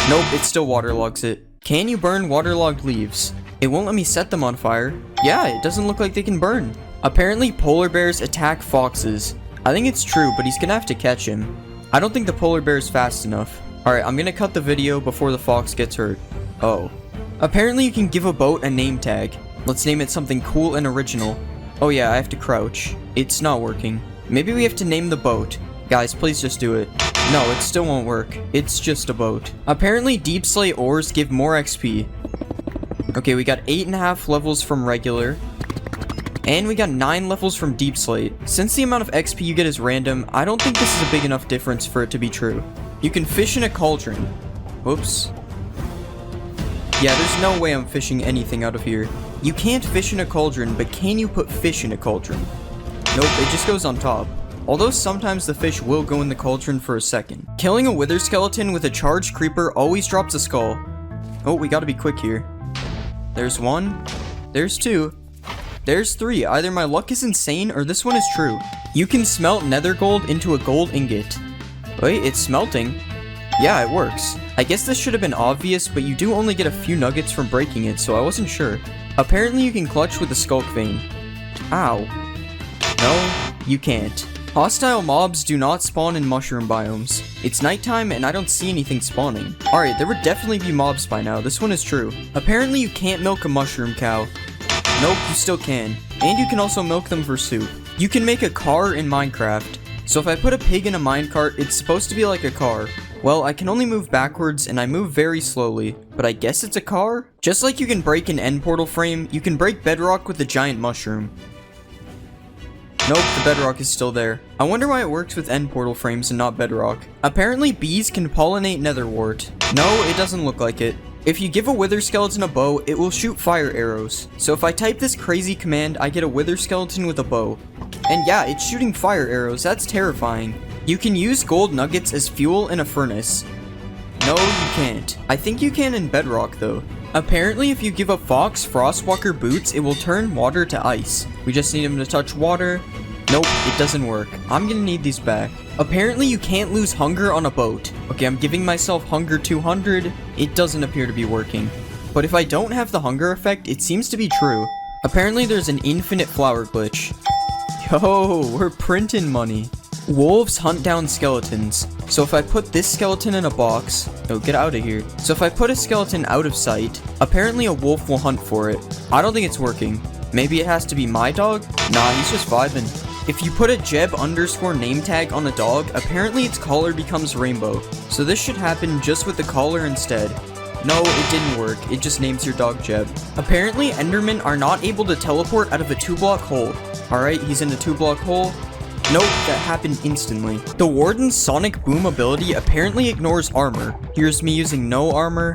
Nope, it still waterlogs it. Can you burn waterlogged leaves? It won't let me set them on fire. Yeah, it doesn't look like they can burn. Apparently, polar bears attack foxes. I think it's true, but he's gonna have to catch him. I don't think the polar bear is fast enough. Alright, I'm gonna cut the video before the fox gets hurt. Oh. Apparently, you can give a boat a name tag. Let's name it something cool and original. Oh yeah, I have to crouch. It's not working. Maybe we have to name the boat. Guys, please just do it. No, it still won't work. It's just a boat. Apparently, deep slate ores give more XP. Okay, we got 8.5 levels from regular. And we got 9 levels from deep slate. Since the amount of XP you get is random, I don't think this is a big enough difference for it to be true. You can fish in a cauldron. Whoops. Yeah, there's no way I'm fishing anything out of here. You can't fish in a cauldron, but can you put fish in a cauldron? Nope, it just goes on top. Although sometimes the fish will go in the cauldron for a second. Killing a wither skeleton with a charged creeper always drops a skull. Oh, we gotta be quick here. There's 1. There's 2. There's 3. Either my luck is insane or this one is true. You can smelt nether gold into a gold ingot. Wait, it's smelting. Yeah, it works. I guess this should have been obvious, but you do only get a few nuggets from breaking it, so I wasn't sure. Apparently you can clutch with a skulk vein. Ow. No, you can't. Hostile mobs do not spawn in mushroom biomes. It's nighttime and I don't see anything spawning. Alright, there would definitely be mobs by now. This one is true. Apparently you can't milk a mushroom cow. Nope, you still can. And you can also milk them for soup. You can make a car in Minecraft. So if I put a pig in a minecart, it's supposed to be like a car. Well, I can only move backwards and I move very slowly, but I guess it's a car? Just like you can break an end portal frame, you can break bedrock with a giant mushroom. Nope, the bedrock is still there. I wonder why it works with end portal frames and not bedrock. Apparently bees can pollinate netherwort. No, it doesn't look like it. If you give a wither skeleton a bow, it will shoot fire arrows. So if I type this crazy command, I get a wither skeleton with a bow. And yeah, it's shooting fire arrows, that's terrifying. You can use gold nuggets as fuel in a furnace. No, you can't. I think you can in bedrock though. Apparently if you give a fox frostwalker boots, it will turn water to ice. We just need him to touch water. Nope, it doesn't work. I'm gonna need these back. Apparently you can't lose hunger on a boat. Okay, I'm giving myself hunger 200. It doesn't appear to be working. But if I don't have the hunger effect, it seems to be true. Apparently there's an infinite flower glitch. Yo, we're printing money. Wolves hunt down skeletons. So if I put this skeleton in a box, oh, get out of here. So if I put a skeleton out of sight, apparently a wolf will hunt for it. I don't think it's working. Maybe it has to be my dog? Nah, he's just vibing. If you put a Jeb underscore name tag on a dog, apparently its collar becomes rainbow. So this should happen just with the collar instead. No, it didn't work. It just names your dog Jeb. Apparently Endermen are not able to teleport out of a 2-block hole. Alright, he's in a 2-block hole. Nope, that happened instantly. The Warden's Sonic Boom ability apparently ignores armor. Here's me using no armor.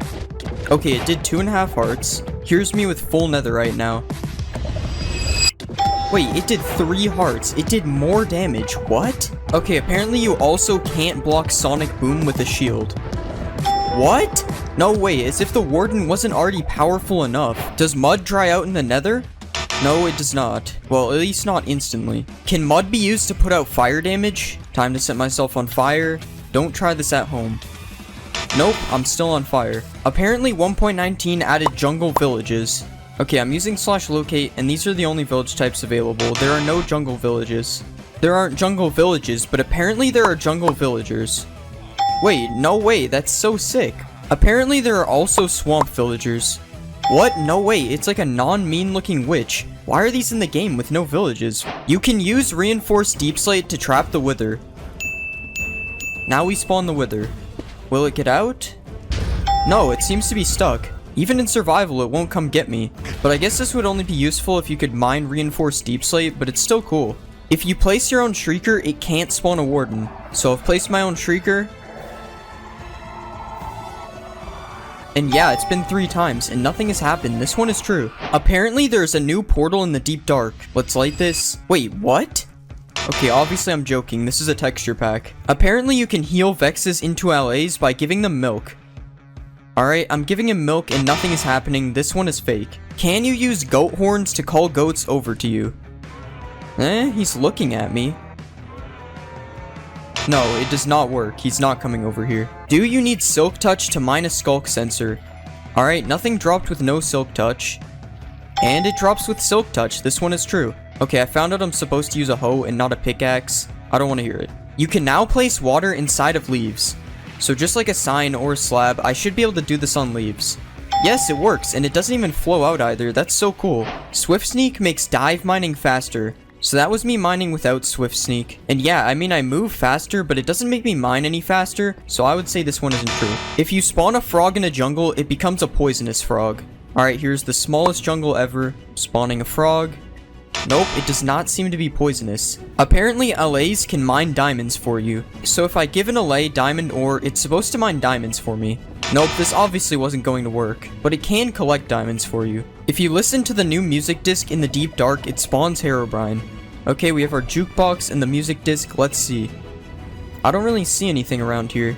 Okay, it did 2.5 hearts. Here's me with full netherite now. Wait, it did 3 hearts. It did more damage. What? Okay, apparently you also can't block Sonic Boom with a shield. What? No way, as if the Warden wasn't already powerful enough. Does mud dry out in the nether? No, it does not. Well, at least not instantly. Can mud be used to put out fire damage? Time to set myself on fire. Don't try this at home. Nope, I'm still on fire. Apparently 1.19 added jungle villages. Okay, I'm using /locate, and these are the only village types available. There are no jungle villages. There aren't jungle villages, but apparently there are jungle villagers. Wait, no way, that's so sick. Apparently there are also swamp villagers. What? No way, it's like a non-mean looking witch. Why are these in the game with no villages? You can use reinforced deep slate to trap the wither. Now we spawn the wither. Will it get out? No, it seems to be stuck. Even in survival, it won't come get me. But I guess this would only be useful if you could mine reinforced deep slate, but it's still cool. If you place your own shrieker, it can't spawn a warden. So I've placed my own shrieker. And yeah, it's been 3 times, and nothing has happened. This one is true. Apparently, there's a new portal in the deep dark. Let's light this. Wait, what? Okay, obviously I'm joking. This is a texture pack. Apparently, you can heal Vexes into LAs by giving them milk. Alright, I'm giving him milk and nothing is happening. This one is fake. Can you use goat horns to call goats over to you? He's looking at me. No, it does not work. He's not coming over here. Do you need silk touch to mine a skulk sensor? Alright, nothing dropped with no silk touch. And it drops with silk touch. This one is true. Okay, I found out I'm supposed to use a hoe and not a pickaxe. I don't want to hear it. You can now place water inside of leaves. So just like a sign or a slab, I should be able to do this on leaves. Yes, it works, and it doesn't even flow out either. That's so cool. Swift Sneak makes dive mining faster. So that was me mining without Swift Sneak. And yeah, I mean I move faster, but it doesn't make me mine any faster, so I would say this one isn't true. If you spawn a frog in a jungle, it becomes a poisonous frog. Alright, here's the smallest jungle ever. Spawning a frog. Nope, it does not seem to be poisonous. Apparently, LAs can mine diamonds for you. So if I give an LA diamond ore, it's supposed to mine diamonds for me. Nope, this obviously wasn't going to work, but it can collect diamonds for you. If you listen to the new music disc in the deep dark, it spawns Herobrine. Okay, we have our jukebox and the music disc. Let's see. I don't really see anything around here.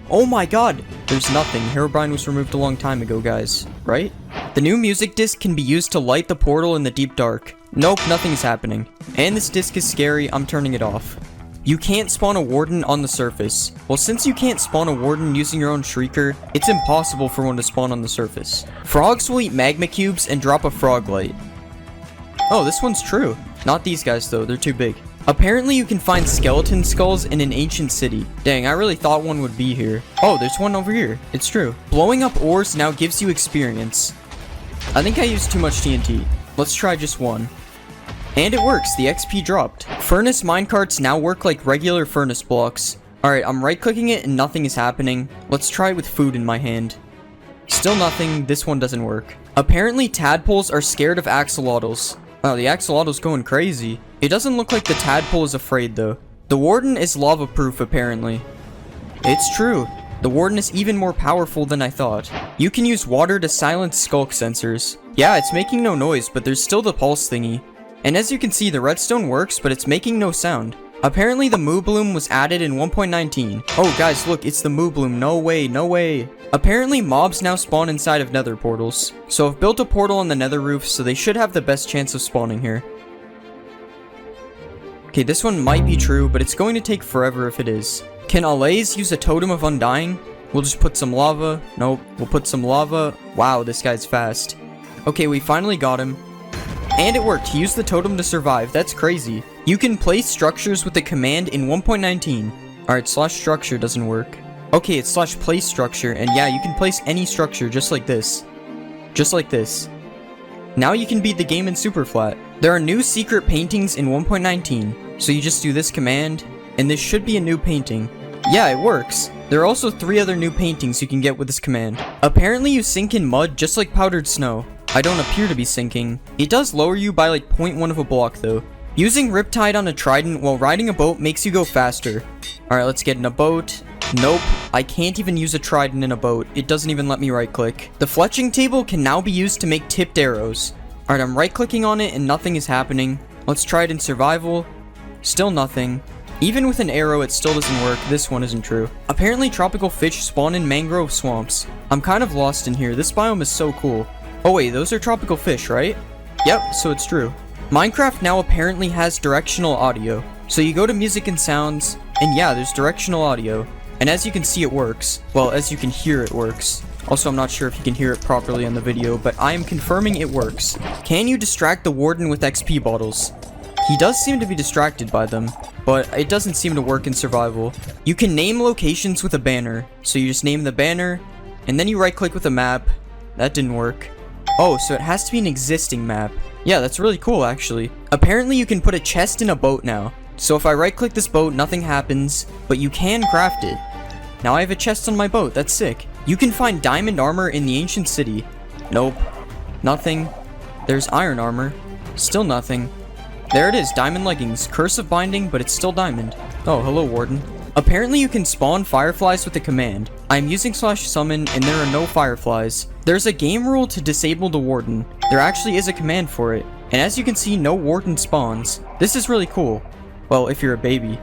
Oh my god! There's nothing. Herobrine was removed a long time ago, guys. Right? The new music disc can be used to light the portal in the deep dark. Nope, nothing's happening. And this disc is scary. I'm turning it off. You can't spawn a warden on the surface. Well, since you can't spawn a warden using your own shrieker, it's impossible for one to spawn on the surface. Frogs will eat magma cubes and drop a frog light. Oh, this one's true. Not these guys though, they're too big. Apparently you can find skeleton skulls in an ancient city. Dang, I really thought one would be here. Oh, there's one over here. It's true. Blowing up ores now gives you experience. I think I used too much TNT. Let's try just one. And it works, the XP dropped. Furnace minecarts now work like regular furnace blocks. Alright, I'm right clicking it and nothing is happening. Let's try it with food in my hand. Still nothing, this one doesn't work. Apparently tadpoles are scared of axolotls. Wow, the axolotl's going crazy. It doesn't look like the tadpole is afraid though. The warden is lava proof apparently. It's true. The warden is even more powerful than I thought. You can use water to silence skulk sensors. Yeah, it's making no noise, but there's still the pulse thingy. And as you can see, the redstone works, but it's making no sound. Apparently the moo bloom was added in 1.19. Oh guys, look, it's the moo bloom. No way, no way. Apparently mobs now spawn inside of nether portals. So I've built a portal on the nether roof, so they should have the best chance of spawning here. Okay, this one might be true, but it's going to take forever if it is. Can Allays use a totem of undying? We'll just put some lava. Nope, we'll put some lava. Wow, this guy's fast. Okay, we finally got him. And it worked. He used the totem to survive. That's crazy. You can place structures with the command in 1.19. Alright, /structure doesn't work. Okay, it's /place structure. And yeah, you can place any structure just like this. Just like this. Now you can beat the game in super flat. There are new secret paintings in 1.19. So you just do this command, and this should be a new painting. Yeah, it works. There are also 3 other new paintings you can get with this command. Apparently you sink in mud just like powdered snow. I don't appear to be sinking. It does lower you by like 0.1 of a block though. Using Riptide on a trident while riding a boat makes you go faster. Alright, let's get in a boat. Nope, I can't even use a trident in a boat. It doesn't even let me right click. The fletching table can now be used to make tipped arrows. Alright, I'm right clicking on it and nothing is happening. Let's try it in survival. Still nothing. Even with an arrow, it still doesn't work. This one isn't true. Apparently tropical fish spawn in mangrove swamps. I'm kind of lost in here. This biome is so cool. Oh wait, those are tropical fish, right? Yep, so it's true. Minecraft now apparently has directional audio. So you go to music and sounds, and yeah, there's directional audio. And as you can see, it works. Well, as you can hear, it works. Also, I'm not sure if you can hear it properly on the video, but I am confirming it works. Can you distract the warden with XP bottles? He does seem to be distracted by them, but it doesn't seem to work in survival. You can name locations with a banner. So you just name the banner, and then you right click with a map. That didn't work. Oh, so it has to be an existing map. Yeah, that's really cool, actually. Apparently, you can put a chest in a boat now. So if I right-click this boat, nothing happens, but you can craft it. Now I have a chest on my boat. That's sick. You can find diamond armor in the ancient city. Nope. Nothing. There's iron armor. Still nothing. There it is, diamond leggings. Curse of binding, but it's still diamond. Oh, hello, warden. Apparently you can spawn fireflies with a command. I'm using /summon and there are no fireflies. There's a game rule to disable the warden. There actually is a command for it. And as you can see, no warden spawns. This is really cool. Well, if you're a baby.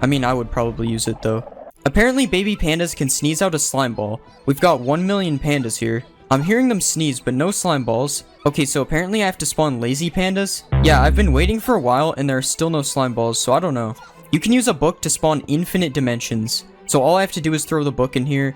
I mean, I would probably use it though. Apparently baby pandas can sneeze out a slime ball. We've got 1 million pandas here. I'm hearing them sneeze, but no slime balls. Okay, so apparently I have to spawn lazy pandas? Yeah, I've been waiting for a while and there are still no slime balls, so I don't know. You can use a book to spawn infinite dimensions. So all I have to do is throw the book in here.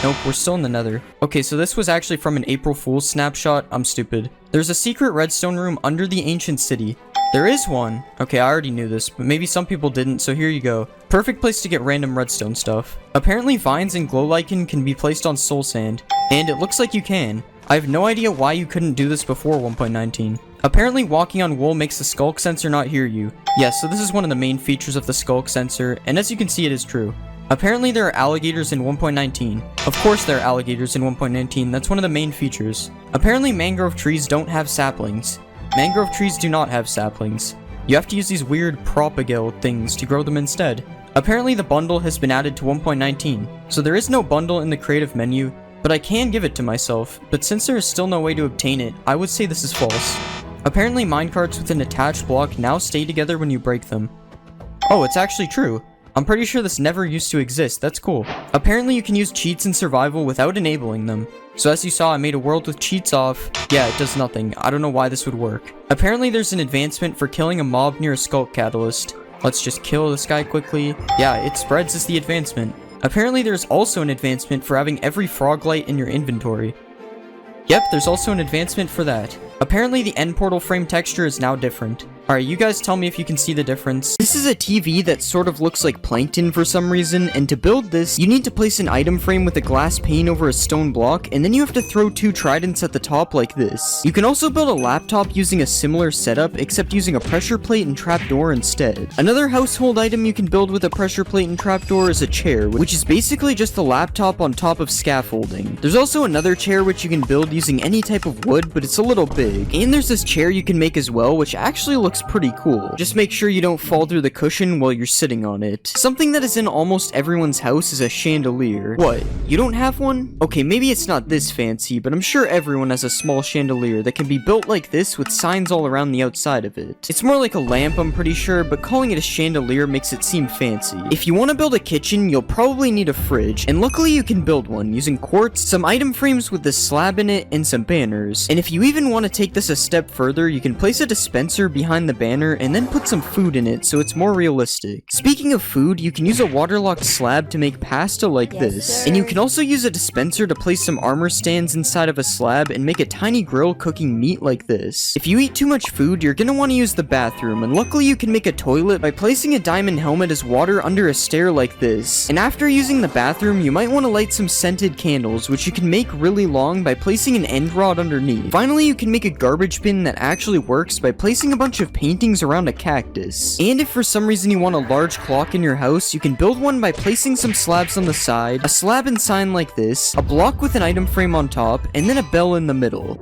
Nope, we're still in the nether. Okay, so this was actually from an April Fool's snapshot. I'm stupid. There's a secret redstone room under the ancient city. There is one. Okay, I already knew this, but maybe some people didn't, so here you go. Perfect place to get random redstone stuff. Apparently vines and glow lichen can be placed on soul sand, and it looks like you can. I have no idea why you couldn't do this before 1.19. Apparently walking on wool makes the skulk sensor not hear you. Yes, so this is one of the main features of the skulk sensor, and as you can see it is true. Apparently there are alligators in 1.19. Of course there are alligators in 1.19, that's one of the main features. Apparently mangrove trees don't have saplings. Mangrove trees do not have saplings. You have to use these weird propagale things to grow them instead. Apparently the bundle has been added to 1.19, so there is no bundle in the creative menu, but I can give it to myself, but since there is still no way to obtain it, I would say this is false. Apparently minecarts with an attached block now stay together when you break them. Oh, it's actually true. I'm pretty sure this never used to exist, that's cool. Apparently you can use cheats in survival without enabling them. So as you saw, I made a world with cheats off. Yeah, it does nothing. I don't know why this would work. Apparently there's an advancement for killing a mob near a skulk catalyst. Let's just kill this guy quickly. Yeah, it spreads as the advancement. Apparently there's also an advancement for having every frog light in your inventory. Yep, there's also an advancement for that. Apparently the end portal frame texture is now different. Alright, you guys tell me if you can see the difference. This is a TV that sort of looks like plankton for some reason, and to build this, you need to place an item frame with a glass pane over a stone block, and then you have to throw 2 tridents at the top like this. You can also build a laptop using a similar setup, except using a pressure plate and trapdoor instead. Another household item you can build with a pressure plate and trapdoor is a chair, which is basically just the laptop on top of scaffolding. There's also another chair which you can build using any type of wood, but it's a little big. And there's this chair you can make as well, which actually looks pretty cool. Just make sure you don't fall through the cushion while you're sitting on it. Something that is in almost everyone's house is a chandelier. What? You don't have one? Okay, maybe it's not this fancy, but I'm sure everyone has a small chandelier that can be built like this with signs all around the outside of it. It's more like a lamp, I'm pretty sure, but calling it a chandelier makes it seem fancy. If you want to build a kitchen, you'll probably need a fridge, and luckily you can build one using quartz, some item frames with this slab in it, and some banners. And if you even want to take this a step further, you can place a dispenser behind the banner and then put some food in it so it's more realistic. Speaking of food, you can use a waterlogged slab to make pasta like this. And you can also use a dispenser to place some armor stands inside of a slab and make a tiny grill cooking meat like this. If you eat too much food, you're gonna want to use the bathroom, and luckily you can make a toilet by placing a diamond helmet as water under a stair like this. And after using the bathroom, you might want to light some scented candles, which you can make really long by placing an end rod underneath. Finally, you can make a garbage bin that actually works by placing a bunch of paintings around a cactus. And if for some reason you want a large clock in your house, you can build one by placing some slabs on the side, a slab and sign like this, a block with an item frame on top, and then a bell in the middle.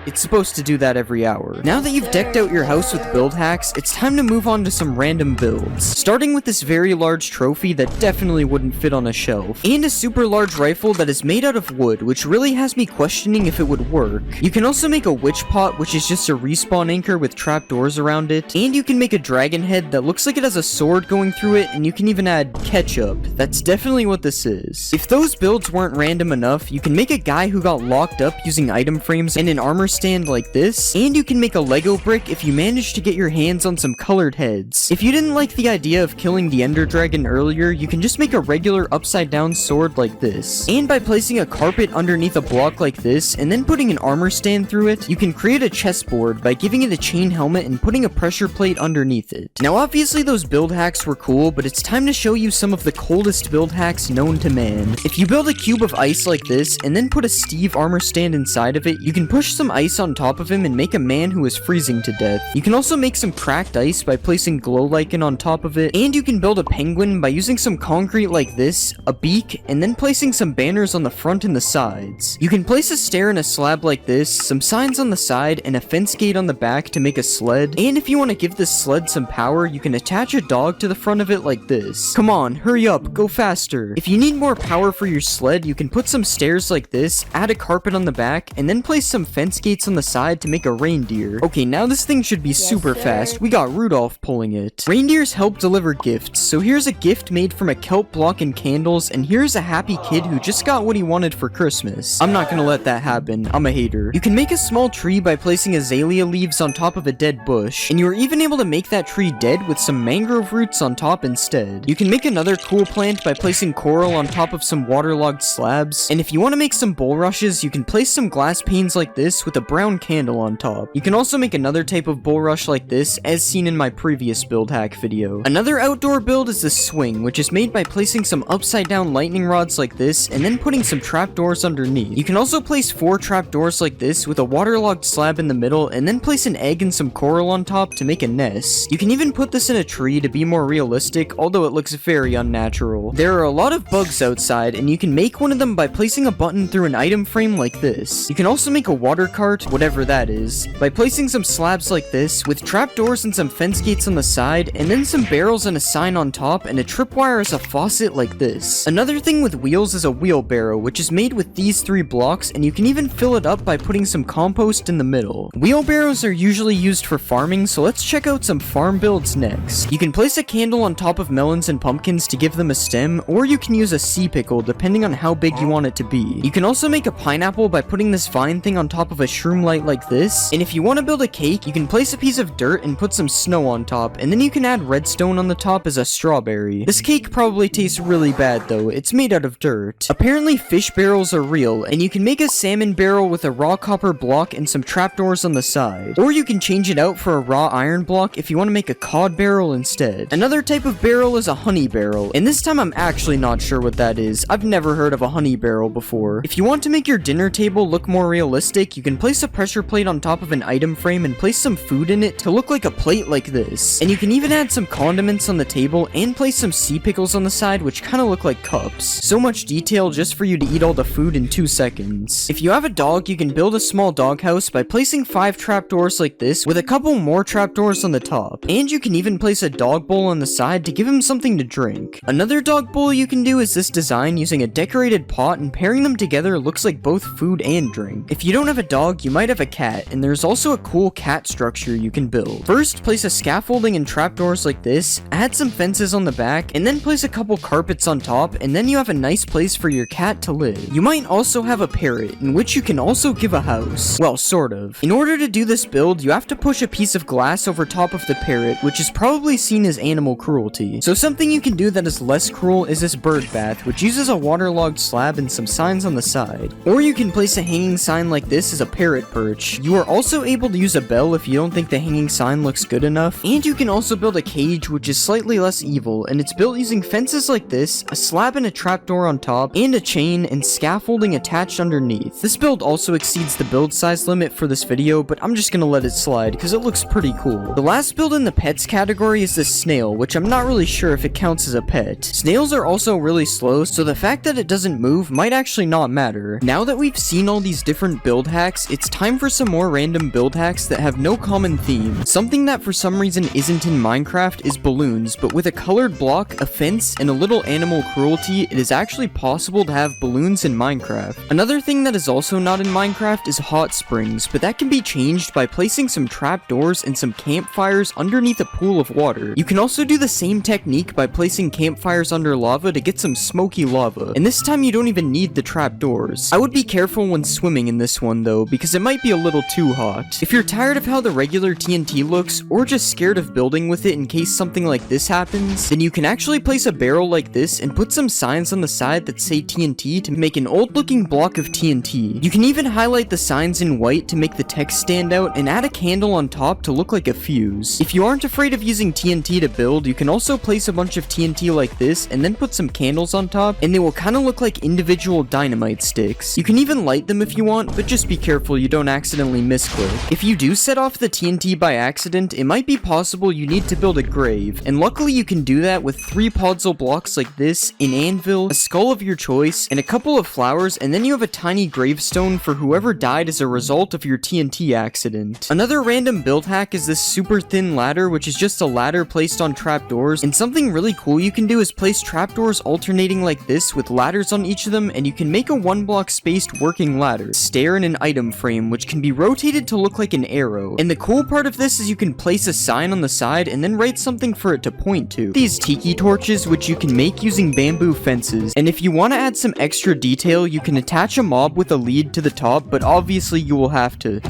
It's supposed to do that every hour. Now that you've decked out your house with build hacks, it's time to move on to some random builds. Starting with this very large trophy that definitely wouldn't fit on a shelf, and a super large rifle that is made out of wood, which really has me questioning if it would work. You can also make a witch pot, which is just a respawn anchor with trapdoors around it, and you can make a dragon head that looks like it has a sword going through it, and you can even add ketchup. That's definitely what this is. If those builds weren't random enough, you can make a guy who got locked up using item frames and an armor stand like this, and you can make a Lego brick if you manage to get your hands on some colored heads. If you didn't like the idea of killing the Ender Dragon earlier, you can just make a regular upside down sword like this. And by placing a carpet underneath a block like this, and then putting an armor stand through it, you can create a chessboard by giving it a chain helmet and putting a pressure plate underneath it. Now obviously those build hacks were cool, but it's time to show you some of the coldest build hacks known to man. If you build a cube of ice like this, and then put a Steve armor stand inside of it, you can push some ice on top of him and make a man who is freezing to death. You can also make some cracked ice by placing glow lichen on top of it, and you can build a penguin by using some concrete like this, a beak, and then placing some banners on the front and the sides. You can place a stair in a slab like this, some signs on the side, and a fence gate on the back to make a sled, and if you want to give this sled some power, you can attach a dog to the front of it like this. Come on, hurry up, go faster. If you need more power for your sled, you can put some stairs like this, add a carpet on the back, and then place some fence gate gates on the side to make a reindeer. Okay, now this thing should be super fast. We got Rudolph pulling it. Reindeers help deliver gifts, so here's a gift made from a kelp block and candles, and here's a happy kid who just got what he wanted for Christmas. I'm not gonna let that happen. I'm a hater. You can make a small tree by placing azalea leaves on top of a dead bush, and you were even able to make that tree dead with some mangrove roots on top instead. You can make another cool plant by placing coral on top of some waterlogged slabs, and if you want to make some bulrushes, you can place some glass panes like this with a brown candle on top. You can also make another type of bulrush like this, as seen in my previous build hack video. Another outdoor build is the swing, which is made by placing some upside down lightning rods like this, and then putting some trapdoors underneath. You can also place 4 trapdoors like this with a waterlogged slab in the middle, and then place an egg and some coral on top to make a nest. You can even put this in a tree to be more realistic, although it looks very unnatural. There are a lot of bugs outside, and you can make one of them by placing a button through an item frame like this. You can also make a water cart, whatever that is, by placing some slabs like this, with trapdoors and some fence gates on the side, and then some barrels and a sign on top, and a tripwire as a faucet like this. Another thing with wheels is a wheelbarrow, which is made with these 3 blocks, and you can even fill it up by putting some compost in the middle. Wheelbarrows are usually used for farming, so let's check out some farm builds next. You can place a candle on top of melons and pumpkins to give them a stem, or you can use a sea pickle depending on how big you want it to be. You can also make a pineapple by putting this vine thing on top of a shroom light like this, and if you want to build a cake, you can place a piece of dirt and put some snow on top, and then you can add redstone on the top as a strawberry. This cake probably tastes really bad though, it's made out of dirt. Apparently fish barrels are real, and you can make a salmon barrel with a raw copper block and some trapdoors on the side. Or you can change it out for a raw iron block if you want to make a cod barrel instead. Another type of barrel is a honey barrel, and this time I'm actually not sure what that is. I've never heard of a honey barrel before. If you want to make your dinner table look more realistic, you can place a pressure plate on top of an item frame and place some food in it to look like a plate like this. And you can even add some condiments on the table and place some sea pickles on the side, which kind of look like cups. So much detail just for you to eat all the food in 2 seconds. If you have a dog, you can build a small doghouse by placing 5 trapdoors like this with a couple more trapdoors on the top. And you can even place a dog bowl on the side to give him something to drink. Another dog bowl you can do is this design using a decorated pot, and pairing them together looks like both food and drink. If you don't have a dog, you might have a cat, and there's also a cool cat structure you can build. First, place a scaffolding and trapdoors like this, add some fences on the back, and then place a couple carpets on top, and then you have a nice place for your cat to live. You might also have a parrot, in which you can also give a house. Well, sort of. In order to do this build, you have to push a piece of glass over top of the parrot, which is probably seen as animal cruelty. So something you can do that is less cruel is this bird bath, which uses a waterlogged slab and some signs on the side. Or you can place a hanging sign like this as a parrot perch. You are also able to use a bell if you don't think the hanging sign looks good enough. And you can also build a cage, which is slightly less evil, and it's built using fences like this, a slab and a trapdoor on top, and a chain and scaffolding attached underneath. This build also exceeds the build size limit for this video, but I'm just gonna let it slide because it looks pretty cool. The last build in the pets category is this snail, which I'm not really sure if it counts as a pet. Snails are also really slow, so the fact that it doesn't move might actually not matter. Now that we've seen all these different build hacks, it's time for some more random build hacks that have no common theme. Something that for some reason isn't in Minecraft is balloons, but with a colored block, a fence, and a little animal cruelty, it is actually possible to have balloons in Minecraft. Another thing that is also not in Minecraft is hot springs, but that can be changed by placing some trapdoors and some campfires underneath a pool of water. You can also do the same technique by placing campfires under lava to get some smoky lava, and this time you don't even need the trapdoors. I would be careful when swimming in this one though, because it might be a little too hot. If you're tired of how the regular TNT looks, or just scared of building with it in case something like this happens, then you can actually place a barrel like this and put some signs on the side that say TNT to make an old looking block of TNT. You can even highlight the signs in white to make the text stand out, and add a candle on top to look like a fuse. If you aren't afraid of using TNT to build, you can also place a bunch of TNT like this and then put some candles on top, and they will kind of look like individual dynamite sticks. You can even light them if you want, but just be careful you don't accidentally misclick. If you do set off the TNT by accident, it might be possible you need to build a grave, and luckily you can do that with 3 puzzle blocks like this, an anvil, a skull of your choice, and a couple of flowers, and then you have a tiny gravestone for whoever died as a result of your TNT accident. Another random build hack is this super thin ladder, which is just a ladder placed on trapdoors, and something really cool you can do is place trapdoors alternating like this with ladders on each of them, and you can make a 1 block spaced working ladder. Stair in an item frame, which can be rotated to look like an arrow. And the cool part of this is you can place a sign on the side and then write something for it to point to. These tiki torches, which you can make using bamboo fences. And if you want to add some extra detail, you can attach a mob with a lead to the top, but obviously you will have to.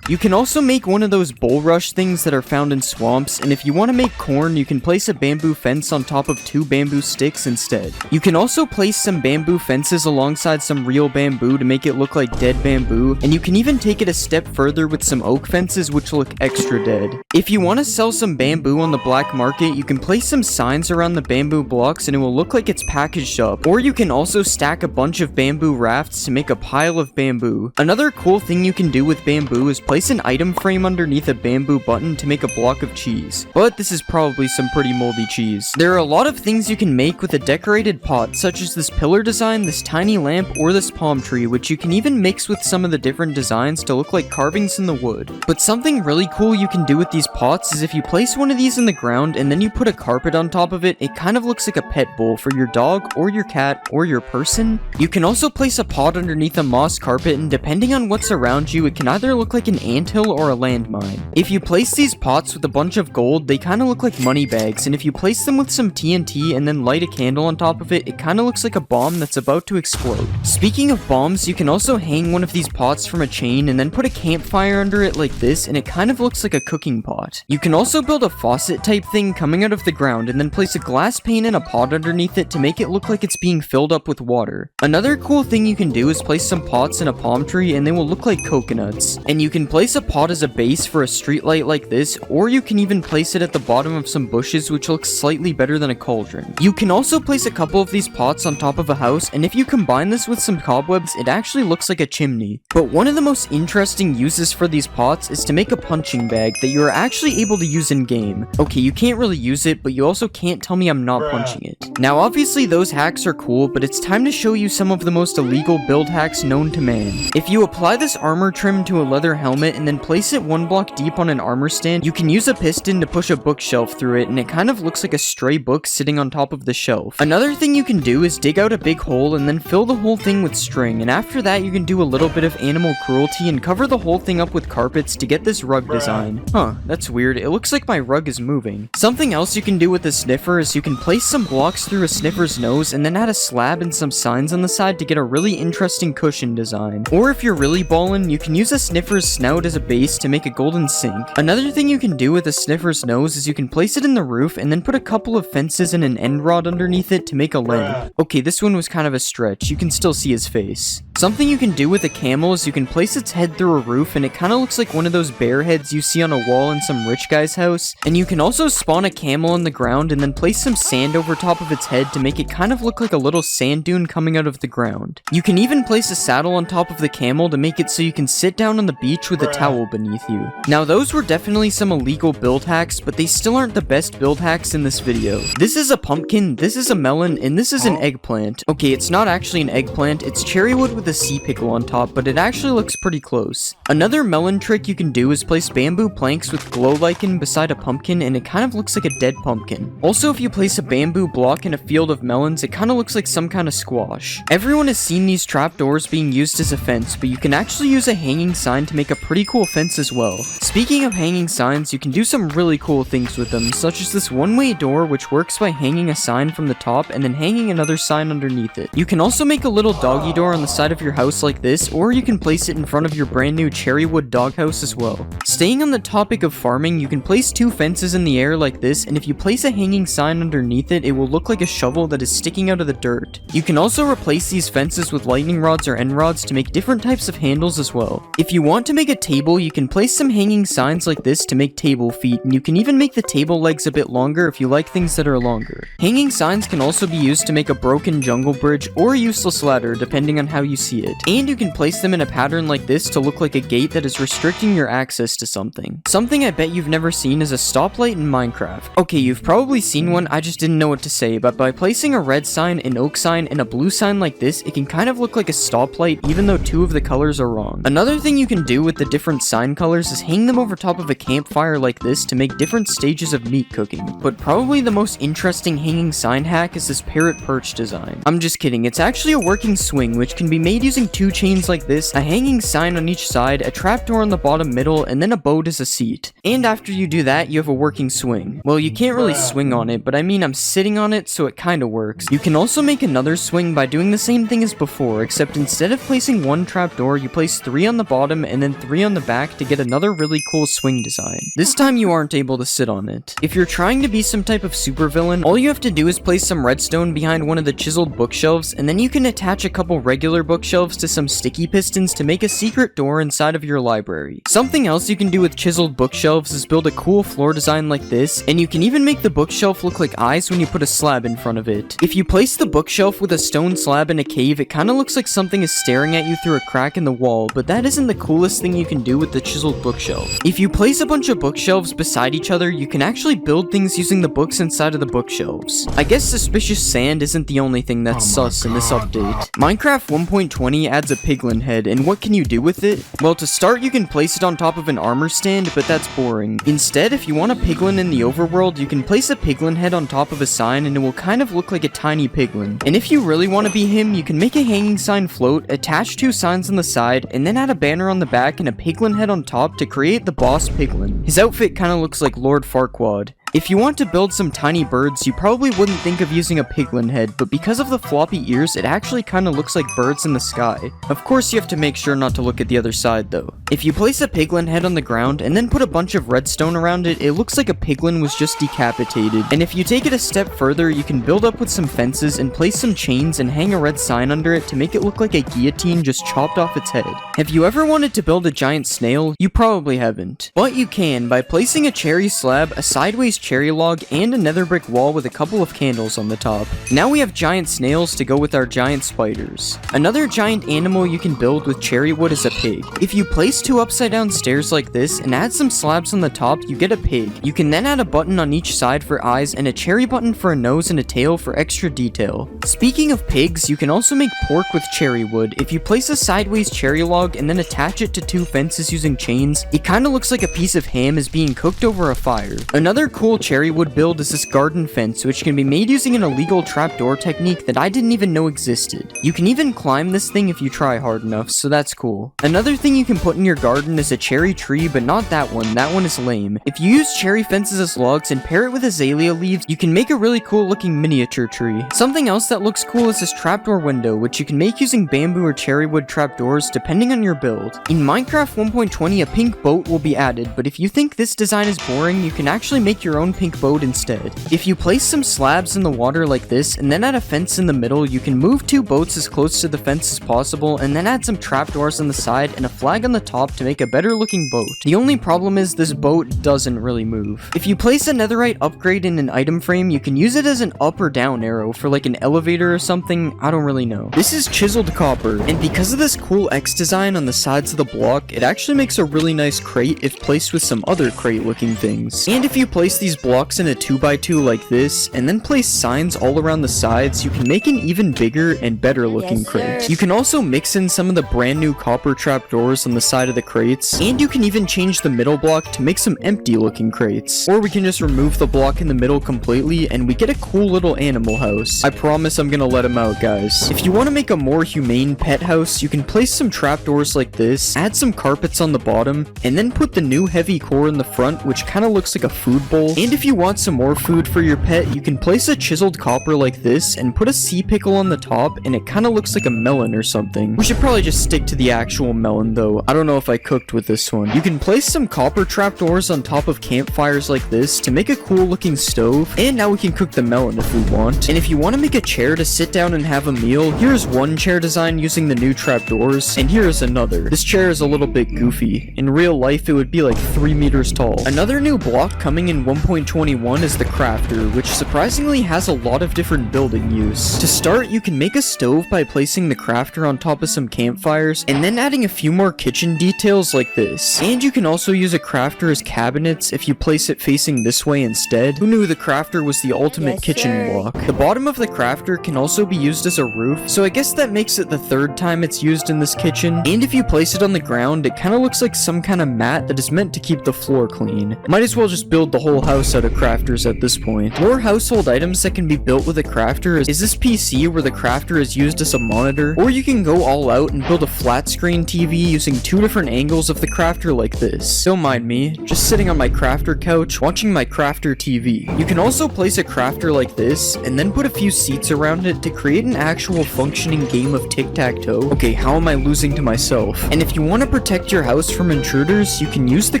You can also make one of those bulrush things that are found in swamps, and if you want to make corn, you can place a bamboo fence on top of 2 bamboo sticks instead. You can also place some bamboo fences alongside some real bamboo to make it look like dead bamboo, and you can even take it a step further with some oak fences which look extra dead. If you want to sell some bamboo on the black market, you can place some signs around the bamboo blocks and it will look like it's packaged up, or you can also stack a bunch of bamboo rafts to make a pile of bamboo. Another cool thing you can do with bamboo is place an item frame underneath a bamboo button to make a block of cheese. But this is probably some pretty moldy cheese. There are a lot of things you can make with a decorated pot, such as this pillar design, this tiny lamp, or this palm tree, which you can even mix with some of the different designs to look like carvings in the wood. But something really cool you can do with these pots is if you place one of these in the ground and then you put a carpet on top of it, it kind of looks like a pet bowl for your dog or your cat or your person. You can also place a pot underneath a moss carpet, and depending on what's around you, it can either look like an anthill or a landmine. If you place these pots with a bunch of gold, they kind of look like money bags, and if you place them with some TNT and then light a candle on top of it, it kind of looks like a bomb that's about to explode. Speaking of bombs, you can also hang one of these pots from a chain and then put a campfire under it like this, and it kind of looks like a cooking pot. You can also build a faucet type thing coming out of the ground and then place a glass pane in a pot underneath it to make it look like it's being filled up with water. Another cool thing you can do is place some pots in a palm tree and they will look like coconuts. And you can place a pot as a base for a streetlight like this, or you can even place it at the bottom of some bushes, which looks slightly better than a cauldron. You can also place a couple of these pots on top of a house, and if you combine this with some cobwebs, it actually looks like a chimney. But one of the most interesting uses for these pots is to make a punching bag that you are actually able to use in game. Okay, you can't really use it, but you also can't tell me I'm not punching it. Now obviously those hacks are cool, but it's time to show you some of the most illegal build hacks known to man. If you apply this armor trim to a leather helmet and then place it 1 block deep on an armor stand, you can use a piston to push a bookshelf through it, and it kind of looks like a stray book sitting on top of the shelf. Another thing you can do is dig out a big hole and then fill the whole thing with string, and after that you can do a little bit of animal cruelty and cover the whole thing up with carpets to get this rug design. Huh, that's weird. It looks like my rug is moving. Something else you can do with the sniffer is you can place some blocks through a sniffer's nose and then add a slab and some signs on the side to get a really interesting cushion design. Or if you're really ballin', you can use a sniffer's snout as a base to make a golden sink. Another thing you can do with a sniffer's nose is you can place it in the roof and then put a couple of fences and an end rod underneath it to make a lamp. Okay, this one was kind of a stretch. You can still see his face. Something you can do with a camel is you can place its head through a roof and it kind of looks like one of those bear heads you see on a wall in some rich guy's house. And you can also spawn a camel on the ground and then place some sand over top of its head to make it kind of look like a little sand dune coming out of the ground. You can even place a saddle on top of the camel to make it so you can sit down on the beach with a towel beneath you. Now those were definitely some illegal build hacks, but they still aren't the best build hacks in this video. This is a pumpkin, this is a melon, and this is an eggplant. Okay, it's not actually an eggplant, it's cherry wood with a sea pickle on top, but it actually looks pretty close. Another melon trick you can do is place bamboo planks with glow lichen beside a pumpkin, and it kind of looks like a dead pumpkin. Also, if you place a bamboo block in a field of melons, it kind of looks like some kind of squash. Everyone has seen these trapdoors being used as a fence, but you can actually use a hanging sign to make a pretty cool fence as well. Speaking of hanging signs, you can do some really cool things with them, such as this one-way door, which works by hanging a sign from the top and then hanging another sign underneath it. You can also make a little doggy door on the side of your house like this, or you can place it in front of your brand new cherry wood doghouse as well. Staying on the topic of farming, you can place 2 fences in the air like this, and if you place a hanging sign underneath it, it will look like a shovel that is sticking out of the dirt. You can also replace these fences with lightning rods or end rods to make different types of handles as well. If you want to make a table, you can place some hanging signs like this to make table feet, and you can even make the table legs a bit longer if you like things that are longer. Hanging signs can also be used to make a broken jungle bridge or a useless ladder, depending on how you see it. And you can place them in a pattern like this to look like a gate that is restricting your access to something. Something I bet you've never seen is a stoplight in Minecraft. Okay, you've probably seen one, I just didn't know what to say, but by placing a red sign, an oak sign, and a blue sign like this, it can kind of look like a stoplight even though 2 of the colors are wrong. Another thing you can do with the different sign colors is hang them over top of a campfire like this to make different stages of meat cooking. But probably the most interesting hanging sign hack is this parrot perch design. I'm just kidding, it's actually a working swing which can be made made using 2 chains like this, a hanging sign on each side, a trapdoor on the bottom middle, and then a boat as a seat. And after you do that, you have a working swing. Well, you can't really swing on it, but I mean I'm sitting on it, so it kinda works. You can also make another swing by doing the same thing as before, except instead of placing 1 trapdoor, you place 3 on the bottom and then 3 on the back to get another really cool swing design. This time you aren't able to sit on it. If you're trying to be some type of supervillain, all you have to do is place some redstone behind one of the chiseled bookshelves, and then you can attach a couple regular bookshelves to some sticky pistons to make a secret door inside of your library. Something else you can do with chiseled bookshelves is build a cool floor design like this, and you can even make the bookshelf look like eyes when you put a slab in front of it. If you place the bookshelf with a stone slab in a cave, it kinda looks like something is staring at you through a crack in the wall, but that isn't the coolest thing you can do with the chiseled bookshelf. If you place a bunch of bookshelves beside each other, you can actually build things using the books inside of the bookshelves. I guess suspicious sand isn't the only thing that's sus in this update. Minecraft 1.20 adds a piglin head, and what can you do with it? Well, to start, you can place it on top of an armor stand, but that's boring. Instead, if you want a piglin in the overworld, you can place a piglin head on top of a sign, and it will kind of look like a tiny piglin. And if you really want to be him, you can make a hanging sign float, attach 2 signs on the side, and then add a banner on the back and a piglin head on top to create the boss piglin. His outfit kind of looks like Lord Farquaad. If you want to build some tiny birds, you probably wouldn't think of using a piglin head, but because of the floppy ears, it actually kinda looks like birds in the sky. Of course, you have to make sure not to look at the other side though. If you place a piglin head on the ground and then put a bunch of redstone around it, it looks like a piglin was just decapitated. And if you take it a step further, you can build up with some fences and place some chains and hang a red sign under it to make it look like a guillotine just chopped off its head. Have you ever wanted to build a giant snail? You probably haven't. But you can by placing a cherry slab, a sideways cherry log, and a nether brick wall with a couple of candles on the top. Now we have giant snails to go with our giant spiders. Another giant animal you can build with cherry wood is a pig. If you place 2 upside down stairs like this and add some slabs on the top, you get a pig. You can then add a button on each side for eyes and a cherry button for a nose and a tail for extra detail. Speaking of pigs, you can also make pork with cherry wood. If you place a sideways cherry log and then attach it to 2 fences using chains, it kinda looks like a piece of ham is being cooked over a fire. Another cool cherry wood build is this garden fence, which can be made using an illegal trapdoor technique that I didn't even know existed. You can even climb this thing if you try hard enough, so that's cool. Another thing you can put in your garden is a cherry tree, but not that one is lame. If you use cherry fences as logs and pair it with azalea leaves, you can make a really cool looking miniature tree. Something else that looks cool is this trapdoor window, which you can make using bamboo or cherry wood trapdoors depending on your build. In Minecraft 1.20, a pink boat will be added, but if you think this design is boring, you can actually make your own pink boat instead. If you place some slabs in the water like this and then add a fence in the middle, you can move 2 boats as close to the fence as possible and then add some trapdoors on the side and a flag on the top to make a better looking boat. The only problem is this boat doesn't really move. If you place a netherite upgrade in an item frame, you can use it as an up or down arrow for like an elevator or something, I don't really know. This is chiseled copper, and because of this cool X design on the sides of the block, it actually makes a really nice crate if placed with some other crate looking things. And if you place these blocks in a 2x2 like this, and then place signs all around the sides, you can make an even bigger and better looking crate. You can also mix in some of the brand new copper trapdoors on the side of the crates, and you can even change the middle block to make some empty looking crates. Or we can just remove the block in the middle completely, and we get a cool little animal house. I promise I'm gonna let him out, guys. If you want to make a more humane pet house, you can place some trapdoors like this, add some carpets on the bottom, and then put the new heavy core in the front, which kind of looks like a food bowl. And if you want some more food for your pet, you can place a chiseled copper like this and put a sea pickle on the top, and it kind of looks like a melon or something. We should probably just stick to the actual melon though. I don't know if I cooked with this one. You can place some copper trapdoors on top of campfires like this to make a cool looking stove, and now we can cook the melon if we want. And if you want to make a chair to sit down and have a meal, here's one chair design using the new trapdoors, and here's another. This chair is a little bit goofy. In real life, it would be like 3 meters tall. Another new block coming in 1.21 is the crafter, which surprisingly has a lot of different building use. To start, you can make a stove by placing the crafter on top of some campfires, and then adding a few more kitchen details like this. And you can also use a crafter as cabinets if you place it facing this way instead. Who knew the crafter was the ultimate kitchen block? The bottom of the crafter can also be used as a roof, so I guess that makes it the 3rd time it's used in this kitchen. And if you place it on the ground, it kind of looks like some kind of mat that is meant to keep the floor clean. Might as well just build the whole house house out of crafters at this point. More household items that can be built with a crafter is this PC where the crafter is used as a monitor, or you can go all out and build a flat screen TV using 2 different angles of the crafter like this. Don't mind me, just sitting on my crafter couch watching my crafter TV. You can also place a crafter like this and then put a few seats around it to create an actual functioning game of tic-tac-toe. Okay, how am I losing to myself? And if you want to protect your house from intruders, you can use the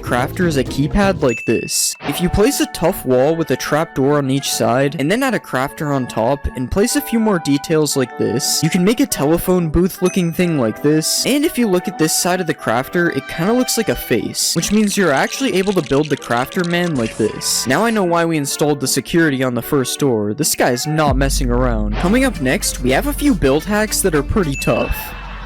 crafter as a keypad like this. If you place a tough wall with a trapdoor on each side, and then add a crafter on top, and place a few more details like this, you can make a telephone booth looking thing like this. And if you look at this side of the crafter, it kind of looks like a face, which means you're actually able to build the crafter man like this. Now I know why we installed the security on the first door. This guy's not messing around. Coming up next, we have a few build hacks that are pretty tough.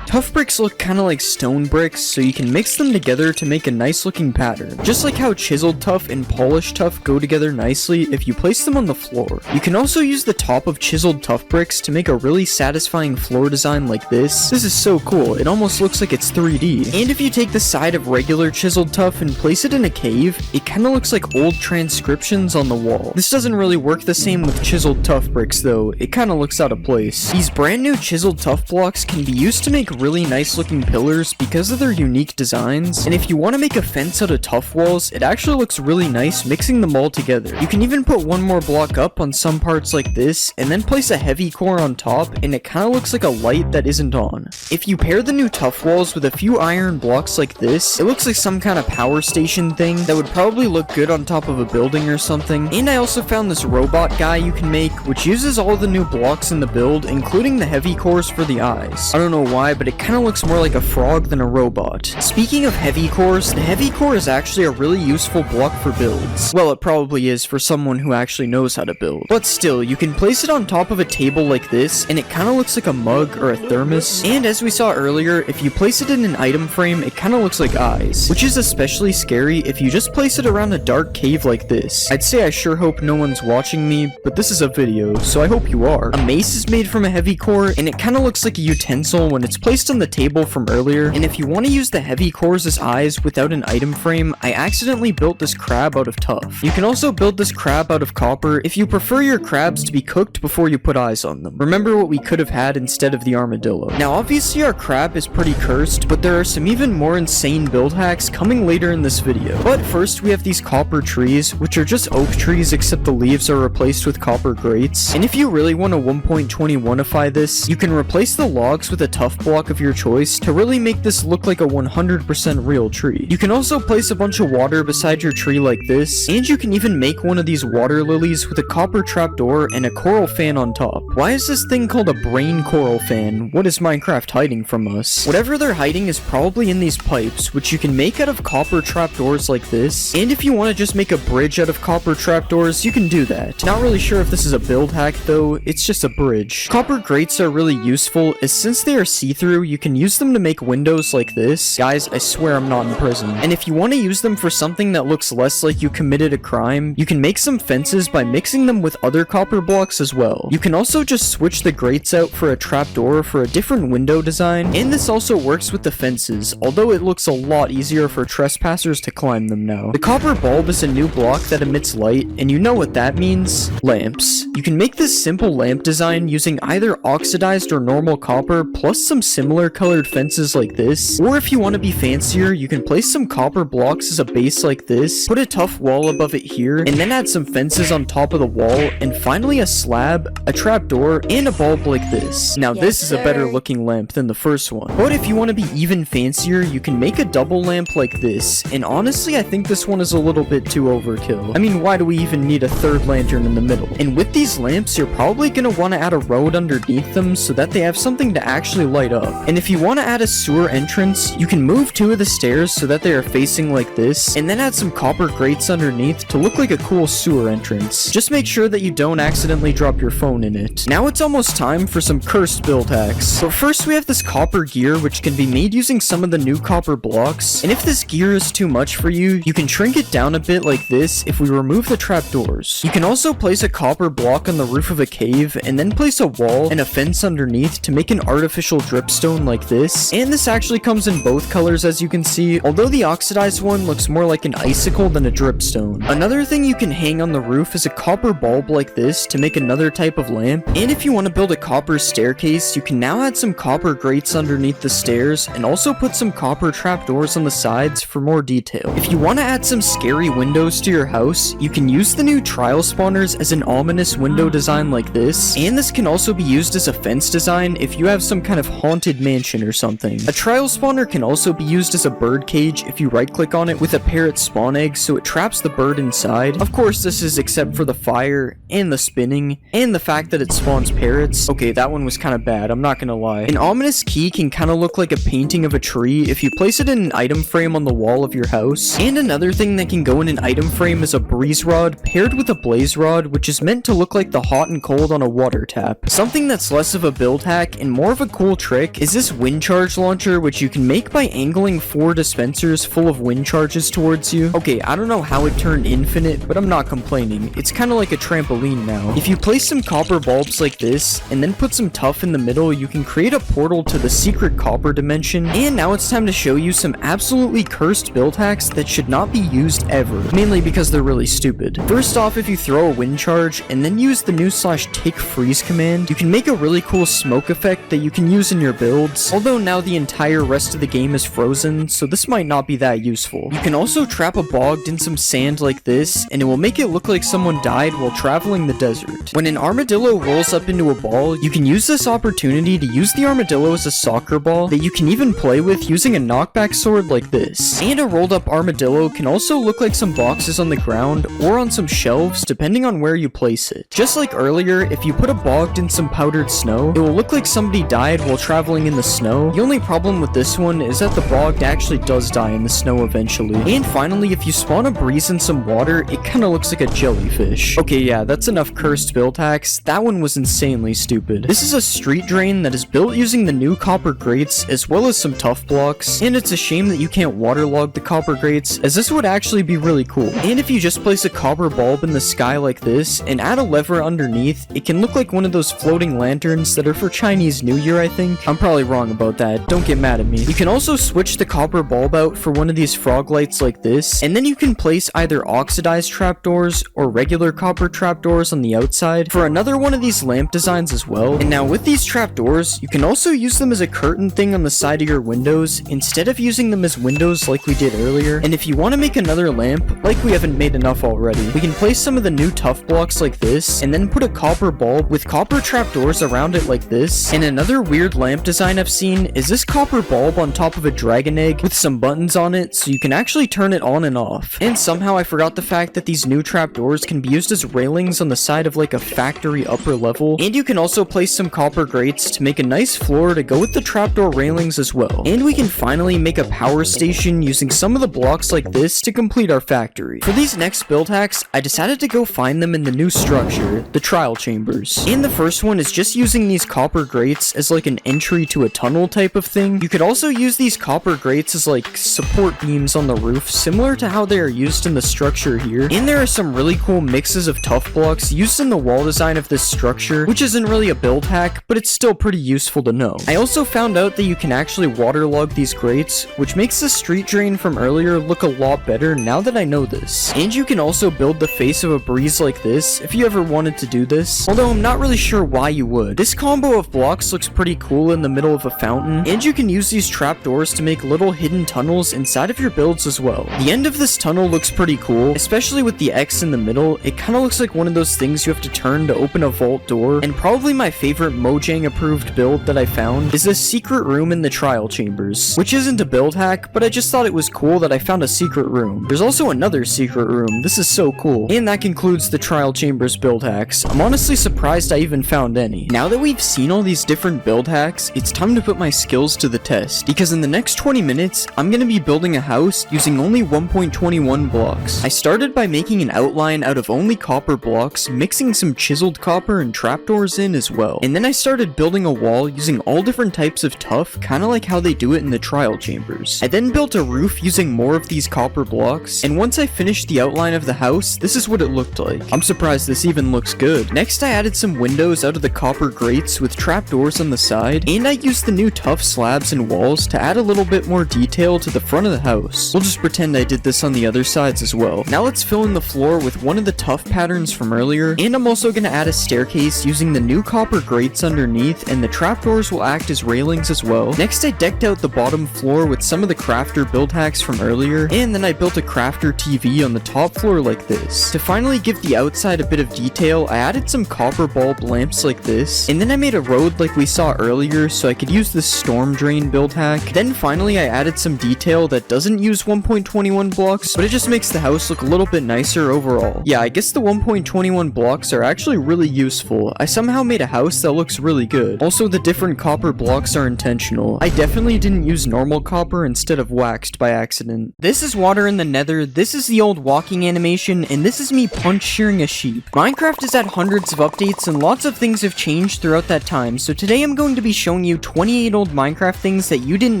Tough bricks look kinda like stone bricks, so you can mix them together to make a nice looking pattern. Just like how chiseled tough and polished tough go together nicely if you place them on the floor. You can also use the top of chiseled tough bricks to make a really satisfying floor design like this. This is so cool, it almost looks like it's 3D. And if you take the side of regular chiseled tough and place it in a cave, it kinda looks like old transcriptions on the wall. This doesn't really work the same with chiseled tough bricks though, it kinda looks out of place. These brand new chiseled tough blocks can be used to make really nice looking pillars because of their unique designs, and if you want to make a fence out of tough walls, it actually looks really nice mixing them all together. You can even put one more block up on some parts like this, and then place a heavy core on top, and it kind of looks like a light that isn't on. If you pair the new tough walls with a few iron blocks like this, it looks like some kind of power station thing that would probably look good on top of a building or something. And I also found this robot guy you can make, which uses all the new blocks in the build, including the heavy cores for the eyes. I don't know why, but it kind of looks more like a frog than a robot. Speaking of heavy cores, the heavy core is actually a really useful block for builds. Well, it probably is for someone who actually knows how to build. But still, you can place it on top of a table like this, and it kind of looks like a mug or a thermos. And as we saw earlier, if you place it in an item frame, it kind of looks like eyes, which is especially scary if you just place it around a dark cave like this. I'd say I sure hope no one's watching me, but this is a video, so I hope you are. A mace is made from a heavy core, and it kind of looks like a utensil when it's placed on the table from earlier. And if you want to use the heavy cores as eyes without an item frame, I accidentally built this crab out of tough. You can also build this crab out of copper if you prefer your crabs to be cooked before you put eyes on them. Remember what we could have had instead of the armadillo. Now obviously our crab is pretty cursed, but there are some even more insane build hacks coming later in this video. But first we have these copper trees, which are just oak trees except the leaves are replaced with copper grates. And if you really want to 1.21ify this, you can replace the logs with a tough block of your choice to really make this look like a 100% real tree. You can also place a bunch of water beside your tree like this, and you can even make one of these water lilies with a copper trapdoor and a coral fan on top. Why is this thing called a brain coral fan? What is Minecraft hiding from us? Whatever they're hiding is probably in these pipes, which you can make out of copper trapdoors like this, and if you want to just make a bridge out of copper trapdoors, you can do that. Not really sure if this is a build hack though, it's just a bridge. Copper grates are really useful, as since they are see-through, you can use them to make windows like this. Guys, I swear I'm not in prison. And if you want to use them for something that looks less like you committed a crime, you can make some fences by mixing them with other copper blocks as well. You can also just switch the grates out for a trapdoor for a different window design, and this also works with the fences, although it looks a lot easier for trespassers to climb them now. The copper bulb is a new block that emits light, and you know what that means? Lamps. You can make this simple lamp design using either oxidized or normal copper plus some similar colored fences like this, or if you want to be fancier, you can place some copper blocks as a base like this, put a tough wall above it here, and then add some fences on top of the wall, and finally a slab, a trapdoor, and a bulb like this. Now this is a better looking lamp than the first one. But if you want to be even fancier, you can make a double lamp like this, and honestly I think this one is a little bit too overkill. I mean, why do we even need a third lantern in the middle? And with these lamps, you're probably going to want to add a road underneath them so that they have something to actually light up. And if you want to add a sewer entrance, you can move two of the stairs so that they are facing like this, and then add some copper grates underneath to look like a cool sewer entrance. Just make sure that you don't accidentally drop your phone in it. Now it's almost time for some cursed build hacks. But first we have this copper gear, which can be made using some of the new copper blocks, and if this gear is too much for you, you can shrink it down a bit like this if we remove the trapdoors. You can also place a copper block on the roof of a cave, and then place a wall and a fence underneath to make an artificial drip dripstone like this, and this actually comes in both colors as you can see, although the oxidized one looks more like an icicle than a dripstone. Another thing you can hang on the roof is a copper bulb like this to make another type of lamp, and if you want to build a copper staircase, you can now add some copper grates underneath the stairs and also put some copper trapdoors on the sides for more detail. If you want to add some scary windows to your house, you can use the new trial spawners as an ominous window design like this, and this can also be used as a fence design if you have some kind of haunted mansion or something. A trial spawner can also be used as a bird cage if you right click on it with a parrot spawn egg so it traps the bird inside. Of course this is except for the fire and the spinning and the fact that it spawns parrots. Okay, that one was kind of bad, I'm not gonna lie. An ominous key can kind of look like a painting of a tree if you place it in an item frame on the wall of your house. And another thing that can go in an item frame is a breeze rod paired with a blaze rod, which is meant to look like the hot and cold on a water tap. Something that's less of a build hack and more of a cool trick is this wind charge launcher, which you can make by angling 4 dispensers full of wind charges towards you. Okay, I don't know how it turned infinite, but I'm not complaining. It's kind of like a trampoline now. If you place some copper bulbs like this and then put some tuff in the middle, you can create a portal to the secret copper dimension. And now it's time to show you some absolutely cursed build hacks that should not be used ever, mainly because they're really stupid. First off, if you throw a wind charge and then use the new /tick freeze command, you can make a really cool smoke effect that you can use in your builds, although now the entire rest of the game is frozen, so this might not be that useful. You can also trap a bogged in some sand like this, and it will make it look like someone died while traveling the desert. When an armadillo rolls up into a ball, you can use this opportunity to use the armadillo as a soccer ball that you can even play with using a knockback sword like this. And a rolled up armadillo can also look like some boxes on the ground or on some shelves depending on where you place it. Just like earlier, if you put a bogged in some powdered snow, it will look like somebody died while traveling in the snow. The only problem with this one is that the bogged actually does die in the snow eventually. And finally, if you spawn a breeze in some water, it kinda looks like a jellyfish. Okay, yeah, that's enough cursed build hacks. That one was insanely stupid. This is a street drain that is built using the new copper grates as well as some tough blocks, and it's a shame that you can't waterlog the copper grates, as this would actually be really cool. And if you just place a copper bulb in the sky like this and add a lever underneath, it can look like one of those floating lanterns that are for Chinese New Year, I think. I'm probably wrong about that, don't get mad at me. You can also switch the copper bulb out for one of these frog lights like this, and then you can place either oxidized trapdoors or regular copper trapdoors on the outside for another one of these lamp designs as well. And now with these trapdoors, you can also use them as a curtain thing on the side of your windows instead of using them as windows like we did earlier. And if you want to make another lamp, like we haven't made enough already, we can place some of the new tough blocks like this and then put a copper bulb with copper trapdoors around it like this. And another weird lamp design I've seen is this copper bulb on top of a dragon egg with some buttons on it so you can actually turn it on and off. And somehow I forgot the fact that these new trapdoors can be used as railings on the side of like a factory upper level, and you can also place some copper grates to make a nice floor to go with the trapdoor railings as well. And we can finally make a power station using some of the blocks like this to complete our factory. For these next build hacks, I decided to go find them in the new structure, the trial chambers. And the first one is just using these copper grates as like an entry to a tunnel type of thing. You could also use these copper grates as like support beams on the roof, similar to how they are used in the structure here. And there are some really cool mixes of tough blocks used in the wall design of this structure, which isn't really a build hack, but it's still pretty useful to know. I also found out that you can actually waterlog these grates, which makes the street drain from earlier look a lot better now that I know this. And you can also build the face of a breeze like this if you ever wanted to do this, although I'm not really sure why you would. This combo of blocks looks pretty cool in the middle of a fountain, and you can use these trapdoors to make little hidden tunnels inside of your builds as well. The end of this tunnel looks pretty cool, especially with the X in the middle. It kind of looks like one of those things you have to turn to open a vault door. And probably my favorite Mojang approved build that I found is this secret room in the trial chambers, which isn't a build hack, but I just thought it was cool that I found a secret room. There's also another secret room. This is so cool. And that concludes the trial chambers build hacks. I'm honestly surprised I even found any. Now that we've seen all these different build hacks, it's time to put my skills to the test, because in the next 20 minutes, I'm going to be building a house using only 1.21 blocks. I started by making an outline out of only copper blocks, mixing some chiseled copper and trapdoors in as well. And then I started building a wall using all different types of tuff, kind of like how they do it in the trial chambers. I then built a roof using more of these copper blocks, and once I finished the outline of the house, this is what it looked like. I'm surprised this even looks good. Next, I added some windows out of the copper grates with trapdoors on the side, and I used the new tough slabs and walls to add a little bit more detail to the front of the house. We'll just pretend I did this on the other sides as well. Now let's fill in the floor with one of the tough patterns from earlier, and I'm also going to add a staircase using the new copper grates underneath, and the trapdoors will act as railings as well. Next, I decked out the bottom floor with some of the crafter build hacks from earlier, and then I built a crafter TV on the top floor like this. To finally give the outside a bit of detail, I added some copper bulb lamps like this, and then I made a road like we saw earlier so I could use this storm drain build hack. Then finally I added some detail that doesn't use 1.21 blocks, but it just makes the house look a little bit nicer overall. Yeah, I guess the 1.21 blocks are actually really useful. I somehow made a house that looks really good. Also, the different copper blocks are intentional. I definitely didn't use normal copper instead of waxed by accident. This is water in the nether, this is the old walking animation, and this is me punch shearing a sheep. Minecraft has had hundreds of updates and lots of things have changed throughout that time, so today I'm going to be showing you 28 old Minecraft things that you didn't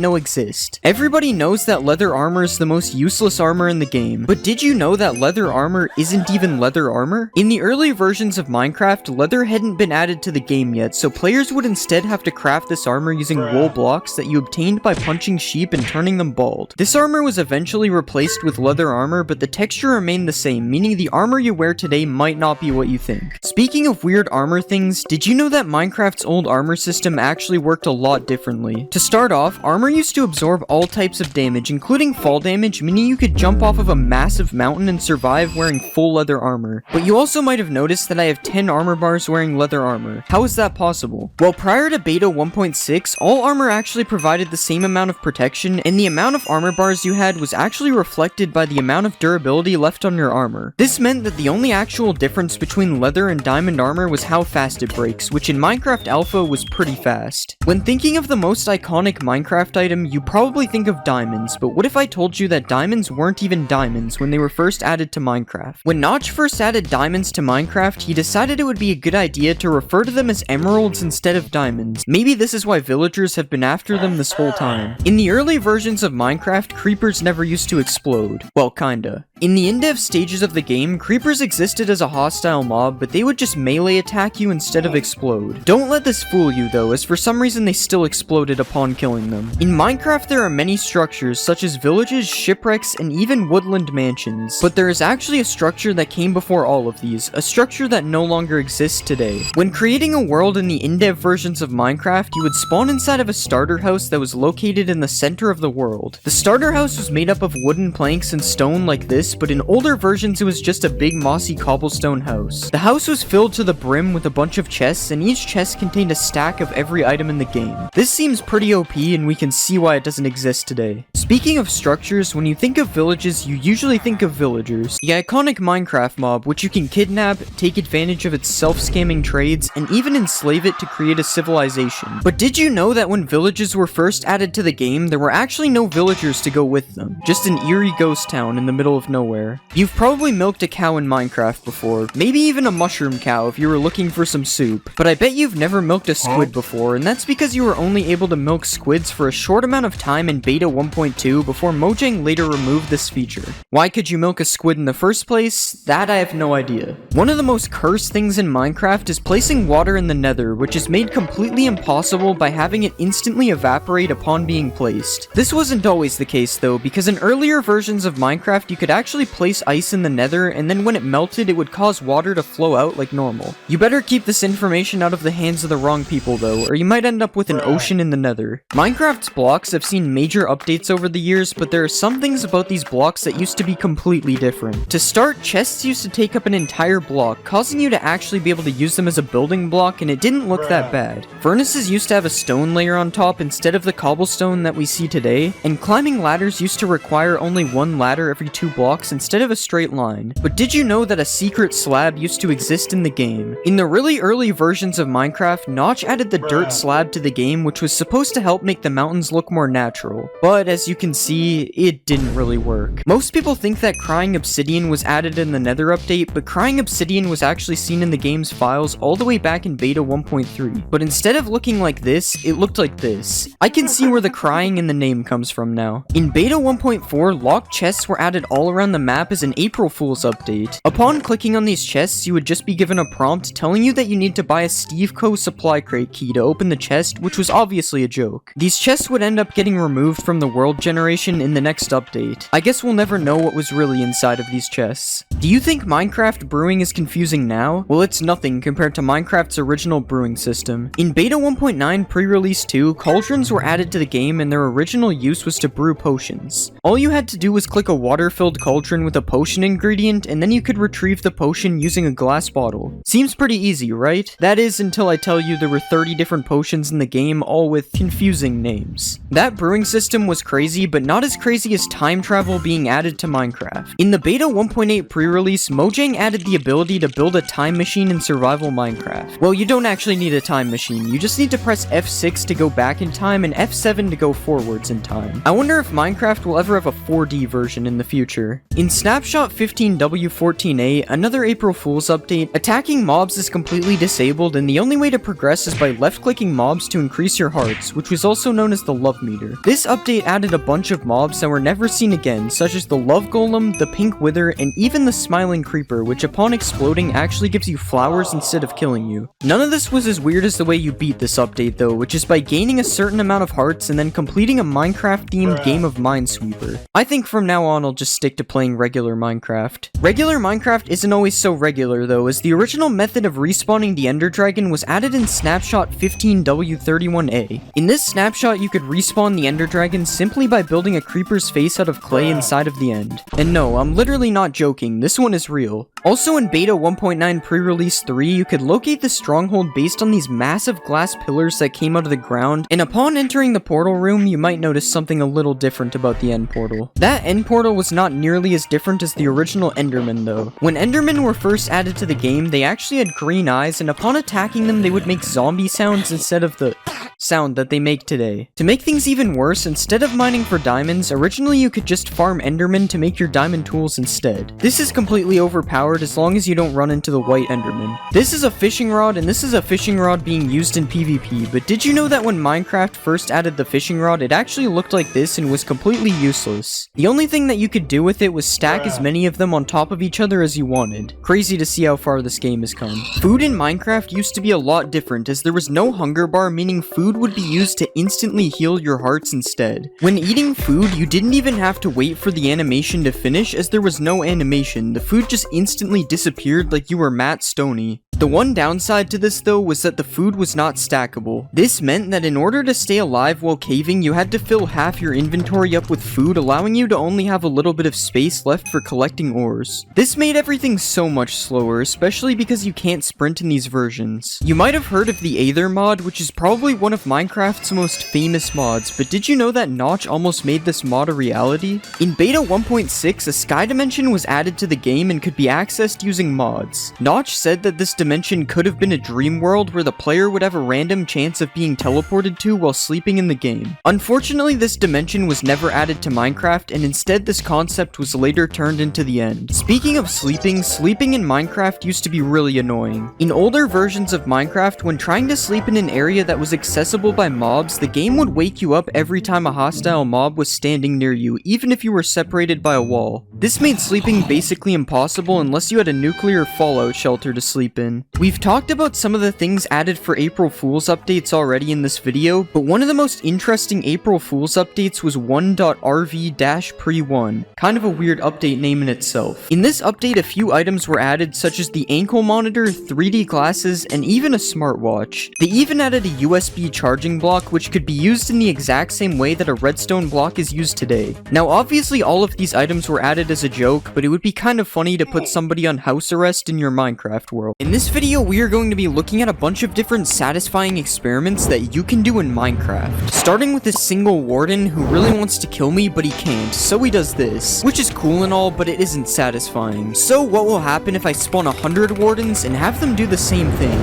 know exist. Everybody knows that leather armor is the most useless armor in the game, but did you know that leather armor isn't even leather armor? In the early versions of Minecraft, leather hadn't been added to the game yet, so players would instead have to craft this armor using wool blocks that you obtained by punching sheep and turning them bald. This armor was eventually replaced with leather armor, but the texture remained the same, meaning the armor you wear today might not be what you think. Speaking of weird armor things, did you know that Minecraft's old armor system actually worked a lot differently? To start off, armor used to absorb all types of damage, including fall damage, meaning you could jump off of a massive mountain and survive wearing full leather armor. But you also might have noticed that I have 10 armor bars wearing leather armor. How is that possible? Well, prior to beta 1.6, all armor actually provided the same amount of protection, and the amount of armor bars you had was actually reflected by the amount of durability left on your armor. This meant that the only actual difference between leather and diamond armor was how fast it breaks, which in Minecraft Alpha was pretty fast. When thinking of the most iconic Minecraft item, you probably think of diamonds, but what if I told you that diamonds weren't even diamonds when they were first added to Minecraft? When Notch first added diamonds to Minecraft, he decided it would be a good idea to refer to them as emeralds instead of diamonds. Maybe this is why villagers have been after them this whole time. In the early versions of Minecraft, creepers never used to explode. Well, kinda. In the in-dev stages of the game, creepers existed as a hostile mob, but they would just melee attack you instead of explode. Don't let this fool you though, as for some reason they still exploded upon killing them. In Minecraft there are many structures, such as villages, shipwrecks, and even woodland mansions. But there is actually a structure that came before all of these, a structure that no longer exists today. When creating a world in the in-dev versions of Minecraft, you would spawn inside of a starter house that was located in the center of the world. The starter house was made up of wooden planks and stone like this, but in older versions it was just a big mossy cobblestone house. The house was filled to the brim with a bunch of chests, and each chest contained a stack of every item in the game. This seems pretty OP, and we can see why it doesn't exist today. Speaking of structures, when you think of villages, you usually think of villagers. The iconic Minecraft mob, which you can kidnap, take advantage of its self-scamming trades, and even enslave it to create a civilization. But did you know that when villages were first added to the game, there were actually no villagers to go with them? Just an eerie ghost town in the middle of nowhere. You've probably milked a cow in Minecraft before, maybe even a mushroom cow if you were looking for some soup. But I bet you've never milked a squid before, and that's because you were only able to milk squids for a short amount of time in beta 1.2 before Mojang later removed this feature. Why could you milk a squid in the first place? That I have no idea. One of the most cursed things in Minecraft is placing water in the nether, which is made completely impossible by having it instantly evaporate upon being placed. This wasn't always the case though, because in earlier versions of Minecraft you could actually place ice in the nether, and then when it melted it would cause water to flow out like normal. You better keep this information out of the hands of the wrong people though, or you might end up with an ocean in the nether. Minecraft's blocks have seen major updates over the years, but there are some things about these blocks that used to be completely different. To start, chests used to take up an entire block, causing you to actually be able to use them as a building block, and it didn't look that bad. Furnaces used to have a stone layer on top instead of the cobblestone that we see today, and climbing ladders used to require only one ladder every 2 blocks instead of a straight line. But did you know that a secret slab used to exist in the game? In the really early versions of Minecraft, Notch added the dirt slab to the game, which was supposed to help make the mountains look more natural. But as you can see, it didn't really work. Most people think that crying obsidian was added in the nether update, but crying obsidian was actually seen in the game's files all the way back in beta 1.3. But instead of looking like this, it looked like this. I can see where the crying in the name comes from now. In beta 1.4, locked chests were added all around around the map as an April Fool's update. Upon clicking on these chests, you would just be given a prompt telling you that you need to buy a Steve Co. supply crate key to open the chest, which was obviously a joke. These chests would end up getting removed from the world generation in the next update. I guess we'll never know what was really inside of these chests. Do you think Minecraft brewing is confusing now? Well, it's nothing compared to Minecraft's original brewing system. In Beta 1.9 pre-release 2, cauldrons were added to the game and their original use was to brew potions. All you had to do was click a water-filled cauldron with a potion ingredient and then you could retrieve the potion using a glass bottle. Seems pretty easy, right? That is until I tell you there were 30 different potions in the game, all with confusing names. That brewing system was crazy, but not as crazy as time travel being added to Minecraft. In the Beta 1.8 pre-release, Mojang added the ability to build a time machine in survival Minecraft. Well, you don't actually need a time machine, you just need to press F6 to go back in time and F7 to go forwards in time. I wonder if Minecraft will ever have a 4D version in the future. In Snapshot 15W14A, another April Fool's update, attacking mobs is completely disabled and the only way to progress is by left-clicking mobs to increase your hearts, which was also known as the love meter. This update added a bunch of mobs that were never seen again, such as the love golem, the pink wither, and even the smiling creeper, which upon exploding actually gives you flowers instead of killing you. None of this was as weird as the way you beat this update though, which is by gaining a certain amount of hearts and then completing a Minecraft-themed game of Minesweeper. I think from now on I'll just stick to playing regular Minecraft. Regular Minecraft isn't always so regular though, as the original method of respawning the Ender Dragon was added in Snapshot 15W31A. In this snapshot, you could respawn the Ender Dragon simply by building a creeper's face out of clay inside of the end. And no, I'm literally not joking, this one is real. Also in Beta 1.9 pre-release 3, you could locate the stronghold based on these massive glass pillars that came out of the ground, and upon entering the portal room, you might notice something a little different about the end portal. That end portal was not nearly as different as the original Endermen though. When Endermen were first added to the game, they actually had green eyes, and upon attacking them, they would make zombie sounds instead of the sound that they make today. To make things even worse, instead of mining for diamonds, originally you could just farm Endermen to make your diamond tools instead. This is completely overpowered as long as you don't run into the white Enderman. This is a fishing rod, and this is a fishing rod being used in PvP, but did you know that when Minecraft first added the fishing rod, it actually looked like this and was completely useless? The only thing that you could do with it was stack as many of them on top of each other as you wanted. Crazy to see how far this game has come. Food in Minecraft used to be a lot different, as there was no hunger bar, meaning food would be used to instantly heal your hearts instead. When eating food, you didn't even have to wait for the animation to finish, as there was no animation. The food just instantly disappeared like you were Matt Stoney. The one downside to this though was that the food was not stackable. This meant that in order to stay alive while caving, you had to fill half your inventory up with food, allowing you to only have a little bit of space left for collecting ores. This made everything so much slower, especially because you can't sprint in these versions. You might have heard of the Aether mod, which is probably one of Minecraft's most famous mods, but did you know that Notch almost made this mod a reality? In Beta 1.6, a sky dimension was added to the game and could be accessed using mods. Notch said that this dimension could have been a dream world where the player would have a random chance of being teleported to while sleeping in the game. Unfortunately, this dimension was never added to Minecraft, and instead this concept was later turned into the end. Speaking of sleeping in Minecraft used to be really annoying. In older versions of Minecraft, when trying to sleep in an area that was accessible by mobs, the game would wake you up every time a hostile mob was standing near you, even if you were separated by a wall. This made sleeping basically impossible unless you had a nuclear fallout shelter to sleep in. We've talked about some of the things added for April Fool's updates already in this video, but one of the most interesting April Fool's updates was 1.rv-pre1. Kind of a weird update name in itself. In this update, a few items were added, such as the ankle monitor, 3D glasses, and even a smartwatch. They even added a USB charging block, which could be used in the exact same way that a redstone block is used today. Now, obviously all of these items were added as a joke, but it would be kind of funny to put somebody on house arrest in your Minecraft world. In this video, we are going to be looking at a bunch of different satisfying experiments that you can do in Minecraft. Starting with a single warden who really wants to kill me, but he can't, so he does this. Which is cool and all, but it isn't satisfying. So what will happen if I spawn 100 wardens and have them do the same thing?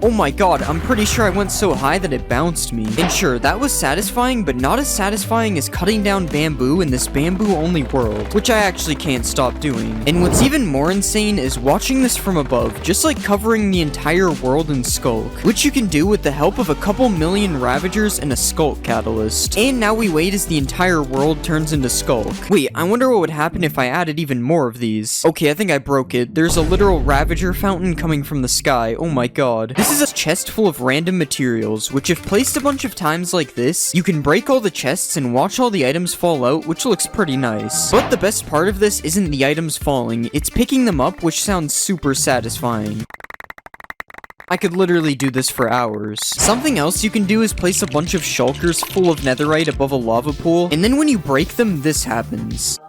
Oh my god, I'm pretty sure I went so high that it bounced me. And sure, that was satisfying, but not as satisfying as cutting down bamboo in this bamboo-only world, which I actually can't stop doing. And what's even more insane is watching this from above, just like covering the entire world in Skulk, which you can do with the help of a couple million Ravagers and a Skulk Catalyst. And now we wait as the entire world turns into Skulk. Wait, I wonder what would happen if I added even more of these. Okay, I think I broke it. There's a literal Ravager fountain coming from the sky. Oh my god. This is a chest full of random materials, which if placed a bunch of times like this, you can break all the chests and watch all the items fall out, which looks pretty nice. But the best part of this isn't the items falling, it's picking them up, which sounds super satisfying. I could literally do this for hours. Something else you can do is place a bunch of shulkers full of netherite above a lava pool, and then when you break them, this happens.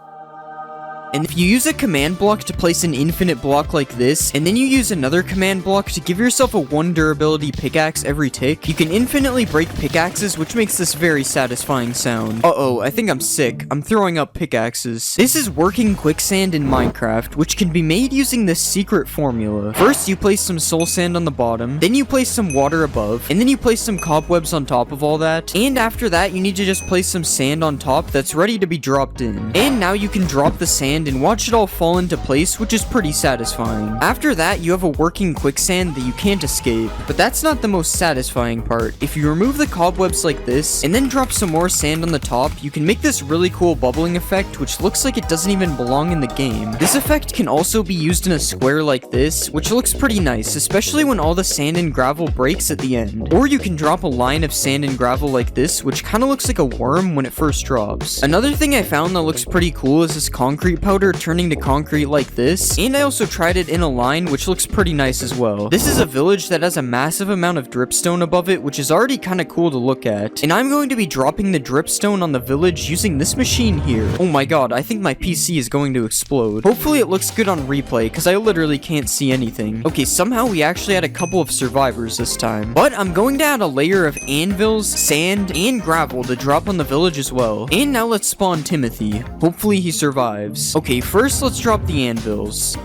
And if you use a command block to place an infinite block like this, and then you use another command block to give yourself a 1 durability pickaxe every tick, you can infinitely break pickaxes, which makes this very satisfying sound. Uh-oh, I think I'm sick. I'm throwing up pickaxes. This is working quicksand in Minecraft, which can be made using this secret formula. First, you place some soul sand on the bottom, then you place some water above, and then you place some cobwebs on top of all that, and after that, you need to just place some sand on top that's ready to be dropped in. And now you can drop the sand and watch it all fall into place, which is pretty satisfying. After that, you have a working quicksand that you can't escape. But that's not the most satisfying part. If you remove the cobwebs like this, and then drop some more sand on the top, you can make this really cool bubbling effect, which looks like it doesn't even belong in the game. This effect can also be used in a square like this, which looks pretty nice, especially when all the sand and gravel breaks at the end. Or you can drop a line of sand and gravel like this, which kind of looks like a worm when it first drops. Another thing I found that looks pretty cool is this concrete powder turning to concrete like this, and I also tried it in a line, which looks pretty nice as well. This is a village that has a massive amount of dripstone above it, which is already kind of cool to look at, and I'm going to be dropping the dripstone on the village using this machine here. Oh my god, I think my PC is going to explode. Hopefully it looks good on replay, because I literally can't see anything. Okay, somehow we actually had a couple of survivors this time, but I'm going to add a layer of anvils, sand, and gravel to drop on the village as well. And now let's spawn Timothy. Hopefully he survives. Okay, first let's drop the anvils.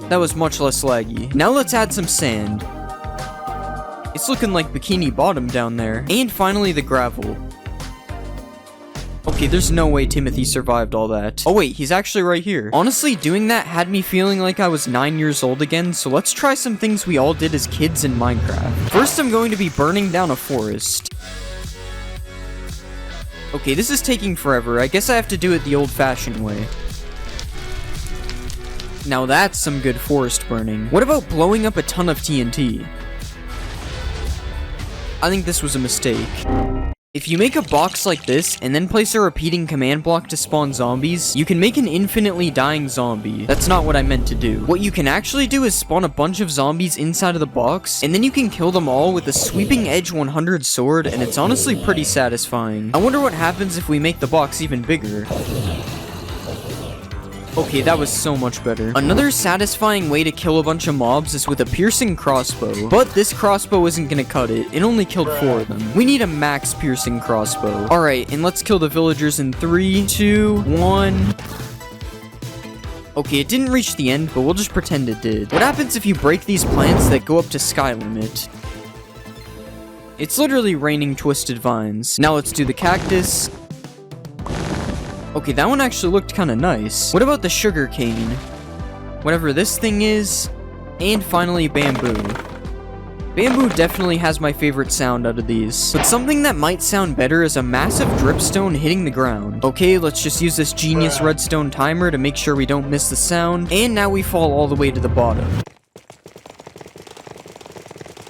That was much less laggy. Now let's add some sand. It's looking like Bikini Bottom down there. And finally the gravel. Okay, there's no way Timothy survived all that. Oh wait, he's actually right here. Honestly, doing that had me feeling like I was 9 years old again, so let's try some things we all did as kids in Minecraft. First, I'm going to be burning down a forest. Okay, this is taking forever. I guess I have to do it the old-fashioned way. Now that's some good forest burning. What about blowing up a ton of TNT? I think this was a mistake. If you make a box like this, and then place a repeating command block to spawn zombies, you can make an infinitely dying zombie. That's not what I meant to do. What you can actually do is spawn a bunch of zombies inside of the box, and then you can kill them all with a sweeping edge 100 sword, and it's honestly pretty satisfying. I wonder what happens if we make the box even bigger. Okay, that was so much better. Another satisfying way to kill a bunch of mobs is with a piercing crossbow. But this crossbow isn't gonna cut it. It only killed 4 of them. We need a max piercing crossbow. Alright, and let's kill the villagers in 3, 2, 1... Okay, it didn't reach the end, but we'll just pretend it did. What happens if you break these plants that go up to sky limit? It's literally raining twisted vines. Now let's do the cactus. Okay, that one actually looked kind of nice. What about the sugar cane? Whatever this thing is. And finally, bamboo. Bamboo definitely has my favorite sound out of these. But something that might sound better is a massive dripstone hitting the ground. Okay, let's just use this genius redstone timer to make sure we don't miss the sound. And now we fall all the way to the bottom.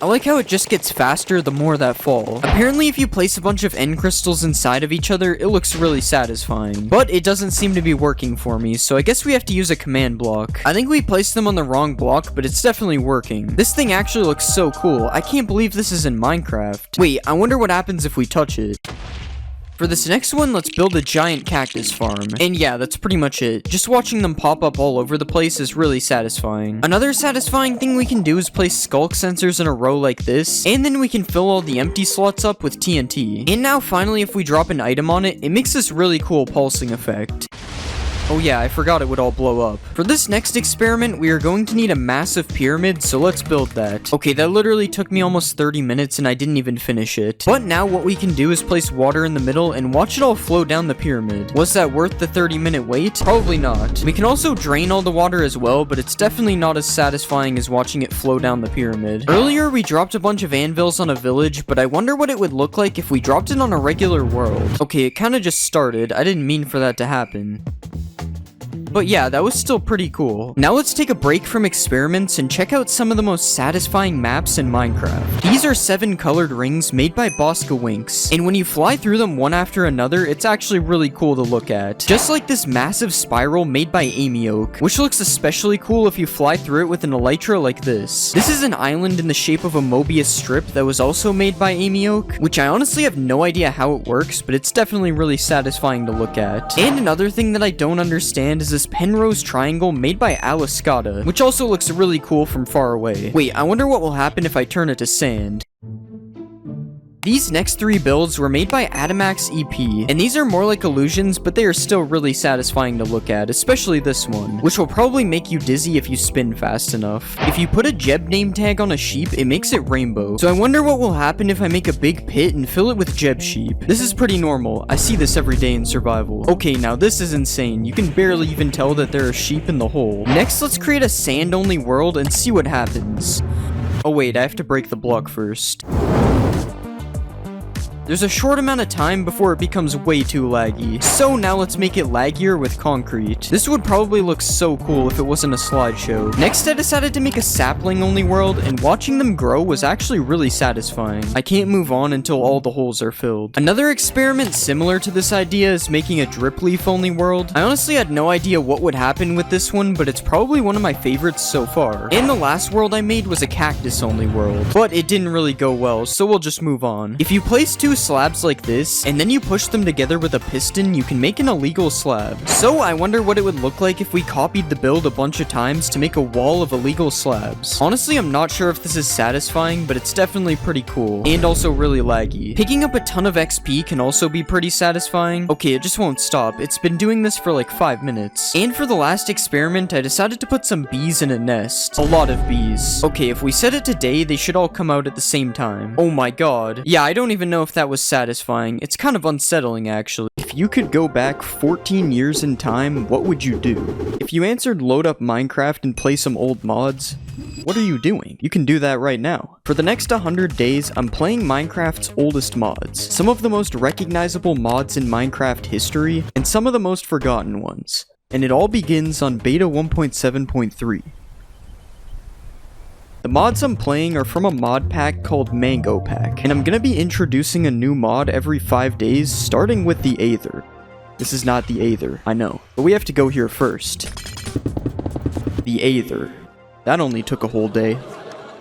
I like how it just gets faster the more that fall. Apparently if you place a bunch of end crystals inside of each other, it looks really satisfying. But it doesn't seem to be working for me, so I guess we have to use a command block. I think we placed them on the wrong block, but it's definitely working. This thing actually looks so cool. I can't believe this is in Minecraft. Wait, I wonder what happens if we touch it. For this next one, let's build a giant cactus farm. And yeah, that's pretty much it. Just watching them pop up all over the place is really satisfying. Another satisfying thing we can do is place skulk sensors in a row like this, and then we can fill all the empty slots up with TNT. And now finally, if we drop an item on it, it makes this really cool pulsing effect. Oh yeah, I forgot it would all blow up. For this next experiment, we are going to need a massive pyramid, so let's build that. Okay, that literally took me almost 30 minutes and I didn't even finish it. But now what we can do is place water in the middle and watch it all flow down the pyramid. Was that worth the 30-minute wait? Probably not. We can also drain all the water as well, but it's definitely not as satisfying as watching it flow down the pyramid. Earlier, we dropped a bunch of anvils on a village, but I wonder what it would look like if we dropped it on a regular world. Okay, it kind of just started. I didn't mean for that to happen. But yeah, that was still pretty cool. Now let's take a break from experiments and check out some of the most satisfying maps in Minecraft. These are 7 colored rings made by Bosca Winks, and when you fly through them one after another, it's actually really cool to look at. Just like this massive spiral made by Amy Oak, which looks especially cool if you fly through it with an elytra like this. This is an island in the shape of a Mobius strip that was also made by Amy Oak, which I honestly have no idea how it works, but it's definitely really satisfying to look at. And another thing that I don't understand is this Penrose triangle made by Aliscata, which also looks really cool from far away. Wait, I wonder what will happen if I turn it to sand. These next 3 builds were made by Adamax EP, and these are more like illusions, but they are still really satisfying to look at, especially this one, which will probably make you dizzy if you spin fast enough. If you put a Jeb name tag on a sheep, it makes it rainbow. So I wonder what will happen if I make a big pit and fill it with Jeb sheep. This is pretty normal. I see this every day in survival. Okay, now this is insane. You can barely even tell that there are sheep in the hole. Next, let's create a sand-only world and see what happens. Oh wait, I have to break the block first. There's a short amount of time before it becomes way too laggy. So now let's make it laggier with concrete. This would probably look so cool if it wasn't a slideshow. Next, I decided to make a sapling-only world, and watching them grow was actually really satisfying. I can't move on until all the holes are filled. Another experiment similar to this idea is making a drip leaf-only world. I honestly had no idea what would happen with this one, but it's probably one of my favorites so far. And the last world I made was a cactus-only world, but it didn't really go well, so we'll just move on. If you place 2 slabs like this, and then you push them together with a piston, you can make an illegal slab. So I wonder what it would look like if we copied the build a bunch of times to make a wall of illegal slabs. Honestly, I'm not sure if this is satisfying, but it's definitely pretty cool, and also really laggy. Picking up a ton of XP can also be pretty satisfying. Okay, it just won't stop. It's been doing this for like 5 minutes. And for the last experiment, I decided to put some bees in a nest. A lot of bees. Okay, if we set it to day, they should all come out at the same time. Oh my god. Yeah, I don't even know if that was satisfying. It's kind of unsettling, actually. If you could go back 14 years in time, what would you do? If you answered load up Minecraft and play some old mods, what are you doing? You can do that right now. For the next 100 days, I'm playing Minecraft's oldest mods. Some of the most recognizable mods in Minecraft history, and some of the most forgotten ones. And it all begins on beta 1.7.3. The mods I'm playing are from a mod pack called Mango Pack, and I'm gonna be introducing a new mod every 5 days, starting with the Aether. This is not the Aether, I know, but we have to go here first. The Aether. That only took a whole day.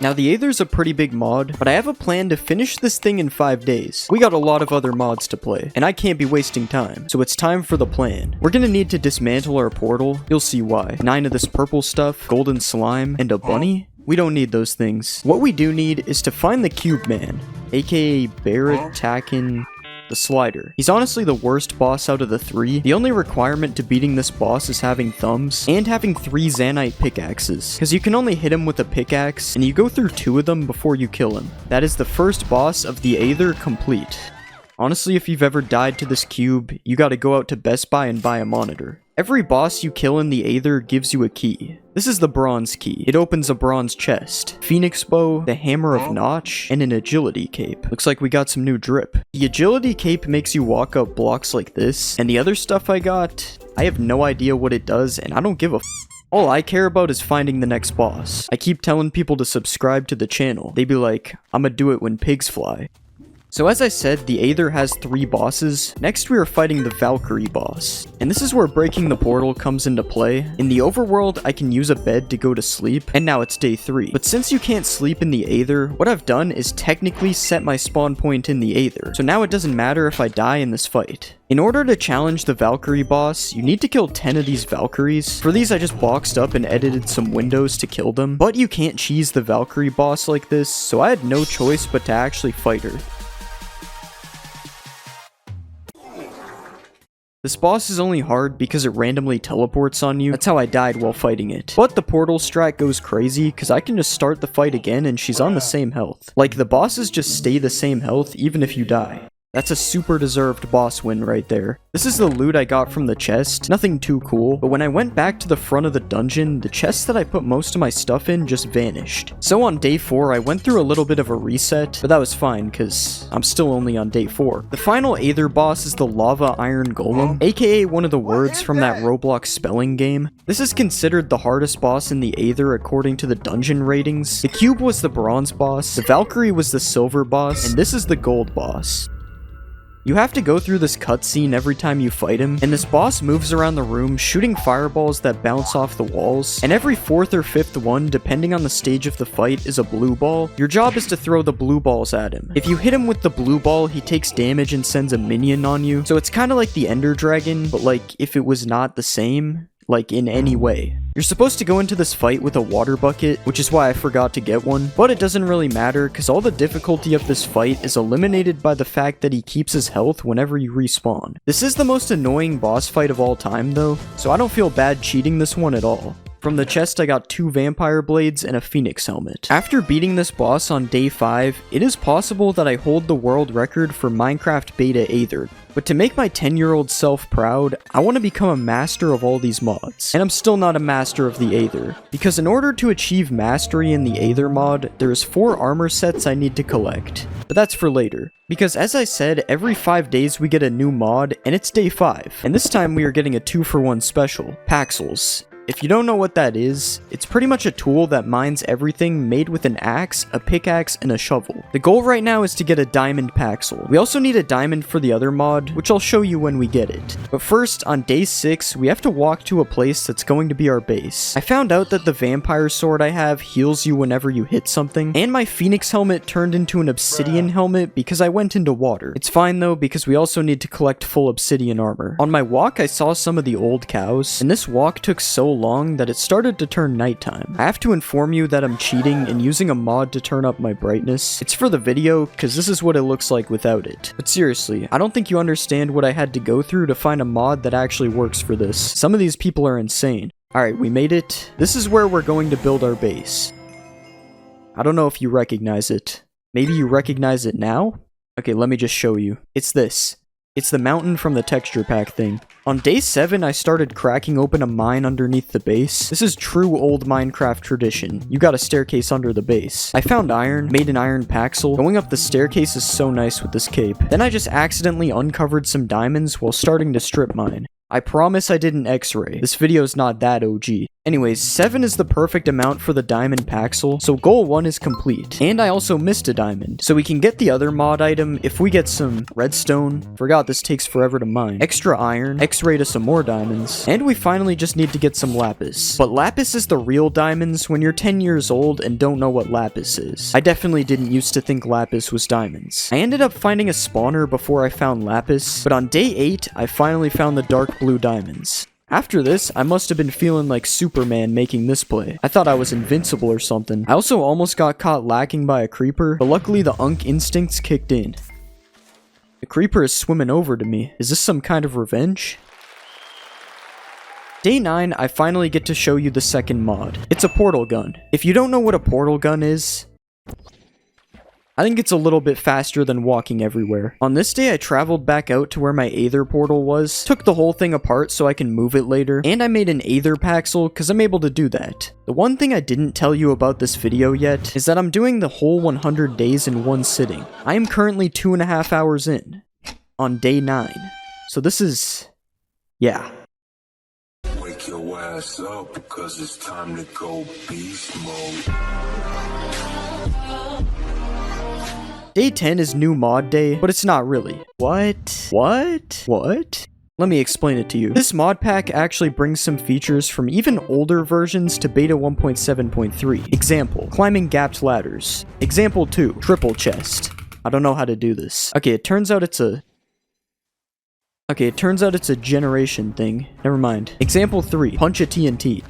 Now the Aether's a pretty big mod, but I have a plan to finish this thing in 5 days. We got a lot of other mods to play, and I can't be wasting time, so it's time for the plan. We're gonna need to dismantle our portal, you'll see why. 9 of this purple stuff, golden slime, and a bunny? We don't need those things. What we do need is to find the Cube Man, aka Barrett-Tacken the Slider. He's honestly the worst boss out of the 3. The only requirement to beating this boss is having thumbs, and having 3 Zanite pickaxes, because you can only hit him with a pickaxe, and you go through 2 of them before you kill him. That is the first boss of the Aether complete. Honestly, if you've ever died to this cube, you gotta go out to Best Buy and buy a monitor. Every boss you kill in the Aether gives you a key. This is the bronze key. It opens a bronze chest, Phoenix bow, the hammer of Notch, and an agility cape. Looks like we got some new drip. The agility cape makes you walk up blocks like this, and the other stuff I got, I have no idea what it does, and I don't give a f. All I care about is finding the next boss. I keep telling people to subscribe to the channel. They be like, I'ma do it when pigs fly. So as I said, the Aether has 3 bosses. Next we are fighting the Valkyrie boss. And this is where breaking the portal comes into play. In the overworld, I can use a bed to go to sleep, and now it's day 3. But since you can't sleep in the Aether, what I've done is technically set my spawn point in the Aether. So now it doesn't matter if I die in this fight. In order to challenge the Valkyrie boss, you need to kill 10 of these Valkyries. For these, I just boxed up and edited some windows to kill them. But you can't cheese the Valkyrie boss like this, so I had no choice but to actually fight her. This boss is only hard because it randomly teleports on you. That's how I died while fighting it. But the portal strat goes crazy because I can just start the fight again and she's on the same health. Like, the bosses just stay the same health even if you die. That's a super deserved boss win right there. This is the loot I got from the chest. Nothing too cool, but when I went back to the front of the dungeon, the chest that I put most of my stuff in just vanished. So on day 4, I went through a little bit of a reset, but that was fine because I'm still only on day 4. The final Aether boss is the Lava Iron Golem, aka one of the words from that Roblox spelling game. This is considered the hardest boss in the Aether according to the dungeon ratings. The Cube was the bronze boss, the Valkyrie was the silver boss, and this is the gold boss. You have to go through this cutscene every time you fight him, and this boss moves around the room shooting fireballs that bounce off the walls, and every 4th or 5th one, depending on the stage of the fight, is a blue ball. Your job is to throw the blue balls at him. If you hit him with the blue ball, he takes damage and sends a minion on you, so it's kind of like the Ender Dragon, but like if it was not the same, like in any way. You're supposed to go into this fight with a water bucket, which is why I forgot to get one, but it doesn't really matter because all the difficulty of this fight is eliminated by the fact that he keeps his health whenever you respawn. This is the most annoying boss fight of all time though, so I don't feel bad cheating this one at all. From the chest, I got 2 vampire blades and a phoenix helmet. After beating this boss on day 5, it is possible that I hold the world record for Minecraft Beta Aether. But to make my 10-year-old self proud, I want to become a master of all these mods. And I'm still not a master of the Aether, because in order to achieve mastery in the Aether mod, there's 4 armor sets I need to collect. But that's for later. Because as I said, every 5 days we get a new mod, and it's day 5. And this time we are getting a 2-for-1 special, Paxels. If you don't know what that is, it's pretty much a tool that mines everything made with an axe, a pickaxe, and a shovel. The goal right now is to get a diamond Paxel. We also need a diamond for the other mod, which I'll show you when we get it. But first, on day 6, we have to walk to a place that's going to be our base. I found out that the vampire sword I have heals you whenever you hit something, and my phoenix helmet turned into an obsidian helmet because I went into water. It's fine though, because we also need to collect full obsidian armor. On my walk, I saw some of the old cows, and this walk took so long that it started to turn nighttime. I have to inform you that I'm cheating and using a mod to turn up my brightness. It's for the video, because this is what it looks like without it. But seriously, I don't think you understand what I had to go through to find a mod that actually works for this. Some of these people are insane. Alright, we made it. This is where we're going to build our base. I don't know if you recognize it. Maybe you recognize it now? Okay, let me just show you. It's this. It's the mountain from the texture pack thing. On day 7, I started cracking open a mine underneath the base. This is true old Minecraft tradition. You got a staircase under the base. I found iron, made an iron Paxel. Going up the staircase is so nice with this cape. Then I just accidentally uncovered some diamonds while starting to strip mine. I promise I did an X-ray. This video's not that OG. Anyways, 7 is the perfect amount for the diamond Paxel, so goal 1 is complete. And I also missed a diamond, so we can get the other mod item if we get some redstone. Forgot this takes forever to mine. Extra iron, X-ray to some more diamonds, and we finally just need to get some lapis. But lapis is the real diamonds when you're 10 years old and don't know what lapis is. I definitely didn't used to think lapis was diamonds. I ended up finding a spawner before I found lapis, but on day 8, I finally found the dark blue diamonds. After this, I must have been feeling like Superman making this play. I thought I was invincible or something. I also almost got caught lacking by a creeper, but luckily the Unk instincts kicked in. The creeper is swimming over to me. Is this some kind of revenge? Day 9, I finally get to show you the second mod. It's a portal gun. If you don't know what a portal gun is, I think it's a little bit faster than walking everywhere. On this day, I traveled back out to where my Aether portal was, took the whole thing apart so I can move it later, and I made an Aether Paxel because I'm able to do that. The one thing I didn't tell you about this video yet is that I'm doing the whole 100 days in one sitting. I am currently 2.5 hours in, on day 9. So this is... yeah. Wake your ass up because it's time to go beast mode. Day 10 is new mod day, but it's not really. What? What? Let me explain it to you. This mod pack actually brings some features from even older versions to beta 1.7.3. Example, climbing gapped ladders. Example 2, triple chest. I don't know how to do this. Okay, it turns out it's a generation thing. Never mind. Example 3, punch a TNT.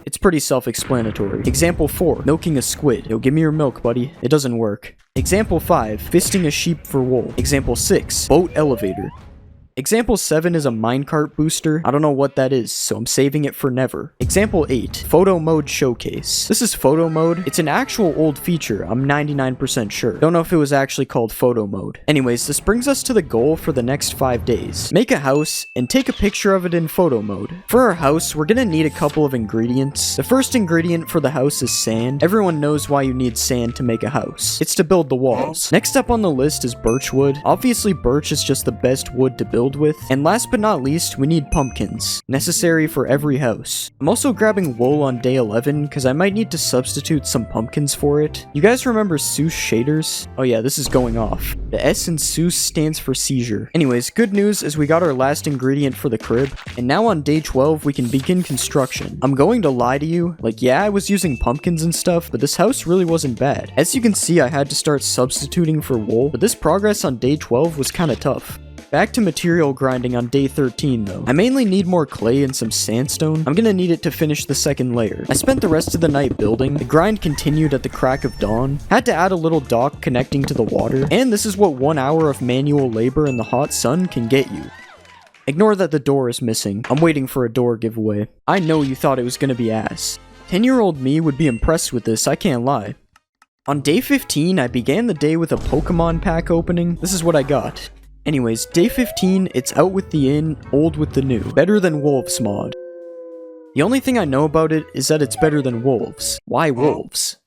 It's pretty self-explanatory. Example 4, milking a squid. Yo, give me your milk, buddy. It doesn't work. Example 5, fisting a sheep for wool. Example 6, boat elevator. Example 7 is a minecart booster. I don't know what that is, so I'm saving it for never. Example 8, photo mode showcase. This is photo mode. It's an actual old feature, I'm 99% sure. Don't know if it was actually called photo mode. Anyways, this brings us to the goal for the next 5 days. Make a house and take a picture of it in photo mode. For our house, we're gonna need a couple of ingredients. The first ingredient for the house is sand. Everyone knows why you need sand to make a house. It's to build the walls. Next up on the list is birch wood. Obviously, birch is just the best wood to build with. And last but not least, we need pumpkins, necessary for every house. I'm also grabbing wool on day 11 because I might need to substitute some pumpkins for it. You guys remember Seuss shaders? Oh yeah, this is going off. The S in Seuss stands for seizure. Anyways, good news is we got our last ingredient for the crib, and now on day 12 we can begin construction. I'm going to lie to you, like yeah, I was using pumpkins and stuff, but this house really wasn't bad. As you can see, I had to start substituting for wool, but this progress on day 12 was kinda tough. Back to material grinding on day 13 though. I mainly need more clay and some sandstone. I'm gonna need it to finish the second layer. I spent the rest of the night building. The grind continued at the crack of dawn. Had to add a little dock connecting to the water. And this is what 1 hour of manual labor in the hot sun can get you. Ignore that the door is missing. I'm waiting for a door giveaway. I know you thought it was gonna be ass. 10-year-old me would be impressed with this, I can't lie. On day 15, I began the day with a Pokemon pack opening. This is what I got. Anyways, day 15, it's out with the in, old with the new. Better than wolves mod. The only thing I know about it is that it's better than wolves. Why wolves?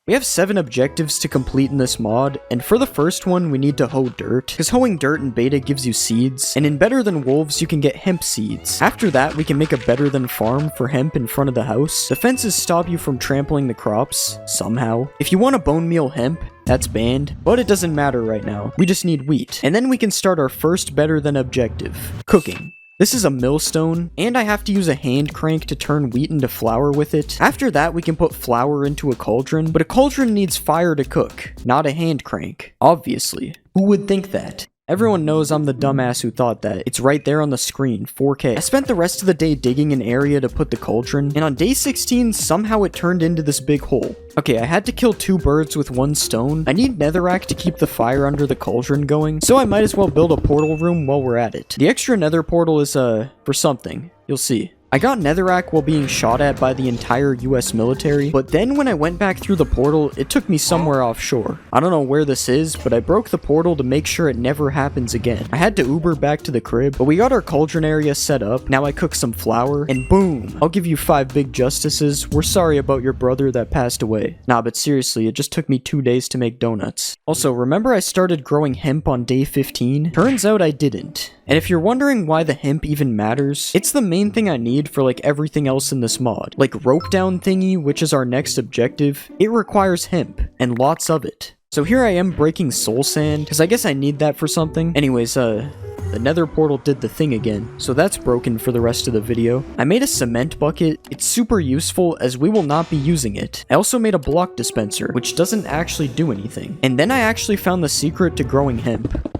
We have 7 objectives to complete in this mod, and for the first one we need to hoe dirt, because hoeing dirt in beta gives you seeds, and in Better Than Wolves you can get hemp seeds. After that we can make a Better Than farm for hemp in front of the house. The fences stop you from trampling the crops, somehow. If you want to bone meal hemp, that's banned, but it doesn't matter right now. We just need wheat. And then we can start our first Better Than objective, cooking. This is a millstone, and I have to use a hand crank to turn wheat into flour with it. After that, we can put flour into a cauldron, but a cauldron needs fire to cook, not a hand crank. Obviously. Who would think that? Everyone knows I'm the dumbass who thought that. It's right there on the screen, 4K. I spent the rest of the day digging an area to put the cauldron, and on day 16, somehow it turned into this big hole. Okay, I had to kill 2 birds with 1 stone. I need netherrack to keep the fire under the cauldron going, so I might as well build a portal room while we're at it. The extra nether portal is, for something. You'll see. I got netherrack while being shot at by the entire US military, but then when I went back through the portal, it took me somewhere offshore. I don't know where this is, but I broke the portal to make sure it never happens again. I had to Uber back to the crib, but we got our cauldron area set up. Now I cook some flour, and boom! I'll give you 5 big justices. We're sorry about your brother that passed away. Nah, but seriously, it just took me 2 days to make donuts. Also, remember I started growing hemp on day 15? Turns out I didn't. And if you're wondering why the hemp even matters, it's the main thing I need for like everything else in this mod. Like rope down thingy, which is our next objective, it requires hemp, and lots of it. So here I am breaking soul sand, because I guess I need that for something. Anyways, the nether portal did the thing again, so that's broken for the rest of the video. I made a cement bucket. It's super useful as we will not be using it. I also made a block dispenser, which doesn't actually do anything. And then I actually found the secret to growing hemp.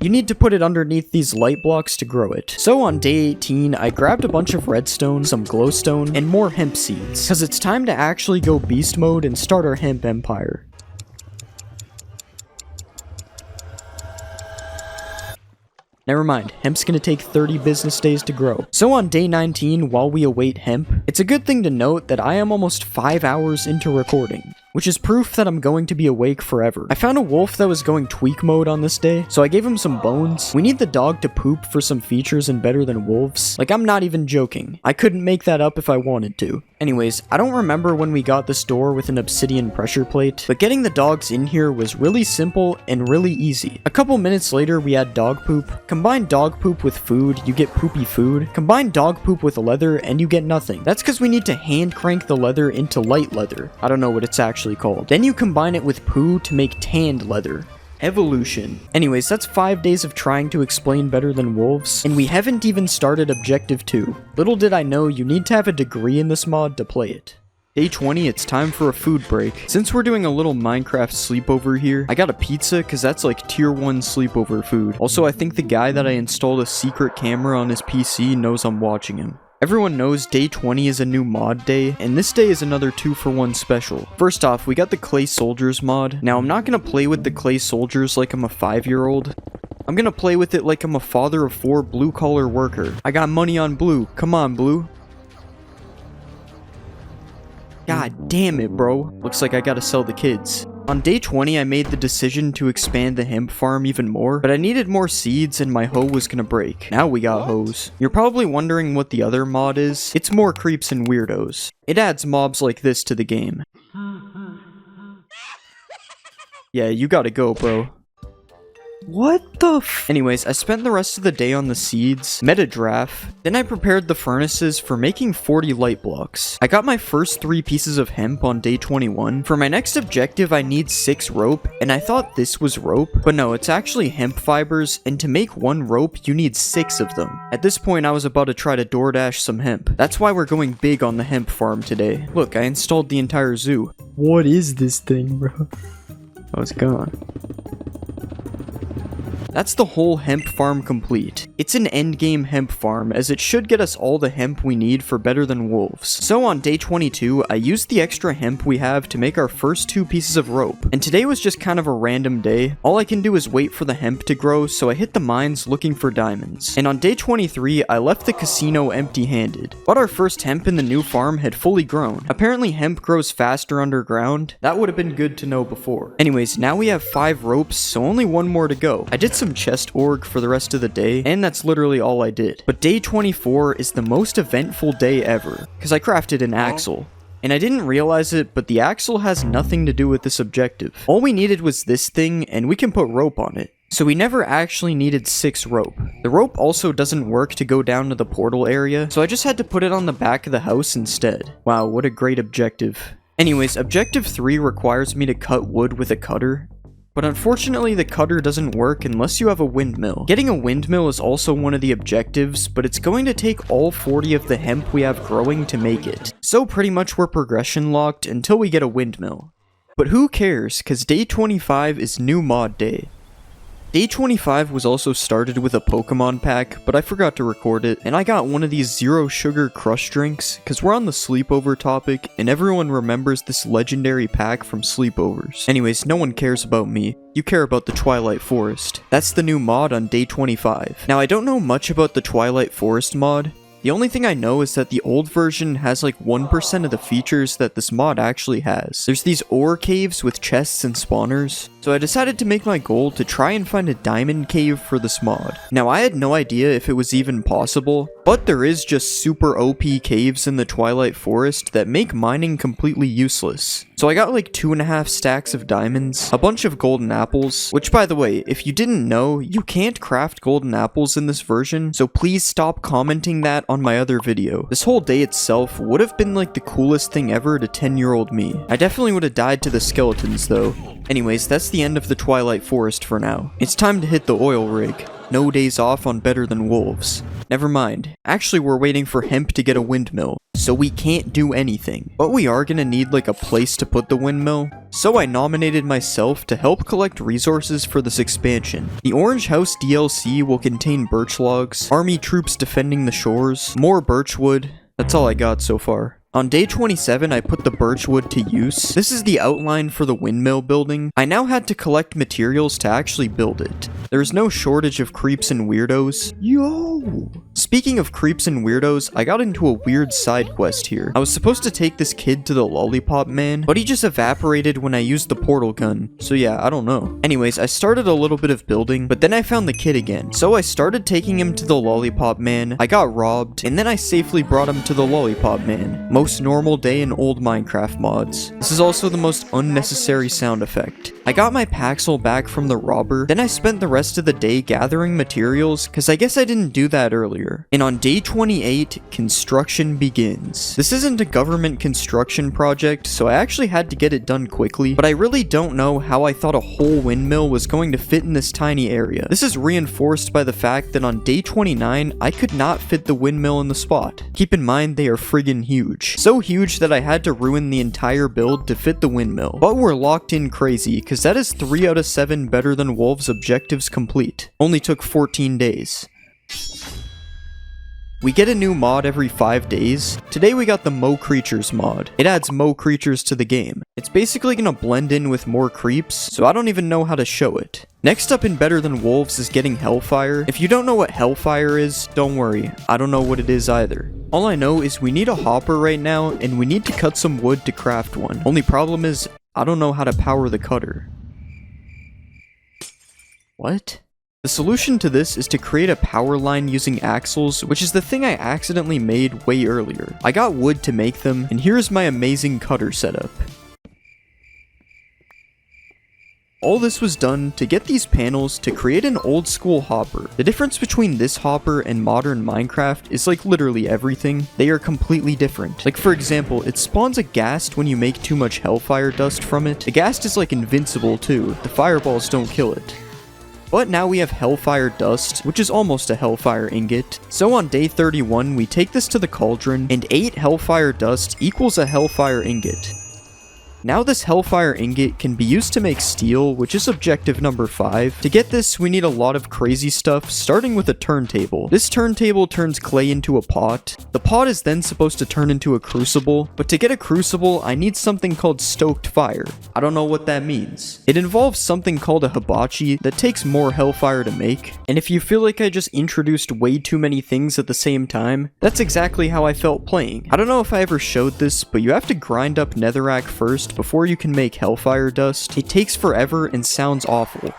You need to put it underneath these light blocks to grow it. So on day 18, I grabbed a bunch of redstone, some glowstone, and more hemp seeds, because it's time to actually go beast mode and start our hemp empire. Never mind, hemp's gonna take 30 business days to grow. So on day 19, while we await hemp, it's a good thing to note that I am almost 5 hours into recording, which is proof that I'm going to be awake forever. I found a wolf that was going tweak mode on this day, so I gave him some bones. We need the dog to poop for some features in Better Than Wolves. Like, I'm not even joking. I couldn't make that up if I wanted to. Anyways, I don't remember when we got this door with an obsidian pressure plate, but getting the dogs in here was really simple and really easy. A couple minutes later, we had dog poop. Combine dog poop with food, you get poopy food. Combine dog poop with leather, and you get nothing. That's because we need to hand crank the leather into light leather. I don't know what it's actually called. Then you combine it with poo to make tanned leather. Evolution. Anyways, that's 5 days of trying to explain Better Than Wolves, and we haven't even started Objective 2. Little did I know you need to have a degree in this mod to play it. Day 20, it's time for a food break. Since we're doing a little Minecraft sleepover here, I got a pizza because that's like tier 1 sleepover food. Also, I think the guy that I installed a secret camera on his PC knows I'm watching him. Everyone knows day 20 is a new mod day, and this day is another 2-for-1 special. First off, we got the Clay Soldiers mod. Now, I'm not gonna play with the Clay Soldiers like I'm a 5-year-old. I'm gonna play with it like I'm a father of 4 blue-collar worker. I got money on blue. Come on, blue. God damn it, bro. Looks like I gotta sell the kids. On day 20, I made the decision to expand the hemp farm even more, but I needed more seeds and my hoe was gonna break. Now we got hoes. You're probably wondering what the other mod is. It's more creeps and weirdos. It adds mobs like this to the game. Yeah, you gotta go, bro. What the f- Anyways, I spent the rest of the day on the seeds, met a draft, then I prepared the furnaces for making 40 light blocks. I got my first 3 pieces of hemp on day 21. For my next objective, I need 6 rope, and I thought this was rope, but no, it's actually hemp fibers, and to make 1 rope, you need 6 of them. At this point, I was about to try to DoorDash some hemp. That's why we're going big on the hemp farm today. Look, I installed the entire zoo. What is this thing, bro? Oh, it's gone. That's the whole hemp farm complete. It's an endgame hemp farm, as it should get us all the hemp we need for better than wolves. So on day 22, I used the extra hemp we have to make our first 2 pieces of rope. And today was just kind of a random day. All I can do is wait for the hemp to grow, so I hit the mines looking for diamonds. And on day 23, I left the casino empty-handed. But our first hemp in the new farm had fully grown. Apparently hemp grows faster underground. That would have been good to know before. Anyways, now we have 5 ropes, so only 1 more to go. I did some chest org for the rest of the day, and that's literally all I did. But day 24 is the most eventful day ever, because I crafted an axle. And I didn't realize it, but the axle has nothing to do with this objective. All we needed was this thing, and we can put rope on it. So we never actually needed 6 rope. The rope also doesn't work to go down to the portal area, so I just had to put it on the back of the house instead. Wow, what a great objective. Anyways, objective 3 requires me to cut wood with a cutter. But unfortunately, the cutter doesn't work unless you have a windmill. Getting a windmill is also one of the objectives, but it's going to take all 40 of the hemp we have growing to make it. So pretty much we're progression locked until we get a windmill. But who cares, cause day 25 is new mod day. Day 25 was also started with a Pokemon pack, but I forgot to record it, and I got one of these zero sugar crush drinks, cause we're on the sleepover topic, and everyone remembers this legendary pack from sleepovers. Anyways, no one cares about me. You care about the Twilight Forest. That's the new mod on day 25. Now, I don't know much about the Twilight Forest mod. The only thing I know is that the old version has like 1% of the features that this mod actually has. There's these ore caves with chests and spawners, so I decided to make my goal to try and find a diamond cave for this mod. Now I had no idea if it was even possible, but there is just super OP caves in the Twilight Forest that make mining completely useless. So I got like 2.5 stacks of diamonds, a bunch of golden apples, which by the way, if you didn't know, you can't craft golden apples in this version, so please stop commenting that on my other video. This whole day itself would have been like the coolest thing ever to 10-year-old me. I definitely would have died to the skeletons though. Anyways, that's the end of the Twilight Forest for now. It's time to hit the oil rig. No days off on Better Than Wolves. Never mind. Actually, we're waiting for hemp to get a windmill, so we can't do anything. But we are gonna need like a place to put the windmill, so I nominated myself to help collect resources for this expansion. The Orange House DLC will contain birch logs, army troops defending the shores, more birch wood. That's all I got so far. On day 27, I put the birch wood to use. This is the outline for the windmill building. I now had to collect materials to actually build it. There's no shortage of creeps and weirdos. Yo! Speaking of creeps and weirdos, I got into a weird side quest here. I was supposed to take this kid to the Lollipop Man, but he just evaporated when I used the portal gun. So yeah, I don't know. Anyways, I started a little bit of building, but then I found the kid again. So I started taking him to the Lollipop Man. I got robbed, and then I safely brought him to the Lollipop Man. Most normal day in old Minecraft mods. This is also the most unnecessary sound effect. I got my Paxel back from the robber, then I spent the rest of the day gathering materials, cause I guess I didn't do that earlier. And on day 28, construction begins. This isn't a government construction project, so I actually had to get it done quickly, but I really don't know how I thought a whole windmill was going to fit in this tiny area. This is reinforced by the fact that on day 29, I could not fit the windmill in the spot. Keep in mind, they are friggin' huge. So huge that I had to ruin the entire build to fit the windmill. But we're locked in crazy, cause that is 3 out of 7 Better Than Wolves objectives complete. Only took 14 days. We get a new mod every 5 days. Today we got the Mo Creatures mod. It adds Mo Creatures to the game. It's basically gonna blend in with more creeps, so I don't even know how to show it. Next up in Better Than Wolves is getting Hellfire. If you don't know what Hellfire is, don't worry, I don't know what it is either. All I know is we need a hopper right now, and we need to cut some wood to craft one. Only problem is, I don't know how to power the cutter. What? The solution to this is to create a power line using axles, which is the thing I accidentally made way earlier. I got wood to make them, and here's my amazing cutter setup. All this was done to get these panels to create an old school hopper. The difference between this hopper and modern Minecraft is like literally everything. They are completely different. Like for example, it spawns a ghast when you make too much hellfire dust from it. The ghast is like invincible too. The fireballs don't kill it. But now we have Hellfire Dust, which is almost a Hellfire Ingot. So on day 31, we take this to the cauldron, and 8 Hellfire Dust equals a Hellfire Ingot. Now this Hellfire Ingot can be used to make steel, which is objective number 5. To get this, we need a lot of crazy stuff, starting with a turntable. This turntable turns clay into a pot. The pot is then supposed to turn into a crucible, but to get a crucible, I need something called stoked fire. I don't know what that means. It involves something called a hibachi that takes more hellfire to make, and if you feel like I just introduced way too many things at the same time, that's exactly how I felt playing. I don't know if I ever showed this, but you have to grind up netherrack first before you can make hellfire dust. It takes forever and sounds awful.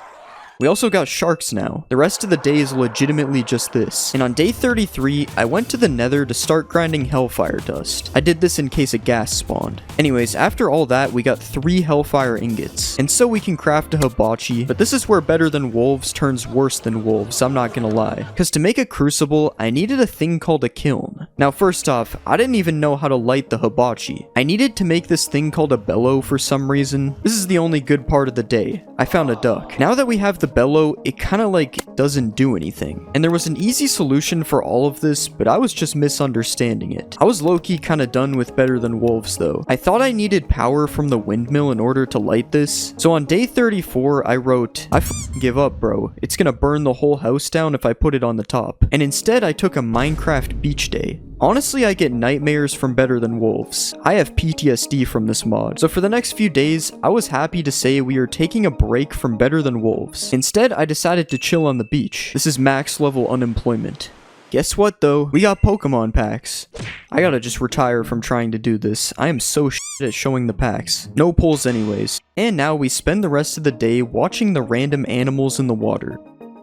We also got sharks now. The rest of the day is legitimately just this. And on day 33, I went to the nether to start grinding hellfire dust. I did this in case a ghast spawned. Anyways, after all that, we got 3 hellfire ingots. And so we can craft a hibachi, but this is where Better Than Wolves turns worse than wolves, I'm not gonna lie. Cause to make a crucible, I needed a thing called a kiln. Now first off, I didn't even know how to light the hibachi. I needed to make this thing called a bellow for some reason. This is the only good part of the day. I found a duck. Now that we have the bellow, it kind of like doesn't do anything. And there was an easy solution for all of this, but I was just misunderstanding it. I was low-key kind of done with Better Than Wolves though. I thought I needed power from the windmill in order to light this. So on day 34, I wrote, I give up, bro. It's gonna burn the whole house down if I put it on the top. And instead, I took a Minecraft beach day. Honestly, I get nightmares from Better Than Wolves. I have PTSD from this mod. So for the next few days, I was happy to say we are taking a break from Better Than Wolves. Instead, I decided to chill on the beach. This is max level unemployment. Guess what though? We got Pokemon packs. I gotta just retire from trying to do this. I am so shit at showing the packs. No pulls anyways. And now we spend the rest of the day watching the random animals in the water.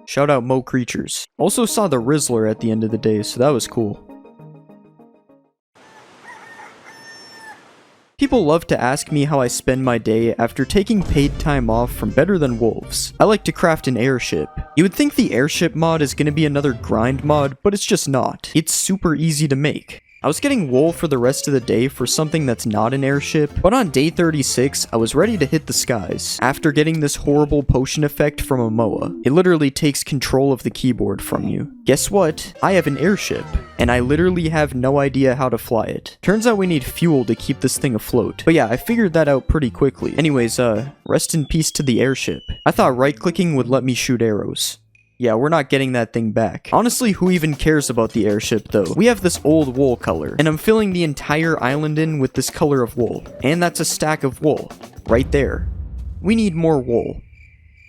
Shout out Mo Creatures. Also saw the Rizzler at the end of the day, so that was cool. People love to ask me how I spend my day after taking paid time off from Better Than Wolves. I like to craft an airship. You would think the airship mod is going to be another grind mod, but it's just not. It's super easy to make. I was getting wool for the rest of the day for something that's not an airship, but on day 36, I was ready to hit the skies. After getting this horrible potion effect from a Moa, it literally takes control of the keyboard from you. Guess what? I have an airship, and I literally have no idea how to fly it. Turns out we need fuel to keep this thing afloat. But yeah, I figured that out pretty quickly. Anyways, rest in peace to the airship. I thought right-clicking would let me shoot arrows. Yeah, we're not getting that thing back. Honestly, who even cares about the airship though? We have this old wool color, and I'm filling the entire island in with this color of wool. And that's a stack of wool. Right there. We need more wool.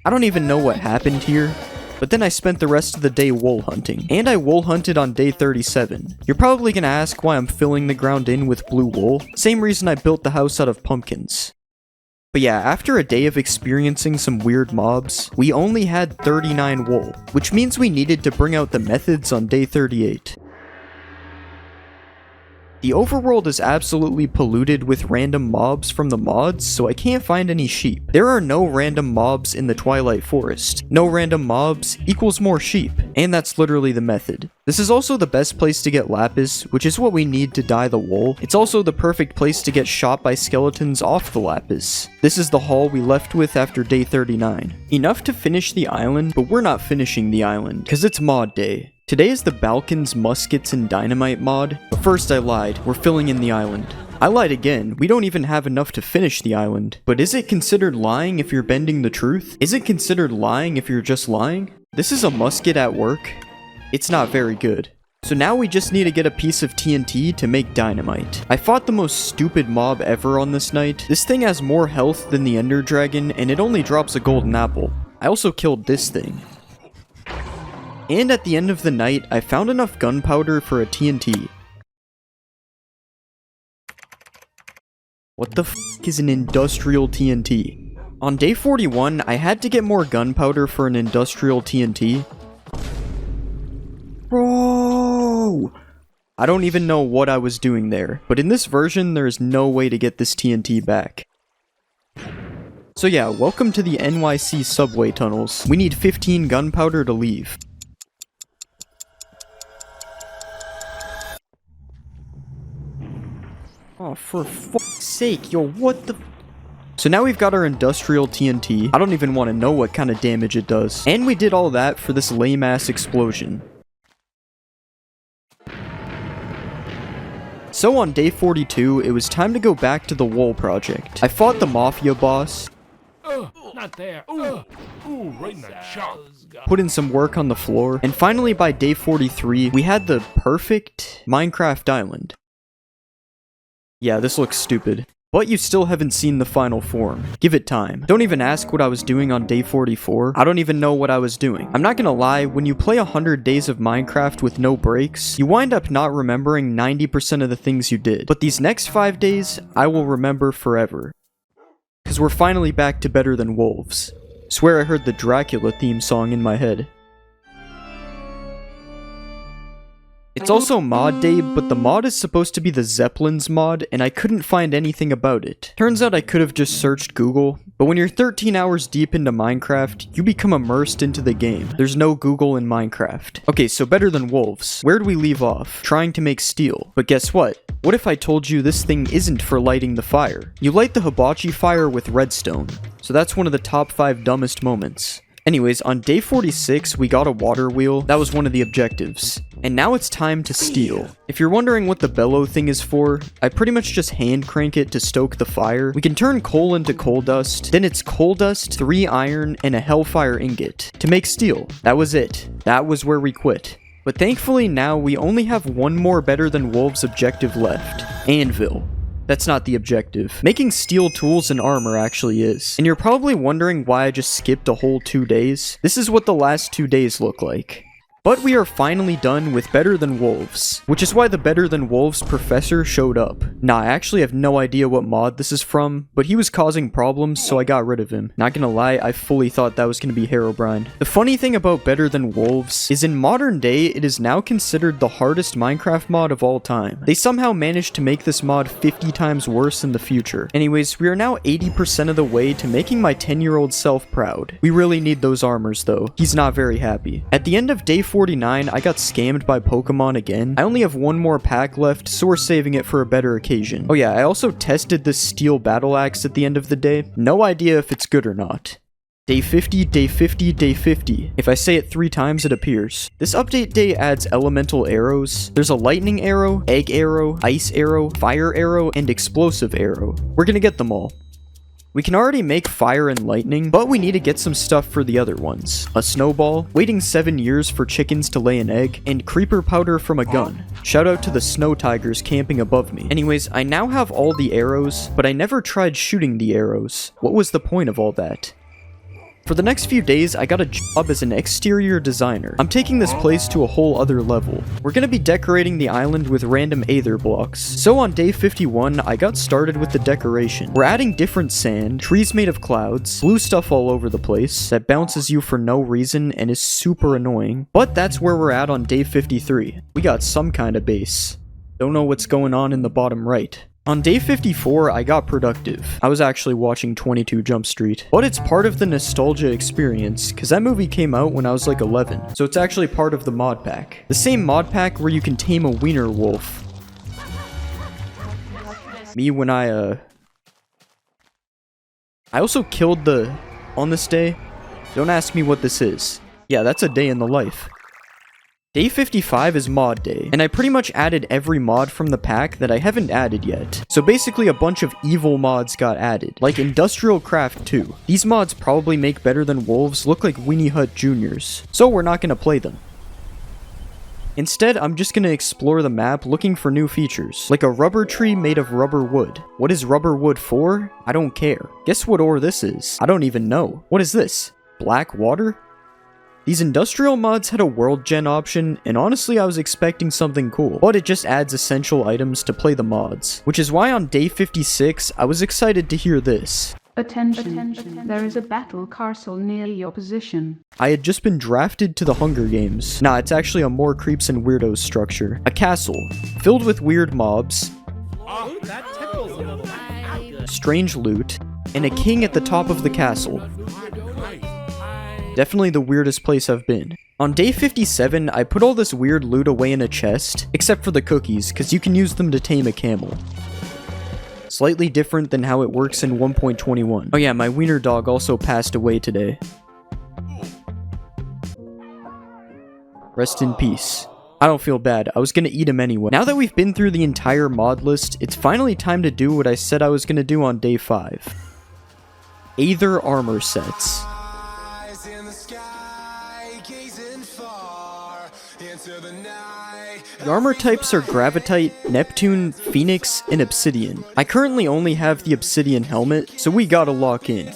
I don't even know what happened here, but then I spent the rest of the day wool hunting. And I wool hunted on day 37. You're probably gonna ask why I'm filling the ground in with blue wool. Same reason I built the house out of pumpkins. But yeah, after a day of experiencing some weird mobs, we only had 39 wool, which means we needed to bring out the methods on day 38. The overworld is absolutely polluted with random mobs from the mods, so I can't find any sheep. There are no random mobs in the Twilight Forest. No random mobs equals more sheep, and that's literally the method. This is also the best place to get lapis, which is what we need to dye the wool. It's also the perfect place to get shot by skeletons off the lapis. This is the haul we left with after day 39. Enough to finish the island, but we're not finishing the island, cause it's mod day. Today is the Balkans, Muskets, and Dynamite mod, but first I lied, we're filling in the island. I lied again, we don't even have enough to finish the island. But is it considered lying if you're bending the truth? Is it considered lying if you're just lying? This is a musket at work. It's not very good. So now we just need to get a piece of TNT to make dynamite. I fought the most stupid mob ever on this night. This thing has more health than the Ender Dragon, and it only drops a golden apple. I also killed this thing. And at the end of the night, I found enough gunpowder for a TNT. What the f*** is an industrial TNT? On day 41, I had to get more gunpowder for an industrial TNT. Bro! I don't even know what I was doing there, but in this version, there is no way to get this TNT back. So yeah, welcome to the NYC subway tunnels. We need 15 gunpowder to leave. Oh, for fuck's sake, yo, what the... So now we've got our industrial TNT. I don't even want to know what kind of damage it does. And we did all that for this lame-ass explosion. So on day 42, it was time to go back to the Wool Project. I fought the Mafia boss. Not there. Ooh, right in the chop. Put in some work on the floor. And finally by day 43, we had the perfect Minecraft island. Yeah, this looks stupid. But you still haven't seen the final form. Give it time. Don't even ask what I was doing on day 44. I don't even know what I was doing. I'm not gonna lie, when you play 100 days of Minecraft with no breaks, you wind up not remembering 90% of the things you did. But these next 5 days, I will remember forever. Cause we're finally back to Better Than Wolves. Swear I heard the Dracula theme song in my head. It's also mod day, but the mod is supposed to be the Zeppelins mod, and I couldn't find anything about it. Turns out I could have just searched Google, but when you're 13 hours deep into Minecraft, you become immersed into the game. There's no Google in Minecraft. Okay, so Better Than Wolves. Where'd we leave off? Trying to make steel. But guess what? What if I told you this thing isn't for lighting the fire? You light the hibachi fire with redstone. So that's one of the top 5 dumbest moments. Anyways, on day 46, we got a water wheel. That was one of the objectives. And now it's time to steal. If you're wondering what the bellow thing is for, I pretty much just hand crank it to stoke the fire. We can turn coal into coal dust, then it's coal dust, 3 iron, and a hellfire ingot to make steel. That was it. That was where we quit. But thankfully now we only have one more Better Than Wolves objective left. Anvil. That's not the objective. Making steel tools and armor actually is. And you're probably wondering why I just skipped a whole 2 days. This is what the last 2 days look like. But we are finally done with Better Than Wolves, which is why the Better Than Wolves professor showed up. Nah, I actually have no idea what mod this is from, but he was causing problems, so I got rid of him. Not gonna lie, I fully thought that was gonna be Herobrine. The funny thing about Better Than Wolves is in modern day, it is now considered the hardest Minecraft mod of all time. They somehow managed to make this mod 50 times worse in the future. Anyways, we are now 80% of the way to making my 10-year-old self proud. We really need those armors though. He's not very happy. At the end of day 49, I got scammed by Pokemon again. I only have one more pack left, so we're saving it for a better occasion. Oh yeah, I also tested this steel battle axe at the end of the day. No idea if it's good or not. Day 50, day 50, day 50. If I say it 3 times, it appears. This update day adds elemental arrows. There's a lightning arrow, egg arrow, ice arrow, fire arrow, and explosive arrow. We're gonna get them all. We can already make fire and lightning, but we need to get some stuff for the other ones. A snowball, waiting 7 years for chickens to lay an egg, and creeper powder from a gun. Shout out to the snow tigers camping above me. Anyways, I now have all the arrows, but I never tried shooting the arrows. What was the point of all that? For the next few days, I got a job as an exterior designer. I'm taking this place to a whole other level. We're gonna be decorating the island with random aether blocks. So on day 51, I got started with the decoration. We're adding different sand, trees made of clouds, blue stuff all over the place that bounces you for no reason and is super annoying. But that's where we're at on day 53. We got some kind of base. Don't know what's going on in the bottom right. On day 54, I got productive. I was actually watching 22 Jump Street. But it's part of the nostalgia experience, because that movie came out when I was like 11. So it's actually part of the mod pack. The same mod pack where you can tame a wiener wolf. Me when I also killed the... On this day, don't ask me what this is. Yeah, that's a day in the life. Day 55 is mod day, and I pretty much added every mod from the pack that I haven't added yet. So basically a bunch of evil mods got added, like Industrial Craft 2. These mods probably make Better Than Wolves look like Weenie Hut Juniors, so we're not gonna play them. Instead, I'm just gonna explore the map looking for new features, like a rubber tree made of rubber wood. What is rubber wood for? I don't care. Guess what ore this is? I don't even know. What is this? Black water? These industrial mods had a world gen option, and honestly I was expecting something cool, but it just adds essential items to play the mods, which is why on day 56 I was excited to hear this. Attention. There is a battle castle near your position. I had just been drafted to the Hunger Games. Nah, it's actually a more creeps and weirdos structure. A castle, filled with weird mobs, Oh, that tickles a little. strange loot, and a king at the top of the castle. Definitely the weirdest place I've been. On day 57, I put all this weird loot away in a chest, except for the cookies, because you can use them to tame a camel. Slightly different than how it works in 1.21. Oh yeah, my wiener dog also passed away today. Rest in peace. I don't feel bad, I was gonna eat him anyway. Now that we've been through the entire mod list, it's finally time to do what I said I was gonna do on day 5. Aether armor sets. The armor types are Gravitite, Neptune, Phoenix, and Obsidian. I currently only have the Obsidian helmet, so we gotta lock in.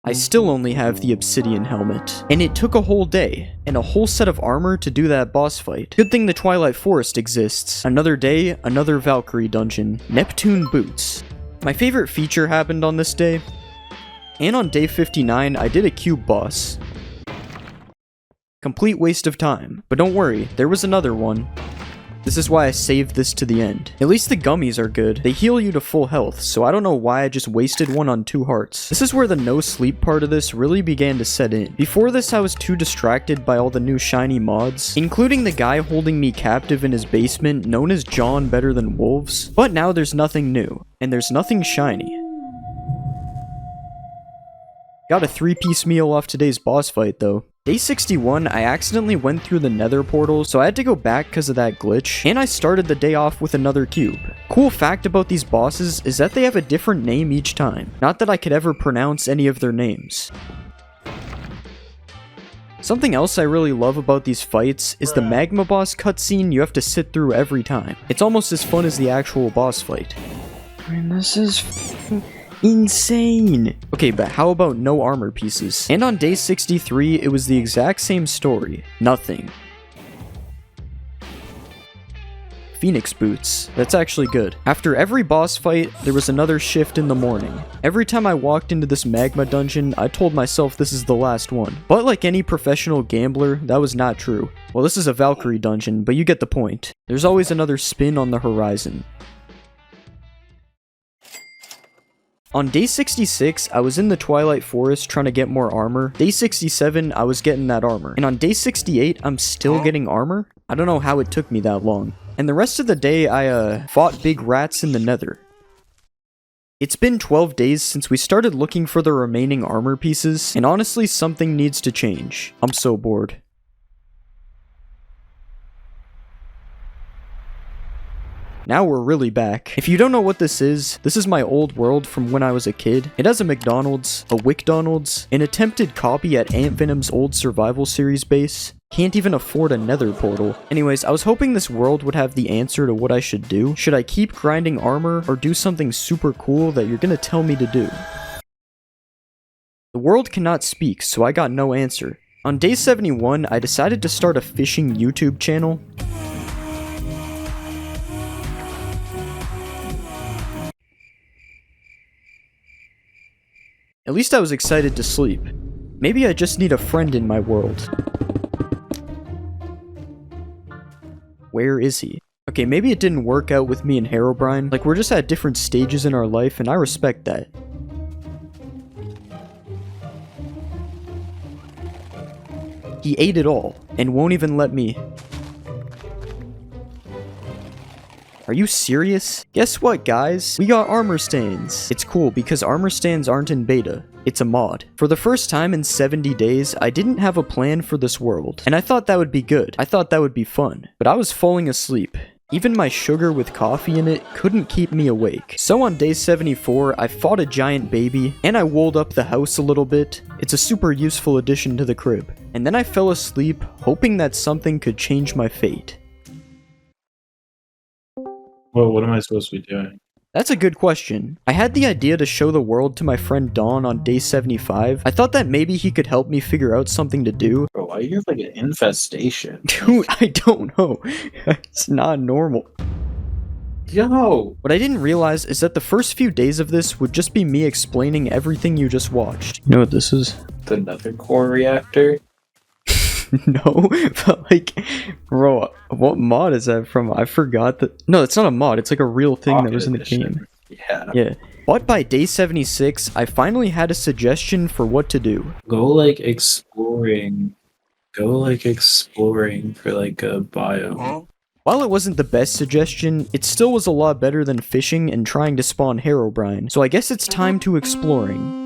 I still only have the Obsidian helmet, and it took a whole day, and a whole set of armor to do that boss fight. Good thing the Twilight Forest exists. Another day, another Valkyrie dungeon. Neptune boots. My favorite feature happened on this day, and on day 59 I did a cube boss. Complete waste of time, but don't worry, there was another one. This is why I saved this to the end. At least the gummies are good. They heal you to full health, so I don't know why I just wasted one on 2 hearts. This is where the no sleep part of this really began to set in. Before this, I was too distracted by all the new shiny mods, including the guy holding me captive in his basement known as John Better Than Wolves. But now there's nothing new, and there's nothing shiny. Got a 3-piece meal off today's boss fight though. Day 61, I accidentally went through the nether portal, so I had to go back because of that glitch, and I started the day off with another cube. Cool fact about these bosses is that they have a different name each time. Not that I could ever pronounce any of their names. Something else I really love about these fights is the magma boss cutscene you have to sit through every time. It's almost as fun as the actual boss fight. I mean, this is insane. Okay, but how about no armor pieces? And on day 63, it was the exact same story. Nothing. Phoenix boots. That's actually good. After every boss fight, there was another shift in the morning. Every time I walked into this magma dungeon, I told myself this is the last one. But like any professional gambler, that was not true. Well, this is a Valkyrie dungeon, but you get the point. There's always another spin on the horizon. On day 66, I was in the Twilight Forest trying to get more armor. Day 67, I was getting that armor. And on day 68, I'm still getting armor? I don't know how it took me that long. And the rest of the day, I fought big rats in the nether. It's been 12 days since we started looking for the remaining armor pieces, and honestly, something needs to change. I'm so bored. Now we're really back. If you don't know what this is my old world from when I was a kid. It has a McDonald's, a WickDonald's, an attempted copy at Ant Venom's old survival series base. Can't even afford a nether portal. Anyways, I was hoping this world would have the answer to what I should do. Should I keep grinding armor or do something super cool that you're gonna tell me to do? The world cannot speak, so I got no answer. On day 71, I decided to start a fishing YouTube channel. At least I was excited to sleep. Maybe I just need a friend in my world. Where is he? Okay, maybe it didn't work out with me and Herobrine. Like, we're just at different stages in our life, and I respect that. He ate it all, and won't even let me. Are you serious? Guess what, guys? We got armor stands. It's cool because armor stands aren't in beta. It's a mod. For the first time in 70 days, I didn't have a plan for this world, and I thought that would be good. I thought that would be fun, but I was falling asleep. Even my sugar with coffee in it couldn't keep me awake. So on day 74, I fought a giant baby, and I wooled up the house a little bit. It's a super useful addition to the crib. And then I fell asleep, hoping that something could change my fate. Well, what am I supposed to be doing? That's a good question. I had the idea to show the world to my friend Dawn on day 75. I thought that maybe he could help me figure out something to do. Bro, why do you have like an infestation? Dude, I don't know. It's not normal. Yo! What I didn't realize is that the first few days of this would just be me explaining everything you just watched. You know what this is? The nether core reactor? No, but like, bro, what mod is that from? I forgot that. No, it's not a mod. It's like a real thing that was in the game. Yeah. Yeah. But by day 76, I finally had a suggestion for what to do. Go like exploring. Go like exploring for like a biome. While it wasn't the best suggestion, it still was a lot better than fishing and trying to spawn Herobrine. So I guess it's time to exploring.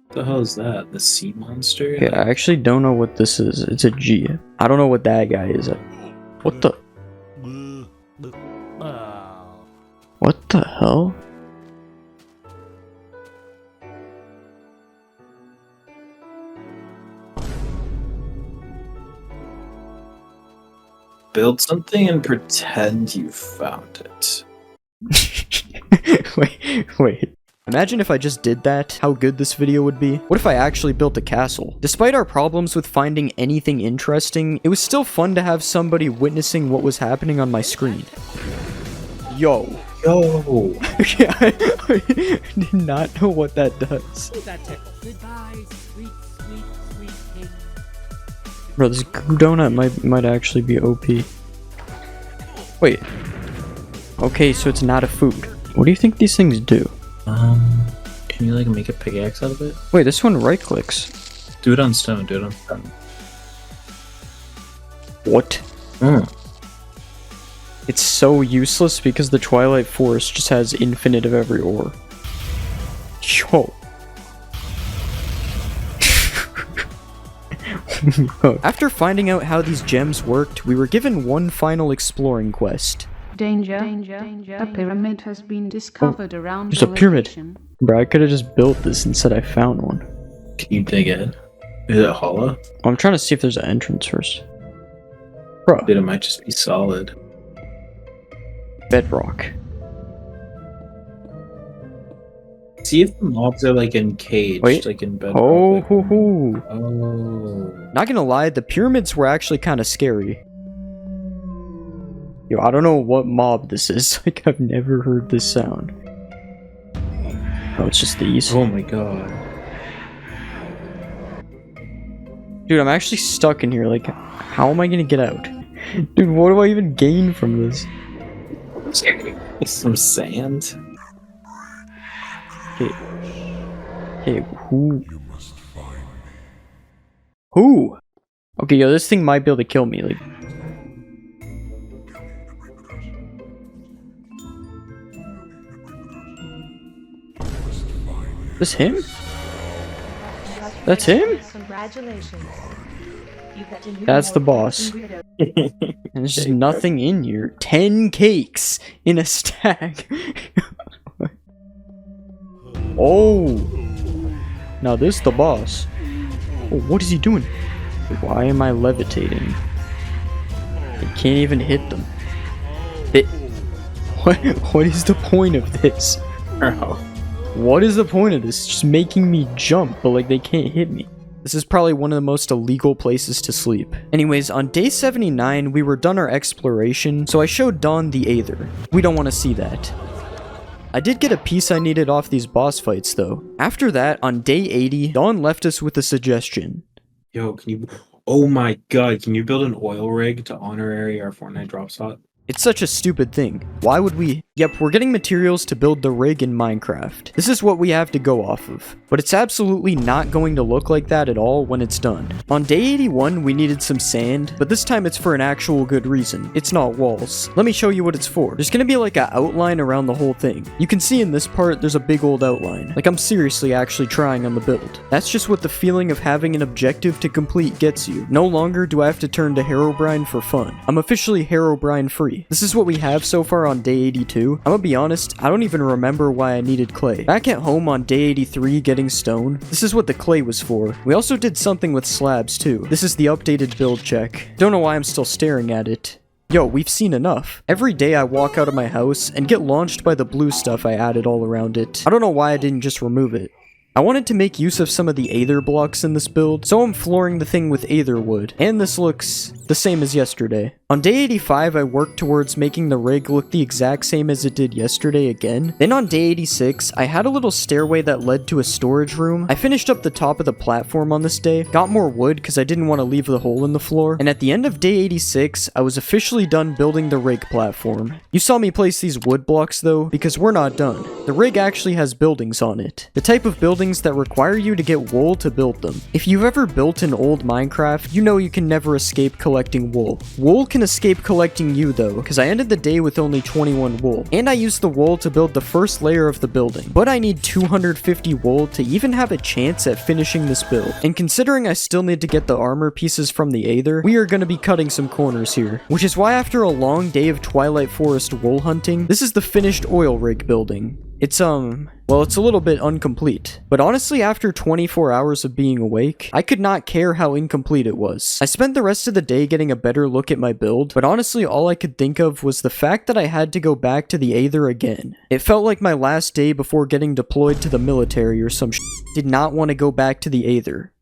What the hell is that? The sea monster? Okay, I actually don't know what this is. It's a G. I don't know what that guy is. What the? What the hell? Build something and pretend you found it. Wait. Imagine if I just did that, how good this video would be. What if I actually built a castle? Despite our problems with finding anything interesting, it was still fun to have somebody witnessing what was happening on my screen. Yo. Yo! Okay, I did not know what that does. Goodbye, sweet, sweet, sweet king. Bro, this goo donut might actually be OP. Wait. Okay, so it's not a food. What do you think these things do? Can you like make a pickaxe out of it? Wait, this one right clicks. Do it on stone, do it on stone. What? It's so useless because the Twilight Forest just has infinite of every ore. Yo. After finding out how these gems worked, we were given one final exploring quest. Danger. A pyramid has been discovered around There's the a pyramid. location. Bro, I could have just built this and said I found one. Can you dig in? Is it hollow? I'm trying to see if there's an entrance first. Bro, Dude, it might just be solid. bedrock. See if the mobs are like encaged, Wait. like in bedrock. Oh, like- hoo, hoo. Oh. Not gonna lie, the pyramids were actually kind of scary. Yo, I don't know what mob this is. Like, I've never heard this sound. Oh, it's just these. Oh my god. Dude, I'm actually stuck in here. Like, how am I gonna get out? Dude, what do I even gain from this? Some sand? Okay, who? Who? Okay, yo, this thing might be able to kill me. Like, this him? That's him? Congratulations. You've got a new That's the boss. ingredient. And there's just nothing in here. 10 cakes in a stack. Oh. Now this is the boss. Oh, what is he doing? Why am I levitating? I can't even hit them. What is the point of this? What is the point of this? It's just making me jump, but like they can't hit me. This is probably one of the most illegal places to sleep. Anyways, on day 79, we were done our exploration, so I showed Dawn the Aether. We don't want to see that. I did get a piece I needed off these boss fights though. After that, on day 80, Dawn left us with a suggestion. Yo, can you... Oh my god, can you build an oil rig to honorary our Fortnite drop spot? It's such a stupid thing. Why would we Yep, we're getting materials to build the rig in Minecraft. This is what we have to go off of. But it's absolutely not going to look like that at all when it's done. On day 81, we needed some sand, but this time it's for an actual good reason. It's not walls. Let me show you what it's for. There's gonna be like an outline around the whole thing. You can see in this part, there's a big old outline. Like I'm seriously actually trying on the build. That's just what the feeling of having an objective to complete gets you. No longer do I have to turn to Herobrine for fun. I'm officially Herobrine free. This is what we have so far on day 82. I'm gonna be honest, I don't even remember why I needed clay. Back at home on day 83 getting stone, this is what the clay was for. We also did something with slabs too. This is the updated build check. Don't know why I'm still staring at it. Yo, we've seen enough. Every day I walk out of my house and get launched by the blue stuff I added all around it. I don't know why I didn't just remove it. I wanted to make use of some of the aether blocks in this build, so I'm flooring the thing with aether wood. And this looks the same as yesterday. On day 85, I worked towards making the rig look the exact same as it did yesterday again. Then on day 86, I had a little stairway that led to a storage room. I finished up the top of the platform on this day, got more wood because I didn't want to leave the hole in the floor, and at the end of day 86, I was officially done building the rig platform. You saw me place these wood blocks though, because we're not done. The rig actually has buildings on it. The type of buildings that require you to get wool to build them. If you've ever built an old Minecraft, you know you can never escape collecting wool. Wool can escape collecting you though, because I ended the day with only 21 wool. And I used the wool to build the first layer of the building. But I need 250 wool to even have a chance at finishing this build. And considering I still need to get the armor pieces from the aether, we are going to be cutting some corners here. Which is why after a long day of Twilight Forest wool hunting, this is the finished oil rig building. It's well, it's a little bit incomplete. But honestly, after 24 hours of being awake, I could not care how incomplete it was. I spent the rest of the day getting a better look at my build, but honestly, all I could think of was the fact that I had to go back to the aether again. It felt like my last day before getting deployed to the military or some shit. Did not want to go back to the aether.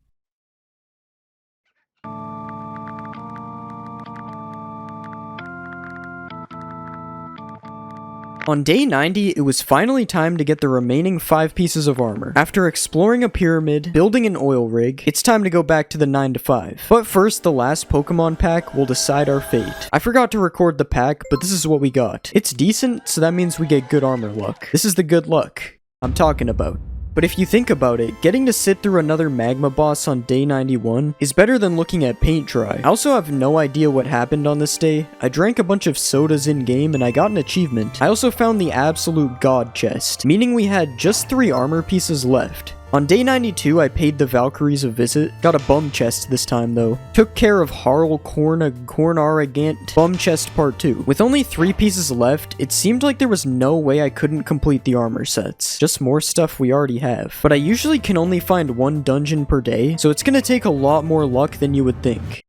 On day 90, it was finally time to get the remaining 5 pieces of armor. After exploring a pyramid, building an oil rig, it's time to go back to the 9 to 5. But first, the last Pokemon pack will decide our fate. I forgot to record the pack, but this is what we got. It's decent, so that means we get good armor luck. This is the good luck I'm talking about. But if you think about it, getting to sit through another magma boss on day 91 is better than looking at paint dry. I also have no idea what happened on this day. I drank a bunch of sodas in-game and I got an achievement. I also found the absolute god chest, meaning we had just 3 armor pieces left. On day 92, I paid the Valkyries a visit. Got a bum chest this time though. Took care of Harl Cornaragant bum chest part 2. With only 3 pieces left, it seemed like there was no way I couldn't complete the armor sets. Just more stuff we already have. But I usually can only find 1 dungeon per day, so it's gonna take a lot more luck than you would think.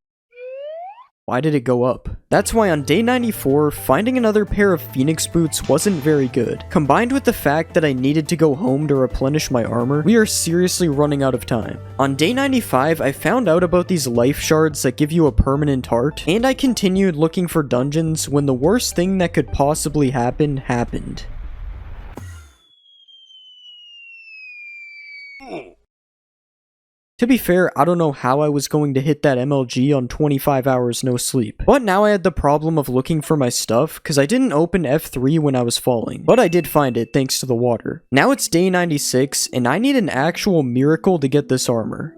Why did it go up? That's why on day 94, finding another pair of Phoenix boots wasn't very good. Combined with the fact that I needed to go home to replenish my armor, we are seriously running out of time. On day 95, I found out about these life shards that give you a permanent heart, and I continued looking for dungeons when the worst thing that could possibly happen happened. To be fair, I don't know how I was going to hit that MLG on 25 hours no sleep. But now I had the problem of looking for my stuff, because I didn't open F3 when I was falling. But I did find it thanks to the water. Now it's day 96, and I need an actual miracle to get this armor.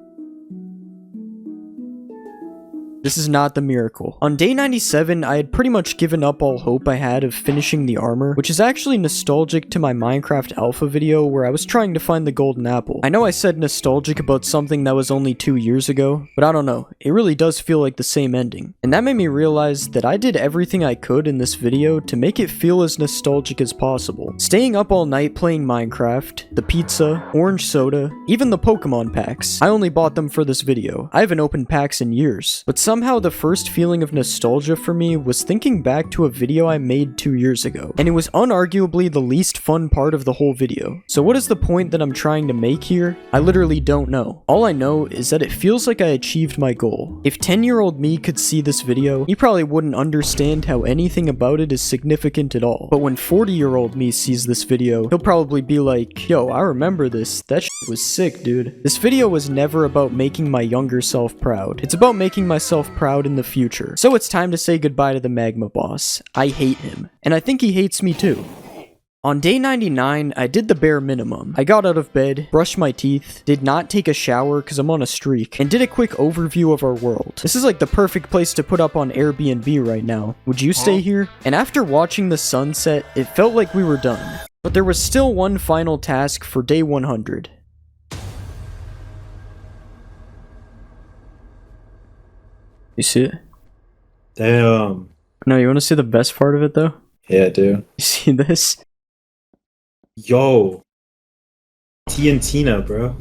This is not the miracle. On day 97, I had pretty much given up all hope I had of finishing the armor, which is actually nostalgic to my Minecraft alpha video where I was trying to find the golden apple. I know I said nostalgic about something that was only 2 years ago, but I don't know. It really does feel like the same ending. And that made me realize that I did everything I could in this video to make it feel as nostalgic as possible. Staying up all night playing Minecraft, the pizza, orange soda, even the Pokemon packs. I only bought them for this video. I haven't opened packs in years, but somehow the first feeling of nostalgia for me was thinking back to a video I made 2 years ago, and it was unarguably the least fun part of the whole video. So what is the point that I'm trying to make here? I literally don't know. All I know is that it feels like I achieved my goal. If 10-year-old me could see this video, he probably wouldn't understand how anything about it is significant at all. But when 40-year-old me sees this video, he'll probably be like, yo, I remember this. That shit was sick, dude. This video was never about making my younger self proud. It's about making myself proud in the future. So it's time to say goodbye to the magma boss. I hate him. And I think he hates me too. On day 99, I did the bare minimum. I got out of bed, brushed my teeth, did not take a shower because I'm on a streak, and did a quick overview of our world. This is like the perfect place to put up on Airbnb right now. Would you stay here? And after watching the sunset, it felt like we were done. But there was still one final task for day 100. You see it? Damn. No, you want to see the best part of it though? Yeah, I do. You see this? Yo. Tina, bro.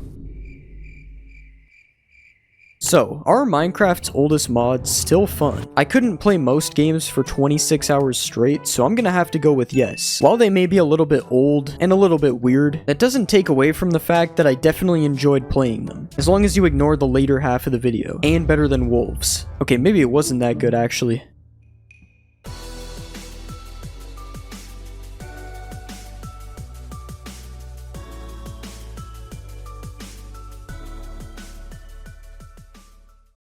So, are Minecraft's oldest mods still fun? I couldn't play most games for 26 hours straight, so I'm gonna have to go with yes. While they may be a little bit old and a little bit weird, that doesn't take away from the fact that I definitely enjoyed playing them, as long as you ignore the later half of the video, and better than wolves. Okay, maybe it wasn't that good actually.